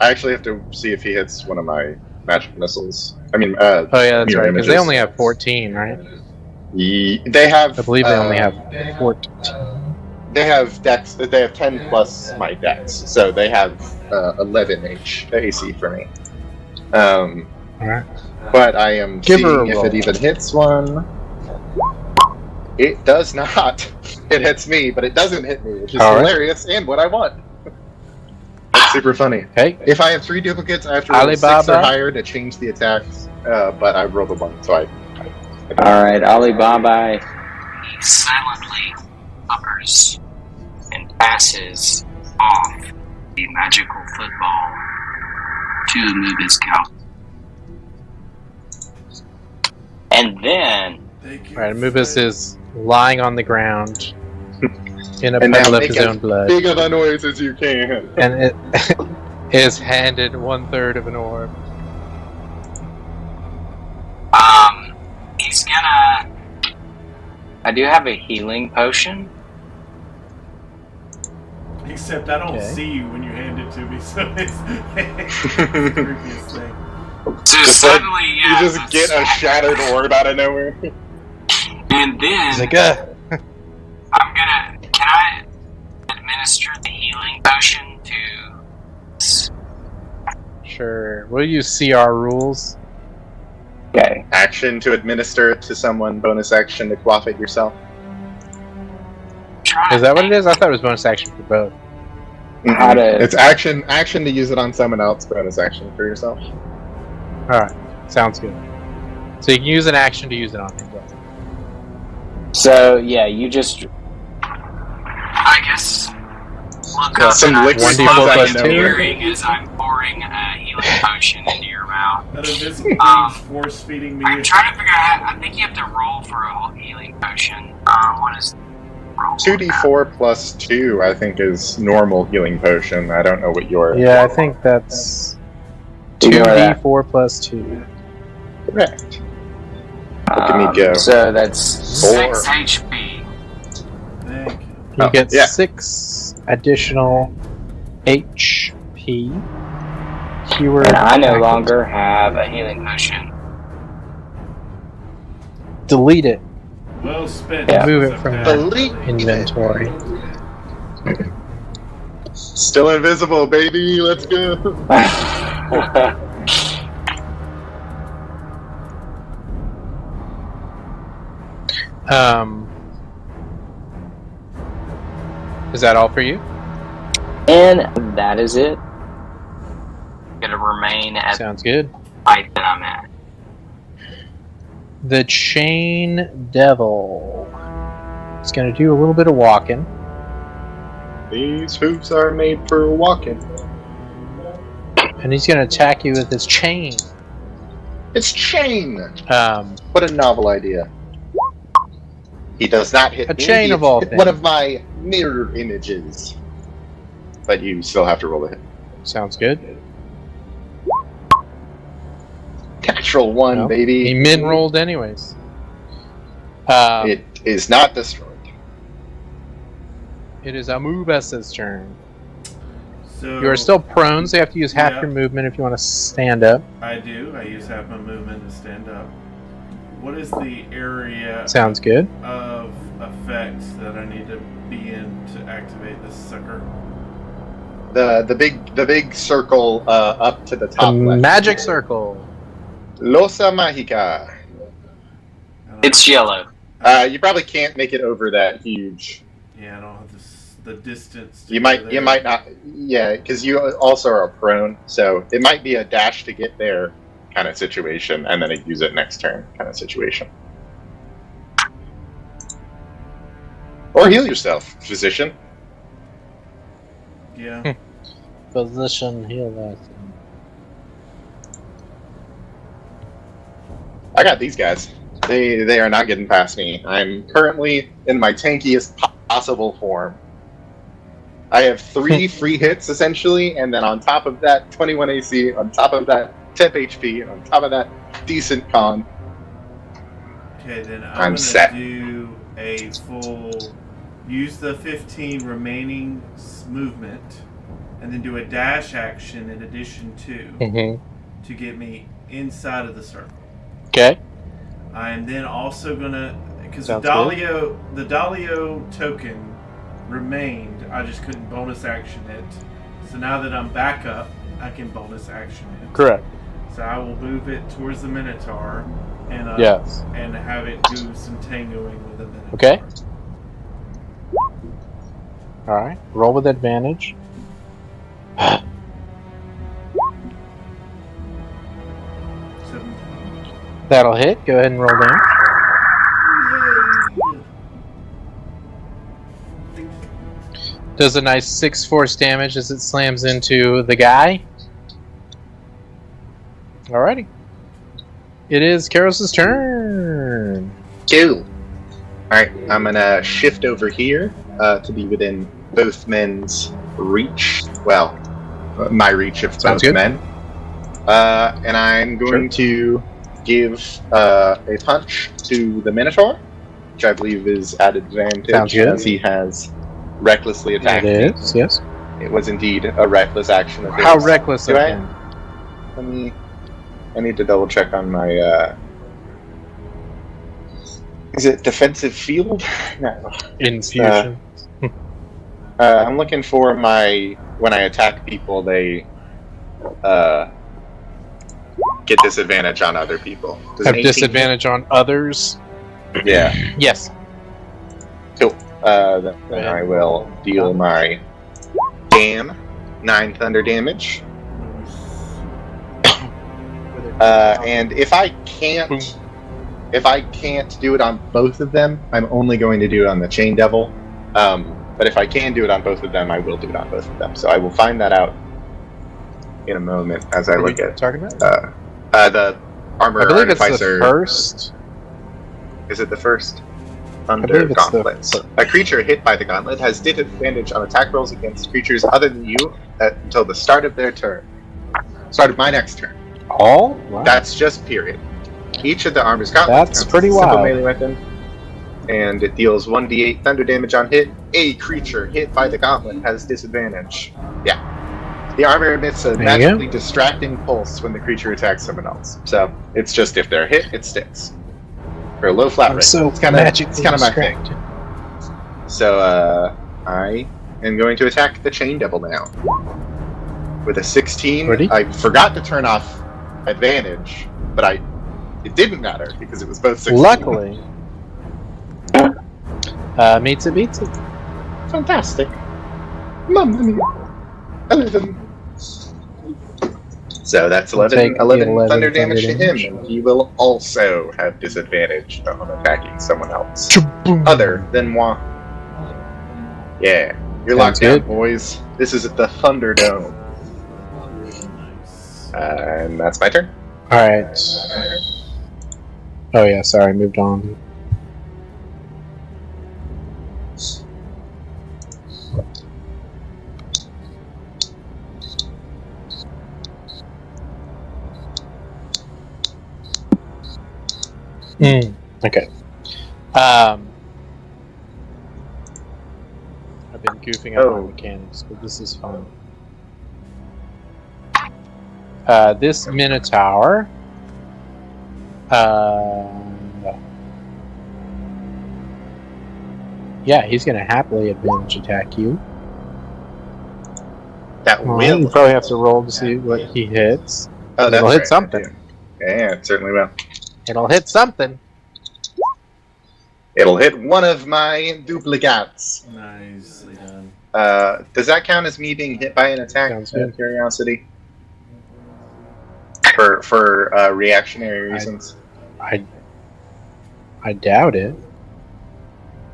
Speaker 3: I actually have to see if he hits one of my magic missiles. I mean,
Speaker 2: Oh yeah, that's
Speaker 3: mirror
Speaker 2: right, because they
Speaker 3: images.
Speaker 2: only have 14, right?
Speaker 3: They have.
Speaker 2: I believe they only have 14.
Speaker 3: They have dex. They have 10 plus my dex, so they have 11 AC for me.
Speaker 2: Alright.
Speaker 3: But I am
Speaker 2: Give her
Speaker 3: seeing
Speaker 2: a
Speaker 3: if
Speaker 2: roll.
Speaker 3: it even hits one. It does not. It hits me, but it doesn't hit me, which is
Speaker 2: All right.
Speaker 3: hilarious and what I want. That's super funny.
Speaker 2: Okay.
Speaker 3: If I have 3 duplicates, I have to roll a 6 or
Speaker 2: Alibaba.
Speaker 3: higher to change the attacks. But I rolled a 1, so I
Speaker 4: Alright, Alibaba.
Speaker 5: He silently hovers and passes off the magical football to Amoeba's cow.
Speaker 4: And then
Speaker 2: Alright, Anubis is lying on the ground in a
Speaker 3: and now
Speaker 2: puddle of
Speaker 3: make
Speaker 2: his
Speaker 3: as
Speaker 2: own blood.
Speaker 3: big of a noise as you can.
Speaker 2: And it is handed 1/3 of an orb.
Speaker 5: He's gonna.
Speaker 4: I do have a healing potion.
Speaker 1: Except I don't
Speaker 2: Okay.
Speaker 1: see you when you hand it to me, so it's the creepiest thing.
Speaker 5: So
Speaker 3: Just like,
Speaker 5: suddenly,
Speaker 3: you
Speaker 5: yeah,
Speaker 3: just get a shattered orb out of nowhere.
Speaker 5: And then
Speaker 2: He's like,
Speaker 5: I'm gonna. Can I administer the healing potion to?
Speaker 2: sure. We'll use CR rules.
Speaker 4: Okay.
Speaker 3: Action to administer it to someone, bonus action to quaff it yourself.
Speaker 2: Is that what it is? I thought it was bonus action for both.
Speaker 4: How to-
Speaker 3: It's action to use it on someone else, bonus action for yourself.
Speaker 2: Alright, sounds good. So you can use an action to use it on him.
Speaker 4: So, yeah, you just.
Speaker 5: I guess. Look up
Speaker 3: Some
Speaker 5: and I'm
Speaker 3: liquid
Speaker 2: comes out of
Speaker 5: slowly
Speaker 2: nowhere.
Speaker 5: appearing as I'm pouring a healing potion into your mouth.
Speaker 1: That invisible thing's force feeding me.
Speaker 5: I'm trying to figure out. I think you have to roll for a whole healing potion. What is roll?
Speaker 3: 2d4 plus 2, I think, is normal healing potion. I don't know what your.
Speaker 2: Yeah, I think that's
Speaker 4: Ignore that.
Speaker 2: 2d4 plus 2.
Speaker 3: Correct. Look at me go.
Speaker 4: So that's
Speaker 5: 6 HP.
Speaker 1: Thank you.
Speaker 2: You
Speaker 3: Oh,
Speaker 2: get
Speaker 3: yeah.
Speaker 2: 6 additional HP. Keyword.
Speaker 4: And I no
Speaker 2: package.
Speaker 4: longer have a healing potion.
Speaker 2: Delete it.
Speaker 1: Well spent.
Speaker 4: Yeah.
Speaker 2: Move it from
Speaker 3: Delete
Speaker 2: inventory.
Speaker 3: Still invisible, baby. Let's go.
Speaker 2: Is that all for you?
Speaker 4: And that is it.
Speaker 5: Gonna remain at
Speaker 2: Sounds good.
Speaker 5: the height that I'm at.
Speaker 2: The Chain Devil is going to do a little bit of walking.
Speaker 3: These hooves are made for walking.
Speaker 2: And he's going to attack you with his chain.
Speaker 3: It's chain.
Speaker 2: Um,
Speaker 3: What a novel idea. He does not hit
Speaker 2: A
Speaker 3: me.
Speaker 2: chain
Speaker 3: He
Speaker 2: of all
Speaker 3: hit
Speaker 2: things.
Speaker 3: one of my mirror images. But you still have to roll a hit.
Speaker 2: sounds good.
Speaker 3: Natural 1,
Speaker 2: No,
Speaker 3: baby.
Speaker 2: He min-rolled anyways.
Speaker 3: It is not destroyed.
Speaker 2: It is Amubes's turn.
Speaker 1: So
Speaker 2: You are still prone, so you have to use half
Speaker 1: Yeah.
Speaker 2: your movement if you want to stand up.
Speaker 1: I do. I use half my movement to stand up. What is the area
Speaker 2: Sounds good.
Speaker 1: of effects that I need to be in to activate this sucker?
Speaker 3: The big circle up to the
Speaker 2: The
Speaker 3: top left.
Speaker 2: magic circle.
Speaker 3: Losa Magica.
Speaker 5: It's yellow.
Speaker 3: You probably can't make it over that huge.
Speaker 1: Yeah, I don't have the distance. To
Speaker 3: You
Speaker 1: go
Speaker 3: might
Speaker 1: there.
Speaker 3: not. Yeah, because you also are prone, so it might be a dash to get there kind of situation, and then a use it next turn kind of situation. Or heal yourself, physician.
Speaker 1: Yeah.
Speaker 2: Position heal that.
Speaker 3: I got these guys. They are not getting past me. I'm currently in my tankiest possible form. I have 3 free hits essentially, and then on top of that, 21 AC. On top of that, 10 HP. And on top of that, decent con.
Speaker 1: Okay, then I'm
Speaker 3: I'm
Speaker 1: gonna
Speaker 3: set.
Speaker 1: do a full use the 15 remaining movement, and then do a dash action in addition to get me inside of the circle.
Speaker 2: Okay.
Speaker 1: I'm then also gonna, because the
Speaker 2: Sounds
Speaker 1: Dalio token remained. I just couldn't bonus action it. So now that I'm back up, I can bonus action it.
Speaker 2: Correct.
Speaker 1: So I will move it towards the Minotaur and
Speaker 2: Yes.
Speaker 1: and have it do some tangoing with the Minotaur.
Speaker 2: Okay. All right. Roll with advantage.
Speaker 1: 17.
Speaker 2: That'll hit. Go ahead and roll damage.
Speaker 1: Yay!
Speaker 2: Does a nice 6 force damage as it slams into the guy. Alrighty. It is Karos's turn.
Speaker 3: Cool. Alright, I'm gonna shift over here to be within both men's reach. Well, my reach of
Speaker 2: Sounds
Speaker 3: both
Speaker 2: good.
Speaker 3: men. And I'm going to give a punch to the Minotaur, which I believe is at advantage
Speaker 2: Sounds good.
Speaker 3: as he has recklessly attacked
Speaker 2: It
Speaker 3: me.
Speaker 2: is, yes.
Speaker 3: It was indeed a reckless action of his.
Speaker 2: How reckless
Speaker 3: Do
Speaker 2: of
Speaker 3: I-
Speaker 2: him.
Speaker 3: I need to double check on my. Is it defensive field? No.
Speaker 2: Infusion.
Speaker 3: I'm looking for my. When I attack people, they get disadvantage on other people. Does
Speaker 2: Have
Speaker 3: an 18
Speaker 2: disadvantage on others.
Speaker 3: hit? Yeah.
Speaker 2: Yes.
Speaker 3: Cool. Then I will deal my damn 9 thunder damage. And if I can't do it on both of them, I'm only going to do it on the Chain Devil. But if I can do it on both of them, I will do it on both of them. So I will find that out in a moment as I look at
Speaker 2: talking about?
Speaker 3: the armor
Speaker 2: I believe it's
Speaker 3: artificer.
Speaker 2: the first.
Speaker 3: Is it the first?
Speaker 2: believe
Speaker 3: Under
Speaker 2: it's the
Speaker 3: gauntlets. A creature hit by the gauntlet has disadvantage on attack rolls against creatures other than you until the start of their turn. Start of my next turn.
Speaker 2: All? Wow.
Speaker 3: That's just period. Each of the armor's gauntlets
Speaker 2: That's
Speaker 3: counts
Speaker 2: pretty
Speaker 3: as a simple
Speaker 2: wild.
Speaker 3: melee weapon, and it deals 1d8 thunder damage on hit. A creature hit by the gauntlet has disadvantage. Yeah. The armor emits a
Speaker 2: There you
Speaker 3: magically distracting pulse when the creature attacks someone else. So it's just if they're hit, it sticks. For a low flat
Speaker 2: I'm
Speaker 3: rate.
Speaker 2: so
Speaker 3: it's kind of my thing.
Speaker 2: distracted.
Speaker 3: So I am going to attack the Chain Devil now. With a 16,
Speaker 2: Ready?
Speaker 3: I forgot to turn off advantage, but it didn't matter because it was both 16.
Speaker 2: Luckily. Meets it, beats it.
Speaker 3: Fantastic. Mamma mia. 11. So that's 11,
Speaker 2: Take
Speaker 3: 11 thunder damage to him, and he will also have disadvantage on attacking someone else. Other than moi. Yeah. You're locked down,
Speaker 2: good.
Speaker 3: boys. This is at the Thunderdome.
Speaker 1: Nice.
Speaker 3: And that's my turn.
Speaker 2: Alright. Oh yeah, sorry, moved on. Okay. I've been goofing up on mechanics, but this is fun. This Minotaur. Yeah, he's gonna happily advantage attack you.
Speaker 3: That
Speaker 2: Well,
Speaker 3: will.
Speaker 2: you probably have to roll to see what he hits.
Speaker 3: Oh, that's
Speaker 2: It'll hit
Speaker 3: right,
Speaker 2: something.
Speaker 3: I do. Yeah, it certainly will.
Speaker 2: It'll hit something.
Speaker 3: It'll hit one of my duplicates.
Speaker 1: Nicely done.
Speaker 3: Does that count as me being hit by an attack?
Speaker 2: Sounds
Speaker 3: Out of
Speaker 2: good.
Speaker 3: curiosity. For reactionary reasons.
Speaker 2: I doubt it.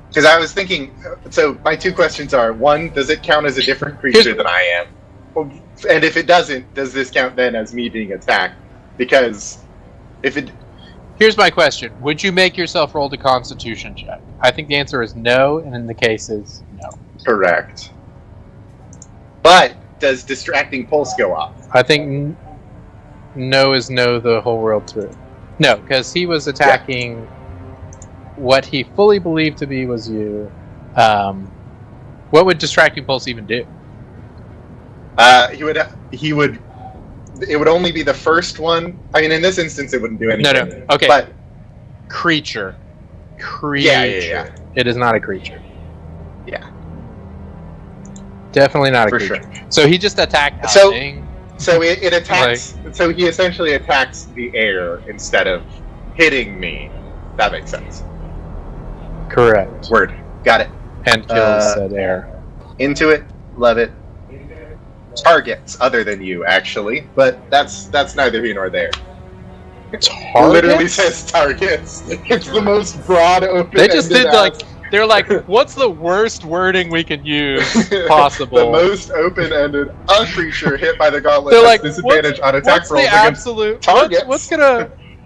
Speaker 3: Because I was thinking, so my two questions are: one, does it count as a different creature than I am? And if it doesn't, does this count then as me being attacked? Because if it,
Speaker 2: Here's my question. Would you make yourself roll the Constitution check? I think the answer is no, and in the case is no.
Speaker 3: correct. But does distracting pulse go off?
Speaker 2: I think no is no the whole world through. No, because he was attacking what he fully believed to be was you, What would Distracting Pulse even do?
Speaker 3: He would. It would only be the first one. I mean, in this instance, it wouldn't do anything.
Speaker 2: No. Okay.
Speaker 3: But
Speaker 2: creature.
Speaker 3: Yeah.
Speaker 2: It is not a creature.
Speaker 3: Yeah.
Speaker 2: Definitely not a
Speaker 3: For
Speaker 2: creature.
Speaker 3: sure.
Speaker 2: So he just attacked that
Speaker 3: So-
Speaker 2: thing.
Speaker 3: So it attacks. So he essentially attacks the air instead of hitting me. That makes sense.
Speaker 2: Correct.
Speaker 3: Word. Got it.
Speaker 2: And kills said air.
Speaker 3: Into it. Love it. Targets other than you, actually, but that's neither here nor there. It literally says targets. It's the most broad open.
Speaker 2: They just did they're like, what's the worst wording we can use possible?
Speaker 3: The most open-ended. A creature hit by the gauntlet
Speaker 2: They're
Speaker 3: has
Speaker 2: like,
Speaker 3: disadvantage on attack rolls against targets.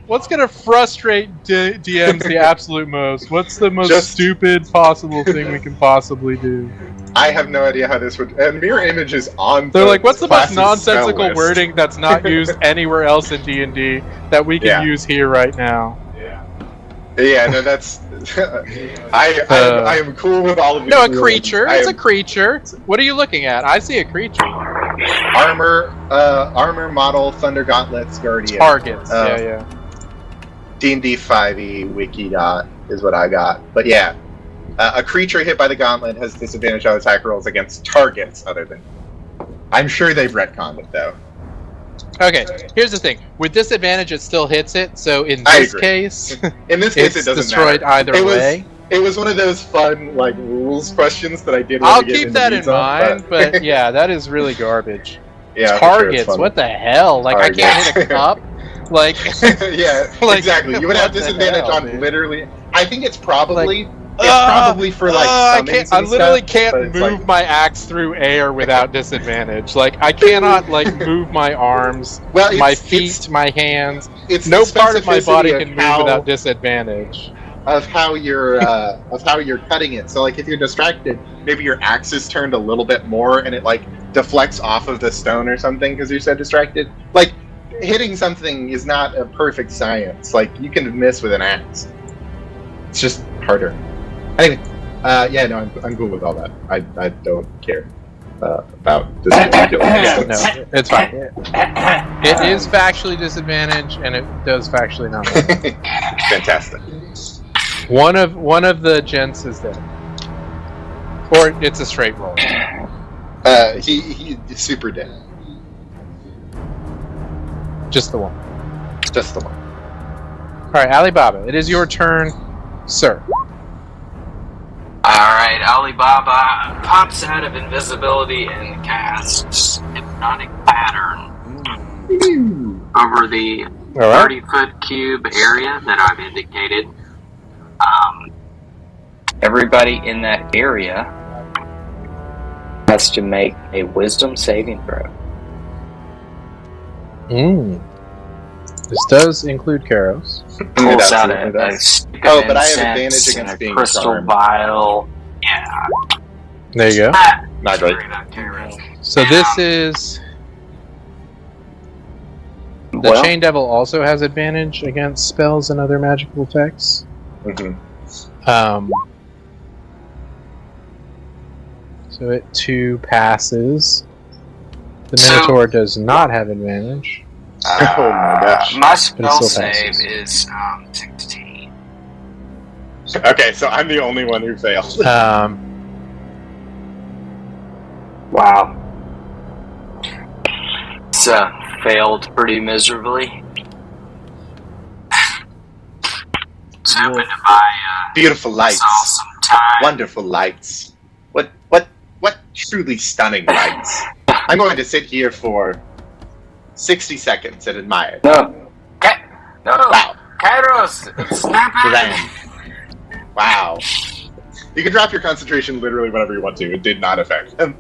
Speaker 2: What's gonna frustrate DMs the absolute most? What's the most stupid possible thing we can possibly do?
Speaker 3: I have no idea how this would. And mirror image is on.
Speaker 2: They're like, what's the most
Speaker 3: class's
Speaker 2: nonsensical
Speaker 3: spell list?
Speaker 2: wording that's not used anywhere else in D&D that we can use here right now?
Speaker 3: Yeah, no, that's. I am cool with all of these.
Speaker 2: No, a creature. It's a creature. What are you looking at? I see a creature.
Speaker 3: Armor model Thunder Gauntlets Guardian.
Speaker 2: Targets. Yeah.
Speaker 3: D&D 5e wiki dot is what I got. But yeah, a creature hit by the gauntlet has disadvantage on attack rolls against targets other than. I'm sure they've retconned it though.
Speaker 2: Okay, here's the thing. With disadvantage, it still hits it. So in this case,
Speaker 3: it doesn't
Speaker 2: destroyed
Speaker 3: matter.
Speaker 2: either way.
Speaker 3: It was one of those fun rules questions that I did.
Speaker 2: I'll keep that in mind, but yeah, that is really garbage.
Speaker 3: Yeah,
Speaker 2: targets. Sure, what the hell? Like targets. I can't hit a cup. Like
Speaker 3: yeah, exactly. You would have disadvantage on literally. I think it's probably. It's probably for
Speaker 2: I literally can't move my axe through air without disadvantage. Like I cannot move my arms, my feet, my hands. No part of my body can move without disadvantage.
Speaker 3: Of how you're cutting it. So if you're distracted, maybe your axe is turned a little bit more and it deflects off of the stone or something because you're so distracted. Hitting something is not a perfect science. You can miss with an axe. It's just harder. Anyway, I'm cool with all that. I don't care about disadvantage.
Speaker 2: No, it's fine. It is factually disadvantage, and it does factually not.
Speaker 3: Fantastic.
Speaker 2: One of the gents is there, or it's a straight roll.
Speaker 3: He's super dead.
Speaker 2: Just the one.
Speaker 3: Just the one.
Speaker 2: All right, Alibaba, it is your turn, sir.
Speaker 5: Alright, Alibaba pops out of invisibility and casts Hypnotic Pattern over the 30-foot cube area that I've indicated. Everybody in that area has to make a wisdom saving throw.
Speaker 2: This does include Karos.
Speaker 5: Pulls out a stick of
Speaker 3: but I have advantage against
Speaker 5: and a
Speaker 3: being
Speaker 5: crystal
Speaker 3: charmed.
Speaker 5: vial. Yeah.
Speaker 2: There you go.
Speaker 3: Not great.
Speaker 2: So this is... The Chain Devil also has advantage against spells and other magical effects.
Speaker 3: Mm-hmm.
Speaker 2: So it 2 passes. The Minotaur does not have advantage.
Speaker 3: Oh my gosh.
Speaker 5: My spell save is 16.
Speaker 3: Okay, so I'm the only one who failed.
Speaker 5: Wow. It's failed pretty miserably. It's happened to buy
Speaker 3: beautiful lights.
Speaker 5: Awesome time.
Speaker 3: Wonderful lights. What truly stunning lights. I'm going to sit here for 60 seconds and admire.
Speaker 5: No.
Speaker 3: Wow.
Speaker 5: Kairos, snap out.
Speaker 3: Wow. You can drop your concentration literally whenever you want to. It did not affect him.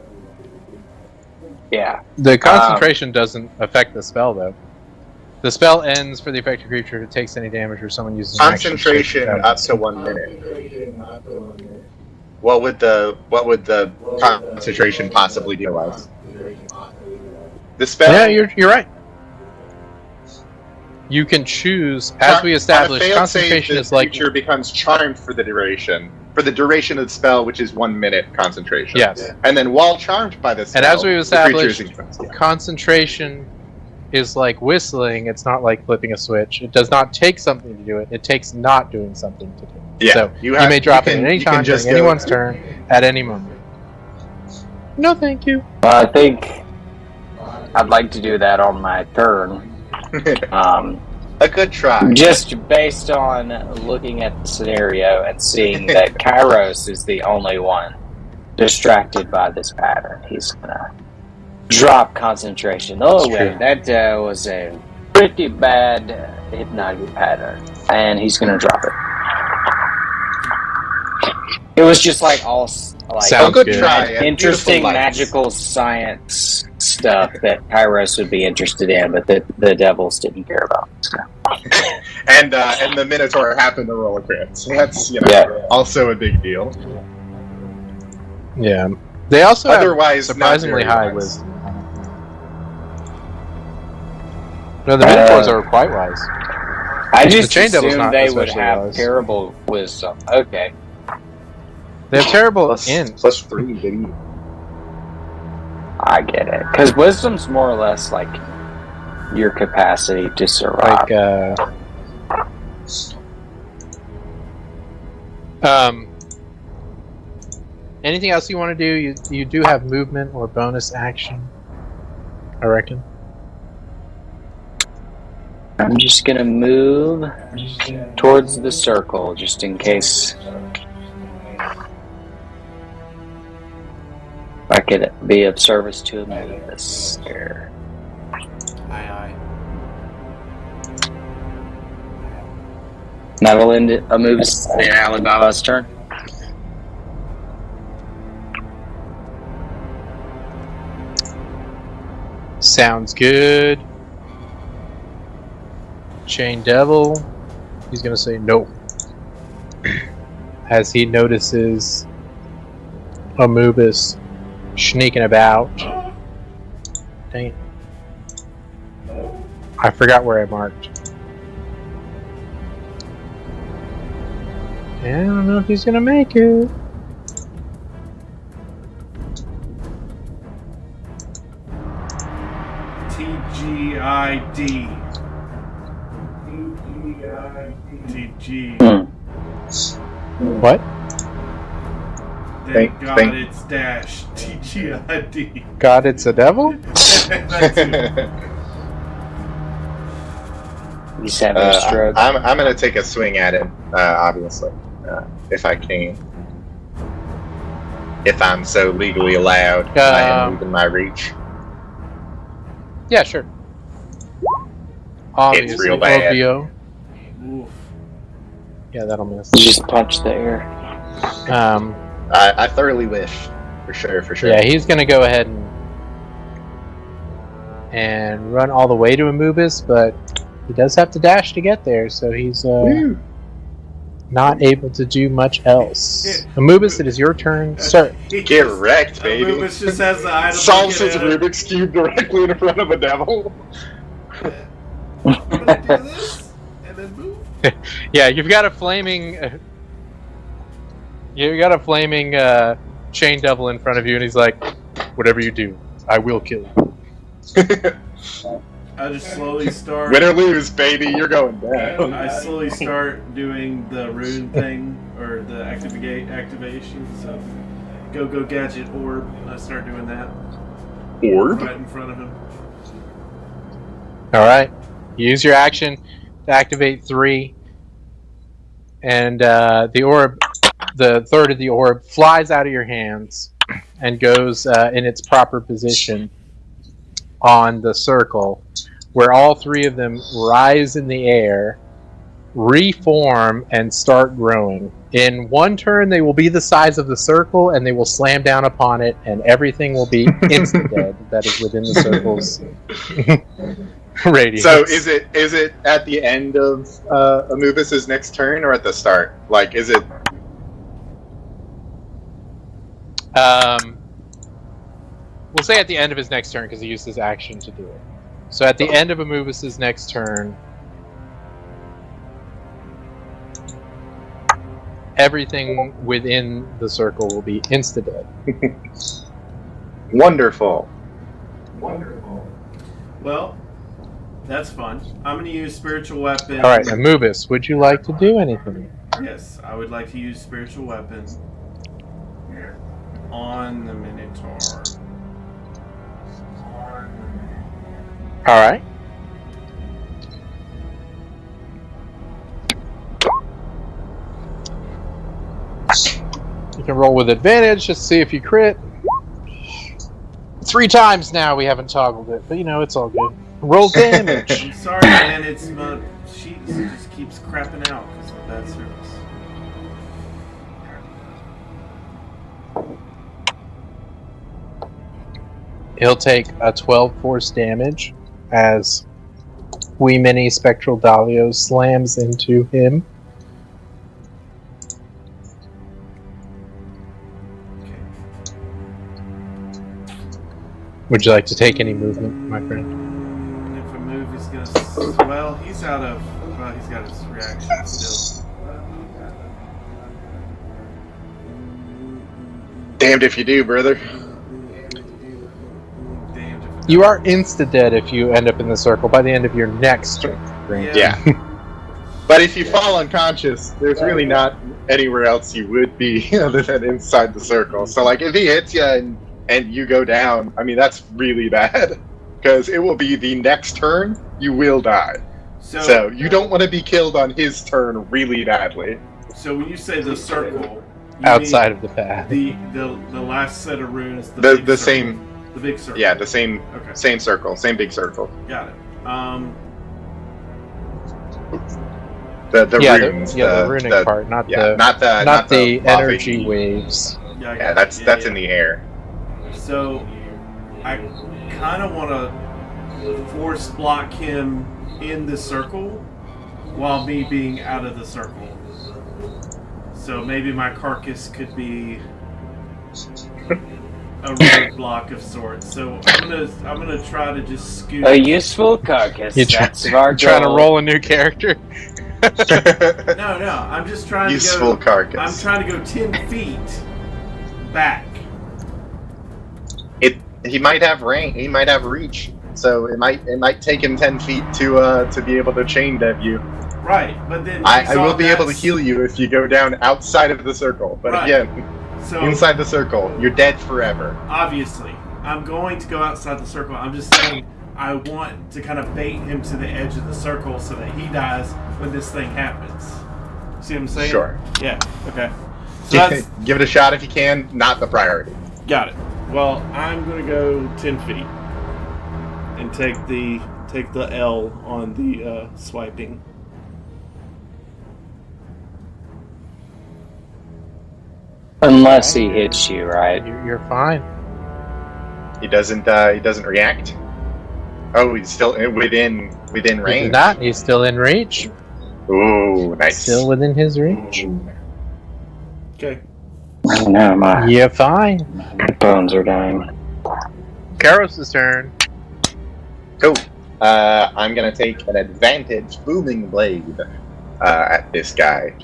Speaker 5: Yeah.
Speaker 2: The concentration doesn't affect the spell, though. The spell ends for the affected creature if it takes any damage or someone uses an action.
Speaker 3: Concentration up to 1 minute. What would the concentration possibly do us? The spell.
Speaker 2: Yeah, you're right. You can choose, as we established, concentration is
Speaker 3: the creature becomes charmed for the duration, for the duration of the spell, which is 1 minute concentration.
Speaker 2: Yes.
Speaker 3: And then while charmed by the spell,
Speaker 2: And as we've established,
Speaker 3: the creature is in
Speaker 2: concentration is like whistling. It's not like flipping a switch. It does not take something to do it. It takes not doing something to do it.
Speaker 3: Yeah,
Speaker 2: so you may drop it at any time during anyone's turn at any moment. No, thank you.
Speaker 4: I think I'd like to do that on my turn.
Speaker 3: A good try.
Speaker 4: Just based on looking at the scenario and seeing that Kairos is the only one distracted by this pattern, he's gonna drop concentration. Oh wait, that was a pretty bad hypnotic pattern, and he's gonna drop it. It was just like all
Speaker 2: Sounds
Speaker 3: good
Speaker 2: good.
Speaker 3: try.
Speaker 4: interesting
Speaker 3: Beautiful lights.
Speaker 4: magical science stuff that Kairos would be interested in, but the devils didn't care about. So.
Speaker 3: And the Minotaur happened to roll a crit. So that's also a big deal.
Speaker 2: Yeah. They also
Speaker 3: Otherwise,
Speaker 2: have surprisingly
Speaker 3: not very
Speaker 2: high
Speaker 3: wise.
Speaker 2: wisdom. No, the Minotaurs are quite wise.
Speaker 4: I just
Speaker 2: Chain Devil's
Speaker 4: assumed
Speaker 2: not
Speaker 4: they would
Speaker 2: especially
Speaker 4: have
Speaker 2: wise.
Speaker 4: terrible wisdom. Okay.
Speaker 2: They have terrible
Speaker 3: Plus 3, baby.
Speaker 4: I get it. Because wisdom's more or less like your capacity to survive.
Speaker 2: Anything else you want to do? You do have movement or bonus action, I reckon.
Speaker 4: I'm just going to move towards the circle just in case I could be of service to him in this here.
Speaker 1: Aye.
Speaker 4: That'll end it. A move Alibaba's turn.
Speaker 2: Sounds good. Chain Devil. He's gonna say no. As he notices Amubis sneaking about. Dang it. I forgot where I marked. Yeah, I don't know if he's gonna make it.
Speaker 1: TGID. TG.
Speaker 2: What?
Speaker 1: Thank God it's dash. TGID.
Speaker 2: God, it's a devil?
Speaker 1: That's it.
Speaker 4: He's having a stroke.
Speaker 3: I'm going to take a swing at him, obviously, if I can. If I'm so legally allowed, I am within my reach.
Speaker 2: Yeah, sure. Obviously,
Speaker 3: It's real bad.
Speaker 2: OBO.
Speaker 1: Oof.
Speaker 2: Yeah, that'll miss.
Speaker 4: You just punch the air.
Speaker 3: I thoroughly wish, for sure.
Speaker 2: Yeah, he's gonna go ahead and run all the way to Amubis, but he does have to dash to get there, so he's not able to do much else. Amubis, it is your turn, sir.
Speaker 3: Get wrecked, baby.
Speaker 1: Loomis just has the item.
Speaker 3: Solves his Rubik's Cube directly in front of a devil.
Speaker 1: I'm gonna do this and then move.
Speaker 2: Yeah, you've got a flaming. Chain Devil in front of you, and he's like, "Whatever you do, I will kill you."
Speaker 1: I just slowly start.
Speaker 3: Win or lose, baby, you're going down.
Speaker 1: I slowly start doing the rune thing or the activation. So, go gadget orb. I start doing that
Speaker 3: Orb?
Speaker 1: right in front of him.
Speaker 2: All right, use your action to activate 3, and the orb, the third of the orb, flies out of your hands and goes in its proper position on the circle, where all 3 of them rise in the air, reform, and start growing. In one turn, they will be the size of the circle, and they will slam down upon it, and everything will be insta-dead that is within the circle's radius.
Speaker 3: So is it at the end of Amubis' next turn or at the start? Like, is it...
Speaker 2: We'll say at the end of his next turn, because he used his action to do it. So at the end of Amubis' next turn, everything within the circle will be insta-dead.
Speaker 3: Wonderful.
Speaker 1: Well, that's fun. I'm going to use spiritual weapon.
Speaker 2: All right, Anubis, would you like to do anything?
Speaker 1: Yes, I would like to use spiritual weapon on the Minotaur.
Speaker 2: All right. You can roll with advantage, just see if you crit. 3 times now we haven't toggled it, but it's all good. Roll damage.
Speaker 1: I'm sorry, man. It's my sheet just keeps crapping out because of bad service.
Speaker 2: He'll take a 12 force damage as Wee Mini Spectral Dalio slams into him. Would you like to take any movement, my friend?
Speaker 1: And if I move, he's gonna. Well, he's out of. Well, he's got his reaction still.
Speaker 3: Damned if you do, brother.
Speaker 1: Damned if
Speaker 2: You are insta-dead if you end up in the circle by the end of your next turn.
Speaker 3: Yeah. But if you fall unconscious, there's really not anywhere else you would be other than inside the circle. So, like, if he hits you and you go down, I mean, that's really bad. Because it will be the next turn, you will die. So you don't want to be killed on his turn really badly.
Speaker 1: So when you say the circle, you
Speaker 2: Outside
Speaker 1: mean
Speaker 2: of the path.
Speaker 1: the last set of runes,
Speaker 3: The
Speaker 1: big circle.
Speaker 3: same,
Speaker 1: The big circle.
Speaker 3: yeah, the same,
Speaker 1: Okay.
Speaker 3: same circle, same big circle.
Speaker 1: Got it.
Speaker 3: The
Speaker 2: runes.
Speaker 3: the
Speaker 2: runic part, not the
Speaker 3: not
Speaker 2: the
Speaker 3: lava
Speaker 2: energy
Speaker 3: heat.
Speaker 2: waves.
Speaker 1: Yeah, I
Speaker 3: Yeah,
Speaker 1: got
Speaker 3: that's
Speaker 1: it.
Speaker 3: that's in the air.
Speaker 1: So I kind of want to force block him in the circle while me being out of the circle. So maybe my carcass could be a roadblock of sorts. So I'm gonna try to just scoot.
Speaker 4: A useful carcass. That's our
Speaker 2: trying to
Speaker 4: goal.
Speaker 2: roll a new character.
Speaker 1: No, I'm just trying
Speaker 3: Useful
Speaker 1: to go.
Speaker 3: carcass.
Speaker 1: I'm trying to go 10 feet back.
Speaker 3: He might have range. He might have reach. So it might take him 10 feet to be able to chain dev you.
Speaker 1: Right, but then
Speaker 3: I will be able to heal you if you go down outside of the circle. But
Speaker 1: Right.
Speaker 3: again,
Speaker 1: So
Speaker 3: inside the circle, you're dead forever.
Speaker 1: obviously, I'm going to go outside the circle. I'm just saying I want to kind of bait him to the edge of the circle so that he dies when this thing happens. See what I'm saying?
Speaker 3: Sure.
Speaker 1: Yeah. Okay. So that's
Speaker 3: Give it a shot if you can. Not the priority.
Speaker 1: got it. Well, I'm going to go 10 feet and take the L on the swiping.
Speaker 4: Unless he hits you, right?
Speaker 2: You're fine.
Speaker 3: He doesn't react. Oh, he's still within
Speaker 2: He's
Speaker 3: range.
Speaker 2: not. He's still in reach.
Speaker 3: Ooh, nice.
Speaker 2: Still within his reach.
Speaker 1: Okay.
Speaker 4: I don't know, my
Speaker 2: You're fine.
Speaker 4: bones are dying.
Speaker 2: Karos' turn.
Speaker 3: Cool. I'm gonna take an advantage booming blade at this guy.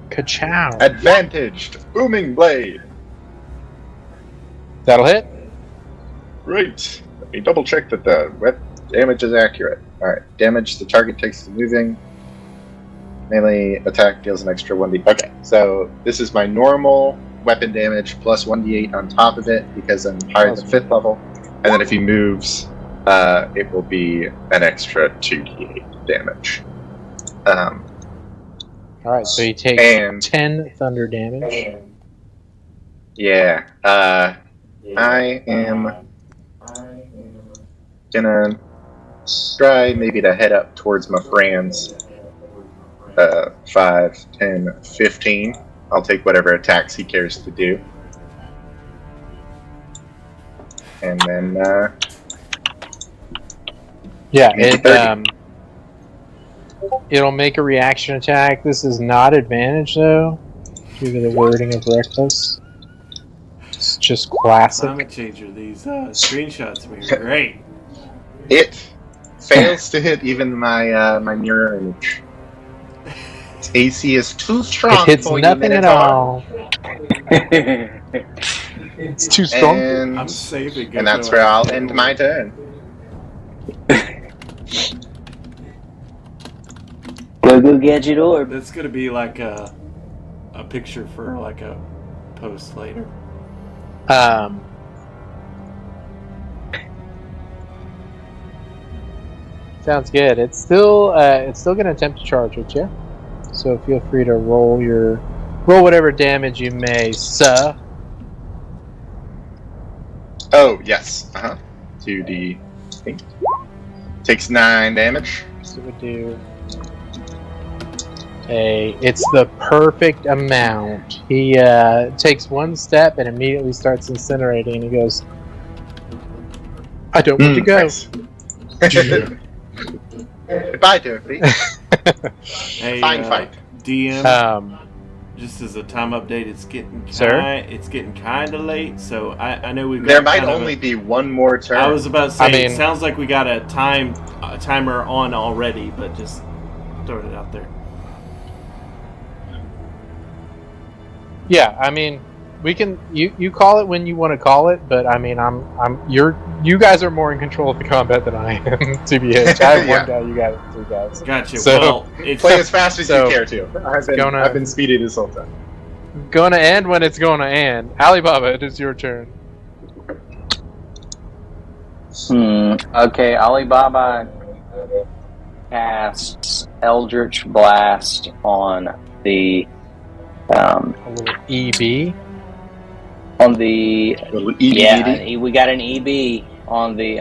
Speaker 2: Ka-chow.
Speaker 3: Advantaged booming blade.
Speaker 2: That'll hit.
Speaker 3: Right. Let me double check that the damage is accurate. Alright. Damage the target takes to moving. Melee attack deals an extra 1d. Okay, so this is my normal weapon damage plus 1d8 on top of it because I'm higher than 5th level. And then if he moves, it will be an extra 2d8 damage.
Speaker 2: Alright, so he takes
Speaker 3: And
Speaker 2: 10 thunder damage.
Speaker 3: yeah, I am gonna try maybe to head up towards my friends. 5, 10, 15. I'll take whatever attacks he cares to do. And then,
Speaker 2: Yeah,
Speaker 3: Make it 30.
Speaker 2: It'll make a reaction attack. This is not advantage, though, due to the wording of Reckless. It's just classic.
Speaker 1: Climate changer. These screenshots were great.
Speaker 3: it fails to hit even my mirror image. Its AC is too strong.
Speaker 2: It hits
Speaker 3: for you,
Speaker 2: nothing at
Speaker 3: Minotaur.
Speaker 2: all. It's too strong.
Speaker 1: I'm saving it.
Speaker 3: And that's where I'll end my turn.
Speaker 4: Go gadget orb.
Speaker 1: That's gonna be like a picture for like a post later.
Speaker 2: Sounds good. It's still gonna attempt to charge with you. So feel free to roll whatever damage you may, sir.
Speaker 3: Oh, yes. 2d8. Takes 9 damage.
Speaker 2: So we do it's the perfect amount. He takes one step and immediately starts incinerating, and he goes, I don't want to go.
Speaker 3: Nice. Goodbye, Dorothy.
Speaker 1: Hey,
Speaker 3: Fine fight.
Speaker 1: DM. Just as a time update, it's getting kind of late, so I know we've got
Speaker 3: There might only be one more turn.
Speaker 1: I was about to say, it
Speaker 2: mean,
Speaker 1: sounds like we got a timer on already, but just throwing it out there.
Speaker 2: Yeah, I mean, we can. You call it when you want to call it, but I mean, you guys are more in control of the combat than I am. TBH, I have
Speaker 3: Yeah.
Speaker 2: one guy, you got 3 guys.
Speaker 1: Gotcha.
Speaker 2: So-
Speaker 1: Well, it's
Speaker 3: Play as fast as
Speaker 2: So,
Speaker 3: you care to. I've been speedy this whole time.
Speaker 2: Going to end when it's going to end. Alibaba, it is your turn.
Speaker 4: Okay, Alibaba casts Eldritch Blast on the
Speaker 2: A little EB.
Speaker 4: on the
Speaker 3: Little
Speaker 4: we got an EB on the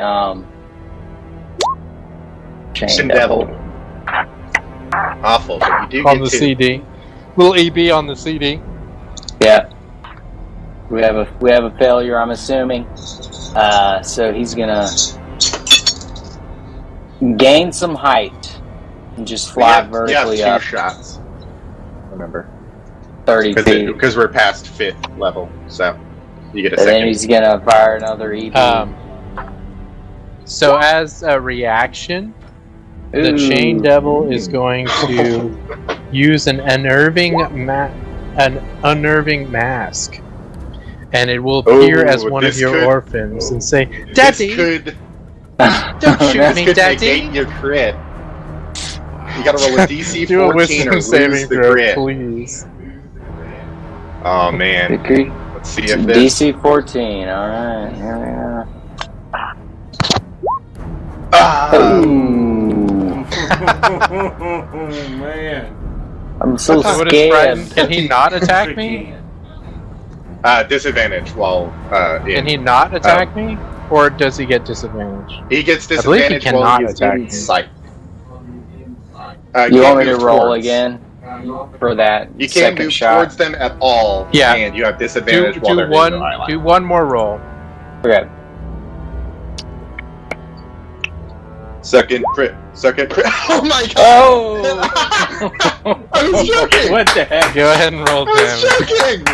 Speaker 4: Chain
Speaker 3: Devil. Awful, but you do
Speaker 2: On
Speaker 3: get
Speaker 2: the
Speaker 3: 2.
Speaker 2: CD. Little EB on the CD.
Speaker 4: Yeah, we have a failure, I'm assuming. So he's gonna gain some height and just fly vertically
Speaker 3: you have
Speaker 4: up
Speaker 3: 2 shots. Remember,
Speaker 4: 30 feet.
Speaker 3: because we're past 5th level, so you get a
Speaker 4: And
Speaker 3: second.
Speaker 4: then he's gonna fire another EB.
Speaker 2: So as a reaction, the
Speaker 4: Ooh.
Speaker 2: Chain Devil is going to use an unnerving mask, and it will appear as one of your orphans and say, "Daddy,
Speaker 3: This could
Speaker 2: don't shoot me,
Speaker 3: could
Speaker 2: Daddy."
Speaker 3: negate your crit. You gotta roll a DC
Speaker 2: Do a
Speaker 3: 14 or
Speaker 2: wisdom
Speaker 3: lose
Speaker 2: saving
Speaker 3: the
Speaker 2: throw,
Speaker 3: crit.
Speaker 2: please.
Speaker 3: Oh man,
Speaker 4: Victory.
Speaker 3: let's see if this.
Speaker 4: DC 14. All right, here we are. Ooh.
Speaker 1: Oh man.
Speaker 4: I'm so
Speaker 2: What is frightened?
Speaker 4: scared.
Speaker 2: Can he not attack me?
Speaker 3: Disadvantage while in.
Speaker 2: Can he not attack me? Or does he get disadvantage?
Speaker 3: He gets
Speaker 2: I believe he
Speaker 3: disadvantage while
Speaker 2: cannot
Speaker 3: he's
Speaker 2: attack
Speaker 3: in
Speaker 2: me.
Speaker 3: sight.
Speaker 4: You
Speaker 3: can't
Speaker 4: want me to
Speaker 3: move
Speaker 4: roll
Speaker 3: towards.
Speaker 4: again for that
Speaker 3: You can't
Speaker 4: second
Speaker 3: move
Speaker 4: shot?
Speaker 3: towards them at all.
Speaker 2: Yeah.
Speaker 3: And you have disadvantage while they're
Speaker 2: do
Speaker 3: in your eye line.
Speaker 2: one more roll.
Speaker 4: Okay.
Speaker 3: Second crit. Oh my god!
Speaker 4: Oh!
Speaker 3: I was joking!
Speaker 4: What the heck?
Speaker 2: Go ahead and roll
Speaker 3: I was
Speaker 2: damage.
Speaker 3: joking!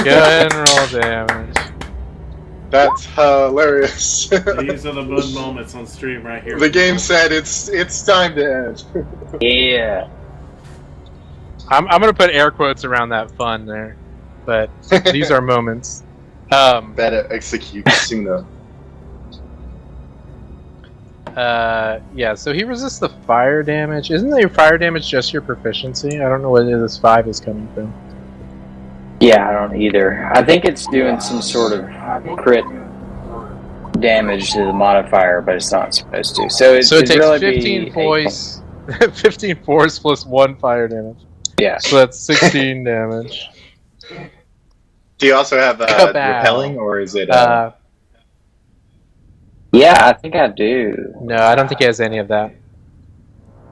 Speaker 2: Go ahead and roll damage.
Speaker 3: That's hilarious.
Speaker 1: These are the blood moments on stream right here.
Speaker 3: The game said it's time to end.
Speaker 4: Yeah.
Speaker 2: I'm gonna put air quotes around that fun there, but these are moments.
Speaker 3: Better execute sooner.
Speaker 2: Yeah. So he resists the fire damage. Isn't the fire damage just your proficiency? I don't know where this 5 is coming from.
Speaker 4: Yeah, I don't either. I think it's doing some sort of crit damage to the modifier, but it's not supposed to. So it
Speaker 2: takes
Speaker 4: really
Speaker 2: 15
Speaker 4: be
Speaker 2: points, 15 force plus 1 fire damage.
Speaker 4: Yeah.
Speaker 2: So that's 16 damage.
Speaker 3: Do you also have
Speaker 2: Kabow.
Speaker 3: repelling, or is it?
Speaker 4: Yeah, I think I do.
Speaker 2: No, I don't think he has any of that.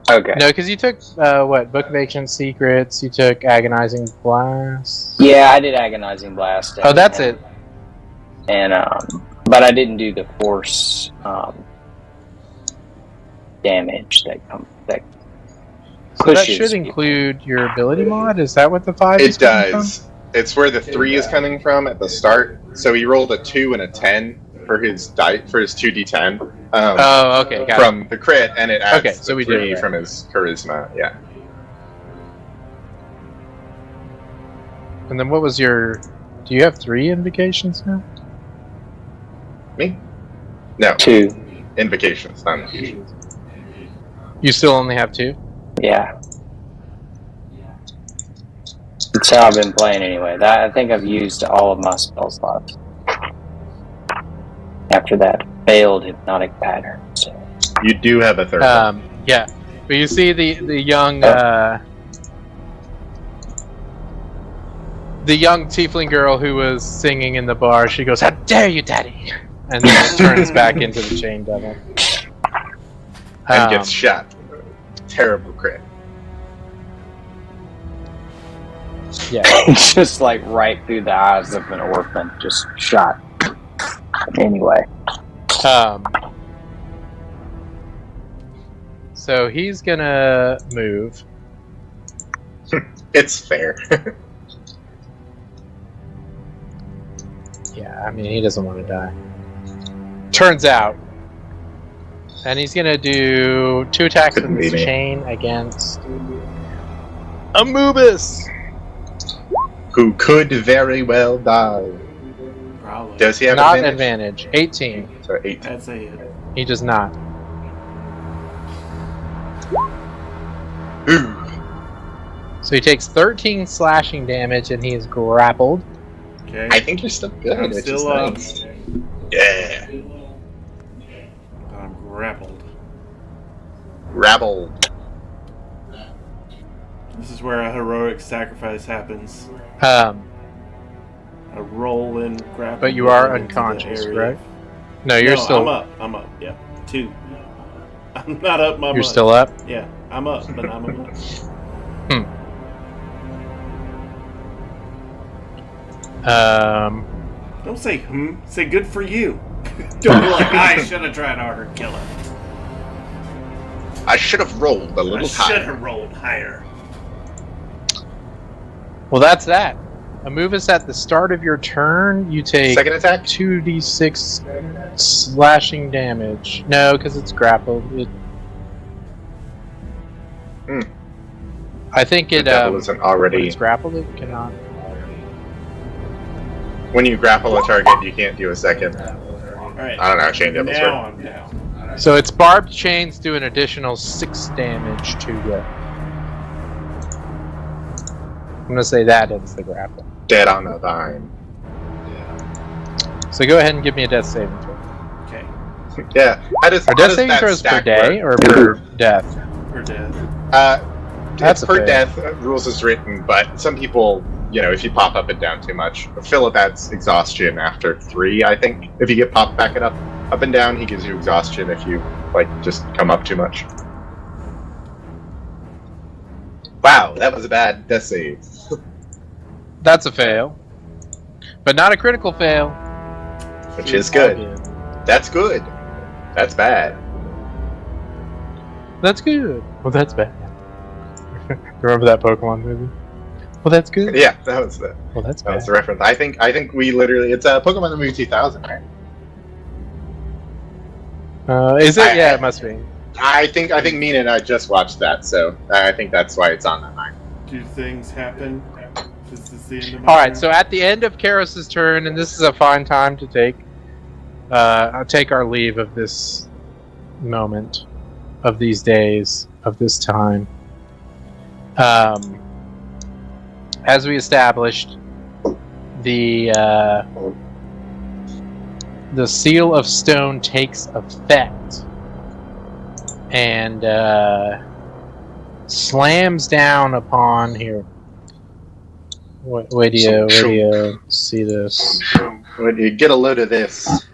Speaker 4: Okay.
Speaker 2: No, because you took what? Book of Ancient Secrets. You took Agonizing Blast.
Speaker 4: Yeah, I did Agonizing Blast.
Speaker 2: Oh, that's it.
Speaker 4: And but I didn't do the force damage that
Speaker 2: So that
Speaker 4: pushes
Speaker 2: should
Speaker 4: people.
Speaker 2: include your ability mod. Is that what the 5 is
Speaker 3: It
Speaker 2: coming
Speaker 3: does. It's where the 3 is coming from at the start. So he rolled a 2 and a 10 for his 2d10.
Speaker 2: Oh, okay, got
Speaker 3: from the crit, and it adds
Speaker 2: Okay, so
Speaker 3: the
Speaker 2: we did it
Speaker 3: 3
Speaker 2: right.
Speaker 3: from his charisma. Yeah.
Speaker 2: And then what was your... Do you have 3 invocations now?
Speaker 3: Me? No.
Speaker 4: 2.
Speaker 3: Invocations, not invocations.
Speaker 2: You still only have 2?
Speaker 4: Yeah. That's how I've been playing anyway. I think I've used all of my spell slots. After that failed hypnotic pattern. So.
Speaker 3: You do have a third one.
Speaker 2: Yeah. But you see the young tiefling girl who was singing in the bar, she goes, "How dare you, daddy!" And then turns back into the chain devil.
Speaker 3: And gets shot. Terrible crit.
Speaker 2: Yeah.
Speaker 4: Just like right through the eyes of an orphan. Just shot. Anyway.
Speaker 2: So he's gonna move.
Speaker 3: It's fair.
Speaker 2: Yeah, I mean, he doesn't want to die. Turns out. And he's gonna do 2 attacks with his chain against Amubis,
Speaker 3: who could very well die.
Speaker 1: Probably.
Speaker 3: Does he have
Speaker 2: not
Speaker 3: advantage?
Speaker 2: 18.
Speaker 3: So 18.
Speaker 1: That's a hit.
Speaker 2: He does not.
Speaker 3: Ooh.
Speaker 2: So he takes 13 slashing damage and he is grappled.
Speaker 1: Okay.
Speaker 3: I think you're still good.
Speaker 1: I'm
Speaker 3: which
Speaker 1: still
Speaker 3: is
Speaker 1: up.
Speaker 3: nice. Yeah.
Speaker 1: I'm grappled.
Speaker 3: Rabble.
Speaker 1: This is where a heroic sacrifice happens. A
Speaker 2: Um,
Speaker 1: roll in grapple.
Speaker 2: but you are
Speaker 1: into the
Speaker 2: unconscious,
Speaker 1: area.
Speaker 2: right? No, you're
Speaker 1: No,
Speaker 2: still.
Speaker 1: I'm up. Yeah. 2. I'm not up my
Speaker 2: You're
Speaker 1: much.
Speaker 2: still up.
Speaker 1: Yeah, I'm up, but I'm a Don't say say good for you. Don't be like, I should have tried harder to kill him.
Speaker 3: I should have rolled a
Speaker 1: I
Speaker 3: little
Speaker 1: should
Speaker 3: higher.
Speaker 1: have rolled higher.
Speaker 2: Well, that's that. A move is at the start of your turn. You take
Speaker 3: Second attack?
Speaker 2: 2d6 slashing damage. No, because it's grappled. I think it.
Speaker 3: The devil isn't
Speaker 2: When
Speaker 3: already.
Speaker 2: it's grappled, it cannot.
Speaker 3: When you grapple a target, you can't do a second.
Speaker 1: Alright.
Speaker 3: I don't know how chain devils
Speaker 1: Now
Speaker 3: work.
Speaker 1: I'm down.
Speaker 2: So its barbed chains do an additional 6 damage to you. I'm gonna say that ends the grapple.
Speaker 3: Dead on the vine.
Speaker 2: So go ahead and give me a death saving throw.
Speaker 1: Okay.
Speaker 3: Yeah. How does,
Speaker 2: Are
Speaker 3: how
Speaker 2: death
Speaker 3: does
Speaker 2: saving
Speaker 3: that
Speaker 2: throws per
Speaker 3: stack
Speaker 2: day
Speaker 3: work?
Speaker 2: or per death?
Speaker 1: We're dead.
Speaker 2: That's
Speaker 3: It's per
Speaker 2: fair.
Speaker 3: death, rules is written, but some people, if you pop up and down too much, Philip adds exhaustion after 3, I think. If you get popped back up and down, he gives you exhaustion if you, just come up too much. Wow, that was a bad death save.
Speaker 2: That's a fail. But not a critical fail.
Speaker 3: Which is good. That's good. That's bad.
Speaker 2: That's good. Well, that's bad. Remember that Pokemon movie? Well, that's good.
Speaker 3: Yeah, that was the
Speaker 2: Well, that's bad.
Speaker 3: reference. I think we literally, it's Pokemon the movie 2000, right?
Speaker 2: Is it? Yeah, it must be.
Speaker 3: I think Mina and I just watched that, so I think that's why it's on that line.
Speaker 1: Do things happen? This is the end of my
Speaker 2: All right.
Speaker 1: turn?
Speaker 2: So at the end of Karos's turn, and this is a fine time to take our leave of this moment, of these days, of this time. As we established, the seal of stone takes effect and slams down upon here. Where do you see this?
Speaker 3: When you get a load of this,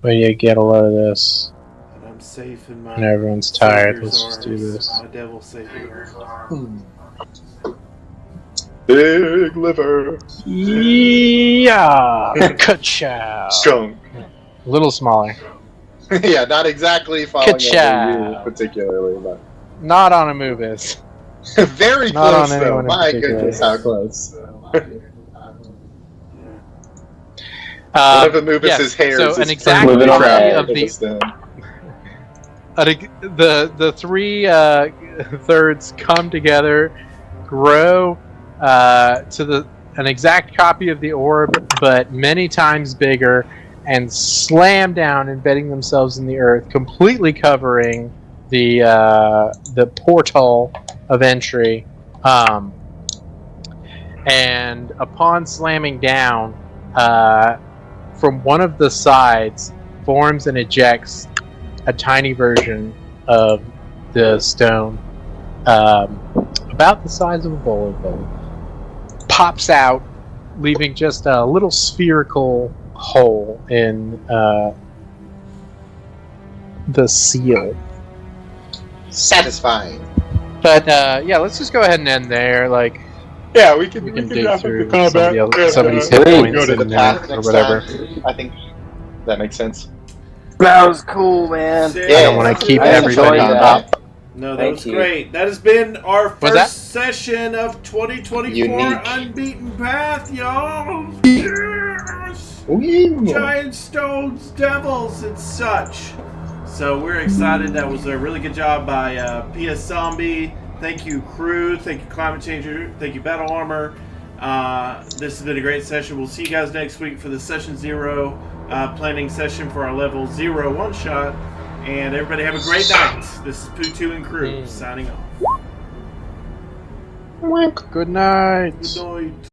Speaker 2: Where do you get a load of this?
Speaker 1: And I'm safe in my.
Speaker 2: And everyone's tired.
Speaker 1: Savior's
Speaker 2: Let's just do
Speaker 1: arms,
Speaker 2: this.
Speaker 1: My devil savior.
Speaker 3: big liver,
Speaker 2: Yeah, ka-chow.
Speaker 3: strong.
Speaker 2: A little smaller.
Speaker 3: Yeah, not exactly following over
Speaker 2: Ka-chow.
Speaker 3: you particularly, but
Speaker 2: Not on Amubis.
Speaker 3: very
Speaker 2: Not
Speaker 3: close
Speaker 2: on
Speaker 3: though.
Speaker 2: anyone in
Speaker 3: My
Speaker 2: particular.
Speaker 3: goodness, how close.
Speaker 2: Uh,
Speaker 3: One of Anubis's hairs
Speaker 2: so
Speaker 3: is
Speaker 2: an exact
Speaker 4: Moving on.
Speaker 2: copy
Speaker 3: of
Speaker 2: of
Speaker 3: the stone.
Speaker 2: the 3 thirds come together, grow to an exact copy of the orb, but many times bigger, and slam down, embedding themselves in the earth, completely covering the portal of entry. And upon slamming down, from one of the sides forms and ejects a tiny version of the stone, about the size of a bowling ball, pops out, leaving just a little spherical hole in the seal.
Speaker 3: Satisfying.
Speaker 2: But yeah, let's just go ahead and end there. Like,
Speaker 6: Yeah, we can
Speaker 2: dig
Speaker 6: wrap up
Speaker 2: through
Speaker 6: the combat.
Speaker 2: somebody's
Speaker 4: hit
Speaker 2: hit points
Speaker 3: Go to the
Speaker 2: and
Speaker 3: path
Speaker 2: or
Speaker 3: next
Speaker 2: whatever.
Speaker 3: time. I think that makes sense.
Speaker 4: That was cool, man.
Speaker 1: Shit.
Speaker 2: I don't want to keep
Speaker 4: I
Speaker 2: everybody
Speaker 4: enjoyed
Speaker 2: up.
Speaker 4: that.
Speaker 1: No, that
Speaker 4: Thank
Speaker 1: was
Speaker 4: you.
Speaker 1: great. That has been our
Speaker 2: Was that?
Speaker 1: first session of 2024
Speaker 3: Unique.
Speaker 1: Unbeaten Path, y'all. Yes!
Speaker 3: Ooh.
Speaker 1: Giant stones, devils, and such. So we're excited. That was a really good job by PS Zombie. Thank you, Cru. Thank you, Climate Changer. Thank you, Battle Armor. This has been a great session. We'll see you guys next week for the Session 0 planning session for our Level 0 one-shot. And everybody have a great night. This is PU2 Cru signing off.
Speaker 2: Good night.
Speaker 1: Good night.